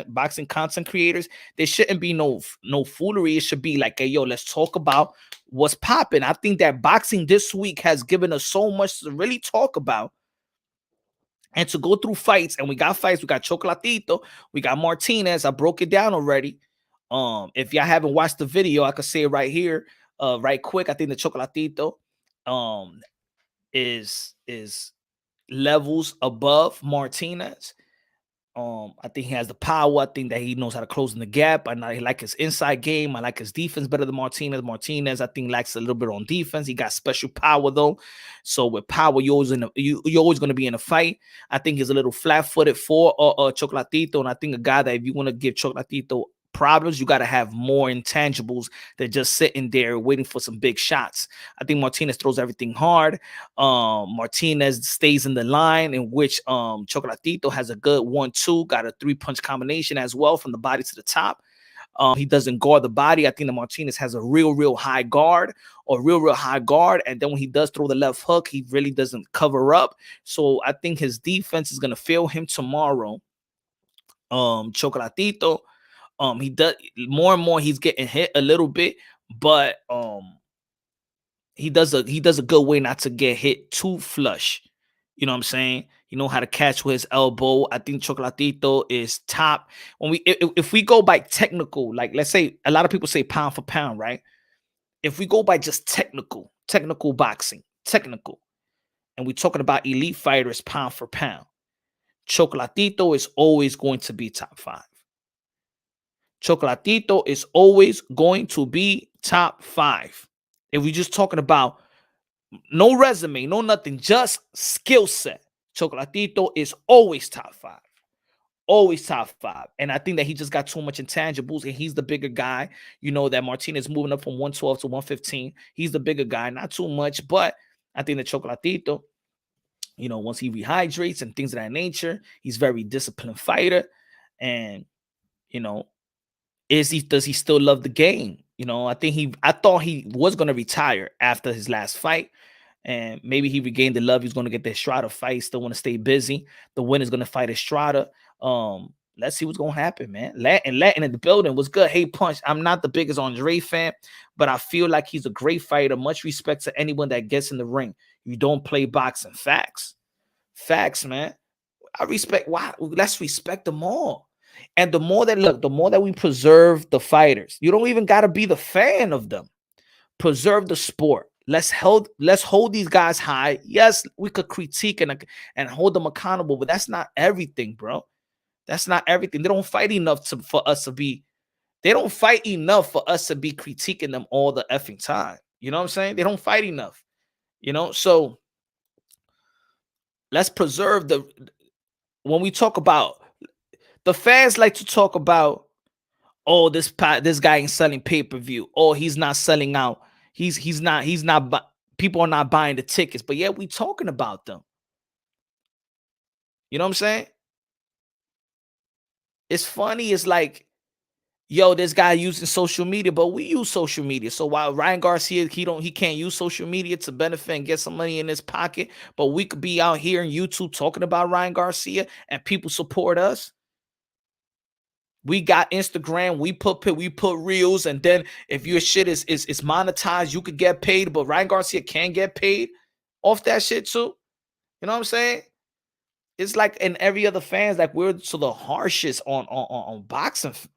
boxing content creators, there shouldn't be no foolery. It should be like, hey, yo, let's talk about what's popping. I think that boxing this week has given us so much to really talk about. And to go through fights, and we got fights. We got Chocolatito. We got Martinez. I broke it down already. If y'all haven't watched the video, I could say it right here, right quick. I think the Chocolatito is levels above Martinez. I think he has the power. I think that he knows how to close in the gap. I like his inside game. I like his defense better than Martinez. Martinez, I think, lacks a little bit on defense. He got special power though. So with power, you're always going to be in a fight. I think he's a little flat-footed for Chocolatito, and I think a guy that if you want to give Chocolatito problems, you got to have more intangibles than just sitting there waiting for some big shots. I think Martinez throws everything hard. Martinez stays in the line in which Chocolatito has a good 1-2, got a 3-punch combination as well from the body to the top. He doesn't guard the body. I think that Martinez has a real high guard or real high guard. And then when he does throw the left hook, he really doesn't cover up. So I think his defense is going to fail him tomorrow. Chocolatito, he does more and more. He's getting hit a little bit, but he does a good way not to get hit too flush. You know what I'm saying? You know how to catch with his elbow. I think Chocolatito is top. When if we go by technical, like let's say a lot of people say pound for pound, right? If we go by just technical boxing, and we're talking about elite fighters pound for pound, Chocolatito is always going to be top 5. Chocolatito is always going to be top 5. If we're just talking about no resume, no nothing, just skill set, Chocolatito is always top 5. Always top 5. And I think that he just got too much intangibles, and he's the bigger guy. You know that Martinez moving up from 112 to 115. He's the bigger guy, not too much, but I think that Chocolatito, you know, once he rehydrates and things of that nature, he's very disciplined fighter. And, you know, does he still love the game? You know, I thought he was going to retire after his last fight. And maybe he regained the love. He's going to get the Estrada fight. Still want to stay busy. The winner's going to fight Estrada. Let's see what's going to happen, man. Latin in the building was good. Hey, Punch. I'm not the biggest Andre fan, but I feel like he's a great fighter. Much respect to anyone that gets in the ring. You don't play boxing. Facts, man. I respect. Why? Let's respect them all. And the more that we preserve the fighters, you don't even got to be the fan of them. Preserve the sport. Let's hold these guys high. Yes, we could critique and hold them accountable, but that's not everything, bro. That's not everything. They don't fight enough for us to be critiquing them all the effing time. You know what I'm saying? They don't fight enough. You know, so let's preserve when we talk about the fans like to talk about, oh, this guy ain't selling pay-per-view. Oh, he's not selling out. He's not people are not buying the tickets, but yeah, we talking about them. You know what I'm saying? It's funny. It's like, yo, this guy using social media, but we use social media. So while Ryan Garcia, he can't use social media to benefit and get some money in his pocket, but we could be out here on YouTube talking about Ryan Garcia and people support us. We got Instagram, we put reels, and then if your shit is monetized, you could get paid, but Ryan Garcia can get paid off that shit too. You know what I'm saying? It's like in every other fans, like we're so the harshest on boxers.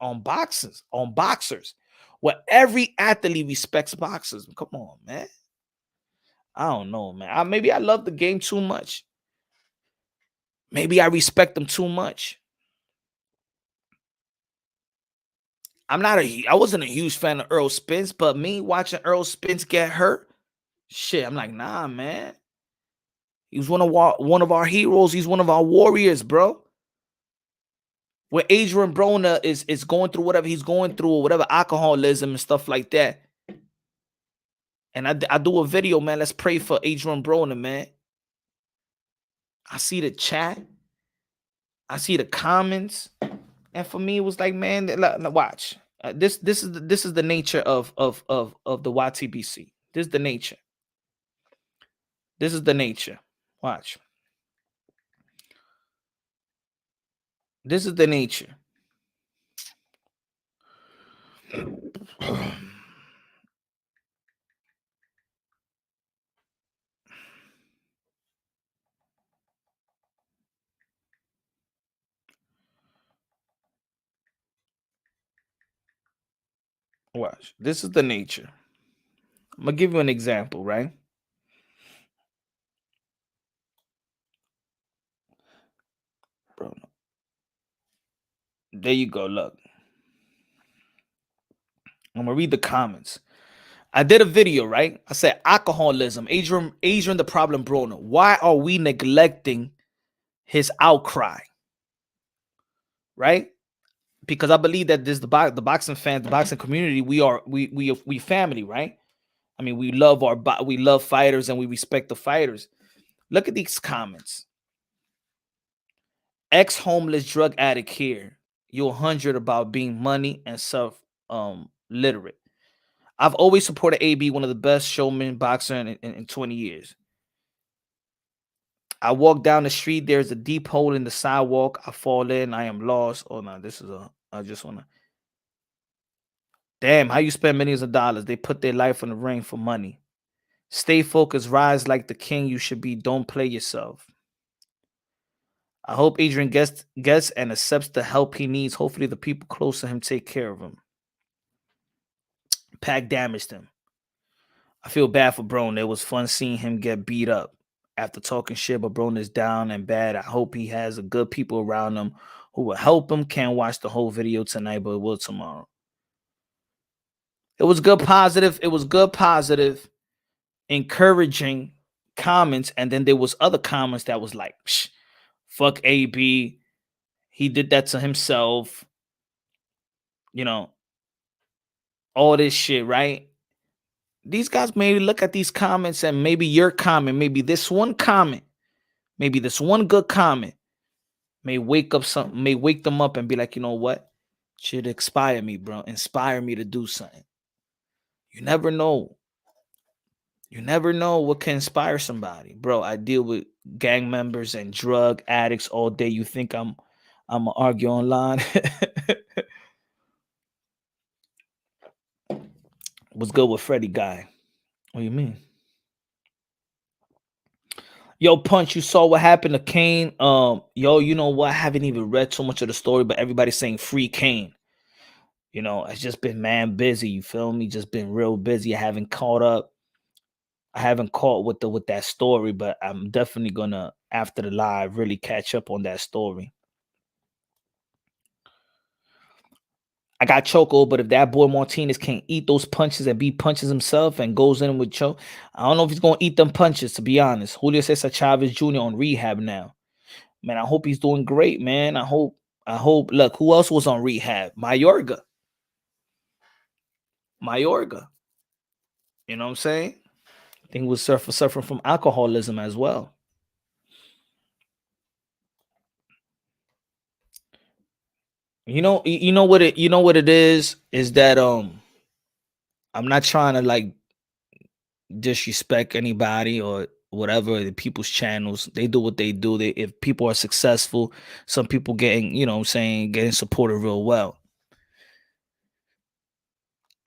Where every athlete respects boxers. Come on, man. I don't know, man. Maybe I love the game too much. Maybe I respect them too much. I wasn't a huge fan of Earl Spence, but me watching Earl Spence get hurt, shit, I'm like, nah, man. He was one of our heroes. He's one of our warriors, bro. When Adrian Broner is going through whatever he's going through, or whatever alcoholism and stuff like that. And I do a video, man. Let's pray for Adrian Broner, man. I see the chat. I see the comments. And for me, it was like, man, watch. This is the nature of the YTBC. This is the nature. This is the nature. Watch. This is the nature. Watch. This is the nature. I'm gonna give you an example, right? Bro. There you go. Look. I'm gonna read the comments. I did a video, right? I said alcoholism. Adrian the problem Broner. Why are we neglecting his outcry? Right? Because I believe that this the boxing fans, the boxing community, we family, right? I mean, we love fighters and we respect the fighters. Look at these comments. Ex-homeless drug addict here. You're 100 about being money and self literate. I've always supported AB, one of the best showmen boxer in 20 years. I walk down the street. There's a deep hole in the sidewalk. I fall in. I am lost. Oh no, I just wanna. Damn, how you spend millions of dollars? They put their life on the ring for money. Stay focused. Rise like the king you should be. Don't play yourself. I hope Adrian gets and accepts the help he needs. Hopefully the people close to him take care of him. Pack damaged him. I feel bad for Broner. It was fun seeing him get beat up. after talking shit, but Broner is down and bad. I hope he has a good people around him who will help him. Can't watch the whole video tonight, but will tomorrow. It was good, positive. It was good, positive, encouraging comments, and then there was other comments that was like, fuck AB. He did that to himself. You know, all this shit, right? These guys maybe look at these comments and maybe your comment, maybe this one comment, maybe this one good comment may wake them up and be like, you know what? Should inspire me, bro. Inspire me to do something. You never know. You never know what can inspire somebody. Bro, I deal with gang members and drug addicts all day. You think I'm gonna argue online? What's good with Freddie guy? What do you mean? Yo, Punch, you saw what happened to Kane. Yo, you know what? I haven't even read so much of the story, but everybody's saying free Kane. You know, it's just been man busy. You feel me? Just been real busy. I haven't caught up. I haven't caught with that story, but I'm definitely gonna after the live really catch up on that story. I got Choco, but if that boy Martinez can't eat those punches and be punches himself and goes in with Choke, I don't know if he's gonna eat them punches. To be honest, Julio Cesar Chavez Jr. on rehab now. Man, I hope he's doing great, man. I hope. Look, who else was on rehab? Mayorga. You know what I'm saying? I think he was suffering from alcoholism as well. You know what it is that I'm not trying to like disrespect anybody or whatever. The people's channels, they do what they do. If people are successful, some people getting, you know what I'm saying, getting supported real well.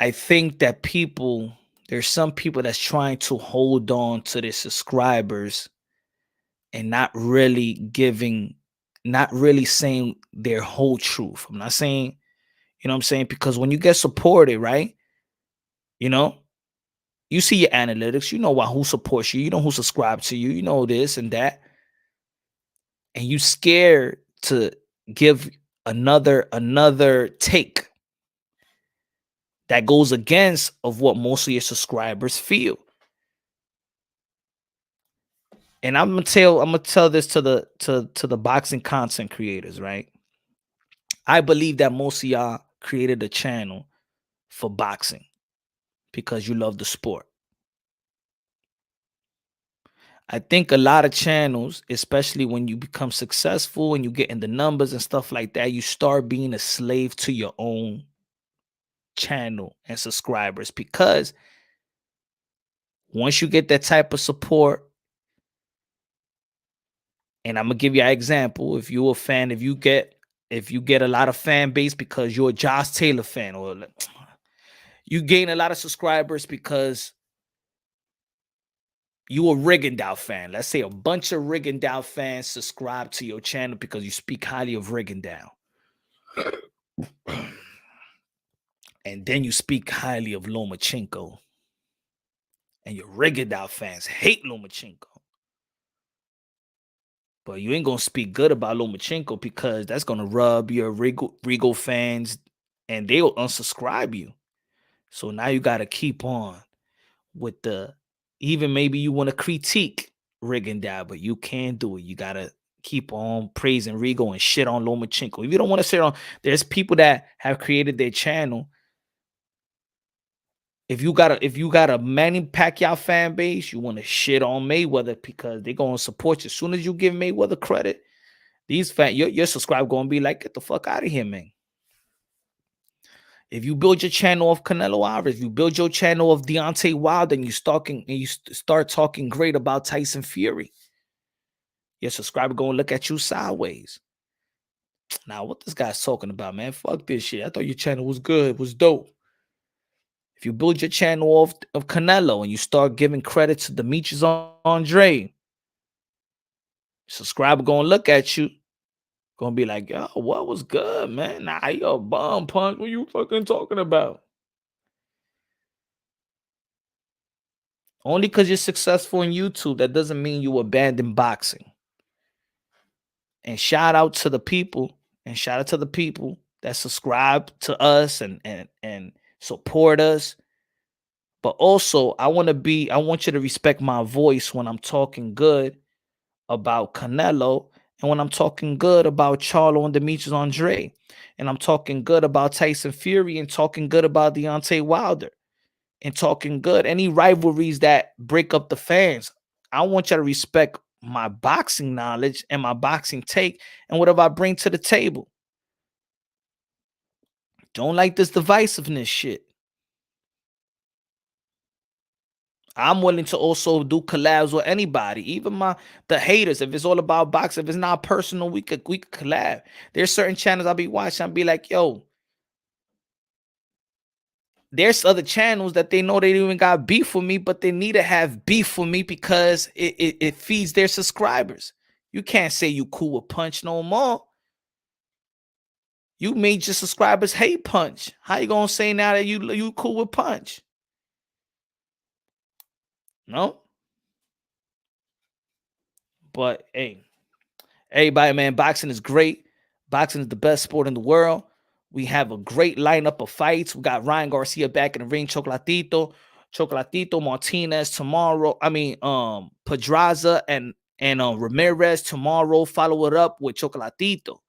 I think that there's some people that's trying to hold on to their subscribers and not really saying their whole truth. I'm not saying, you know what I'm saying? Because when you get supported, right? You know, you see your analytics, you know who supports you, you know who subscribes to you, you know this and that. And you scared to give another take that goes against of what most of your subscribers feel. And I'm gonna tell this to the boxing content creators, right? I believe that most of y'all created a channel for boxing because you love the sport. I think a lot of channels, especially when you become successful and you get in the numbers and stuff like that, you start being a slave to your own channel and subscribers, because once you get that type of support, and I'm gonna give you an example. If you're a fan, if you get a lot of fan base because you're a Josh Taylor fan, or you gain a lot of subscribers because you a Rigondeaux fan. Let's say a bunch of Rigondeaux fans subscribe to your channel because you speak highly of Rigondeaux. And then you speak highly of Lomachenko. And your Rigondeaux fans hate Lomachenko. But you ain't going to speak good about Lomachenko because that's going to rub your Rigo fans and they'll unsubscribe you. So now you got to keep on with even maybe you want to critique Rigondeaux, but you can't do it. You got to keep on praising Rigo and shit on Lomachenko. If you don't want to shit on, there's people that have created their channel. If you got a Manny Pacquiao fan base, you want to shit on Mayweather because they're going to support you. As soon as you give Mayweather credit, these your subscriber going to be like, get the fuck out of here, man. If you build your channel of Canelo Alvarez, you build your channel of Deontay Wilder, and you start talking great about Tyson Fury, your subscriber going to look at you sideways. Now, what this guy's talking about, man? Fuck this shit. I thought your channel was good, was dope. If you build your channel of Canelo and you start giving credit to Demetrius Andre, subscriber gonna look at you, gonna be like, yo, what was good, man? Nah, you're a bum, Punch. What you fucking talking about? Only because you're successful in YouTube, that doesn't mean you abandon boxing. And shout out to the people, that subscribe to us and support us. But also, I want you to respect my voice when I'm talking good about Canelo, and when I'm talking good about Charlo and Demetrius Andre, and I'm talking good about Tyson Fury, and talking good about Deontay Wilder, and talking good any rivalries that break up the fans. I want you to respect my boxing knowledge and my boxing take and whatever I bring to the table. Don't like this divisiveness shit. I'm willing to also do collabs with anybody, even the haters. If it's all about boxing, if it's not personal, we could collab. There's certain channels I'll be watching. I'll be like, yo, there's other channels that they know they even got beef with me, but they need to have beef with me because it feeds their subscribers. You can't say you cool with Punch no more. You made your subscribers hate Punch. How you gonna say now that you cool with Punch? No. But hey, everybody, man, boxing is great. Boxing is the best sport in the world. We have a great lineup of fights. We got Ryan Garcia back in the ring, Chocolatito Martinez tomorrow. Pedraza and Ramirez tomorrow. Follow it up with Chocolatito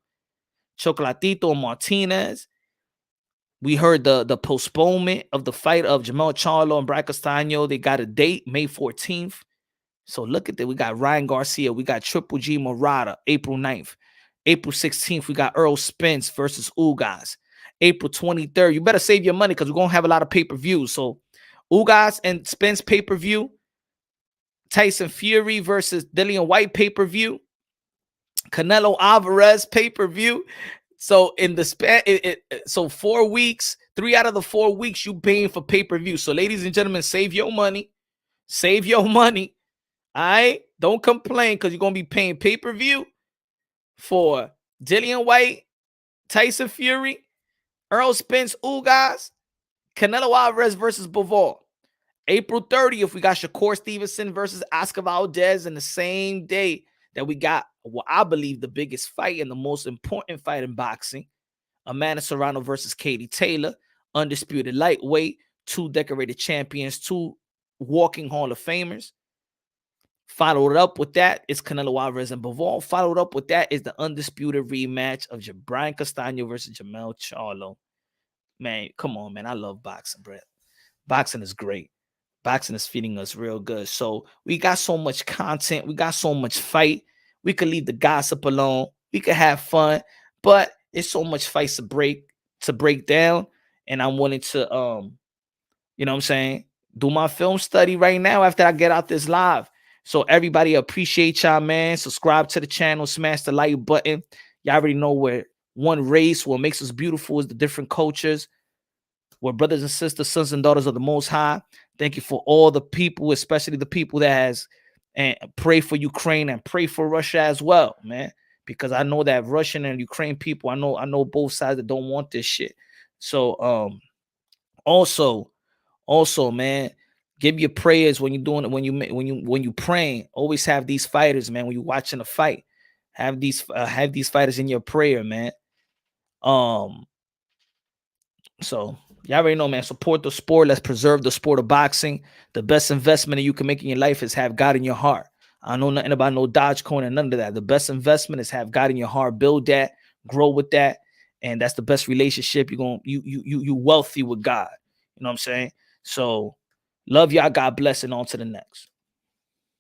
and Martinez. We heard the postponement of the fight of Jamel Charlo and Brad Castaño. They got a date, May 14th. So look at that. We got Ryan Garcia. We got Triple G Murata, April 9th. April 16th, we got Earl Spence versus Ugas. April 23rd, you better save your money because we're going to have a lot of pay-per-views. So Ugas and Spence pay-per-view. Tyson Fury versus Dillian White pay-per-view. Canelo Alvarez pay-per-view. So in the span, so 4 weeks, 3 out of the 4 weeks, you paying for pay-per-view. So ladies and gentlemen, save your money. Save your money. All right? Don't complain because you're going to be paying pay-per-view for Dillian White, Tyson Fury, Earl Spence, Ugas, Canelo Alvarez versus Bivol. April 30th, we got Shakur Stevenson versus Oscar Valdez in the same day that we got what I believe the biggest fight and the most important fight in boxing. Amanda Serrano versus Katie Taylor, undisputed lightweight, 2 decorated champions, 2 walking Hall of Famers. Followed up with that is Canelo Alvarez and Bivol. Followed up with that is the undisputed rematch of Brian Castaño versus Jamel Charlo. Man, come on, man. I love boxing, bro. Boxing is great. Boxing is feeding us real good. So we got so much content. We got so much fight. We could leave the gossip alone. We could have fun, but it's so much fights to break down. And I'm willing to, you know what I'm saying, do my film study right now after I get out this live. So everybody, appreciate y'all, man. Subscribe to the channel. Smash the like button. Y'all already know where one race, what makes us beautiful is the different cultures. We're brothers and sisters, sons and daughters of the Most High. Thank you for all the people, especially the people that has and pray for Ukraine and pray for Russia as well, man. Because I know that Russian and Ukraine people, I know both sides that don't want this shit. So also, man, give your prayers when you're doing it, when you praying. Always have these fighters, man. When you're watching a fight, have these fighters in your prayer, man. So y'all already know, man. Support the sport. Let's preserve the sport of boxing. The best investment that you can make in your life is have God in your heart. I know nothing about no Dogecoin and none of that. The best investment is have God in your heart. Build that, grow with that, and that's the best relationship. You wealthy with God. You know what I'm saying? So love y'all. God bless, and on to the next.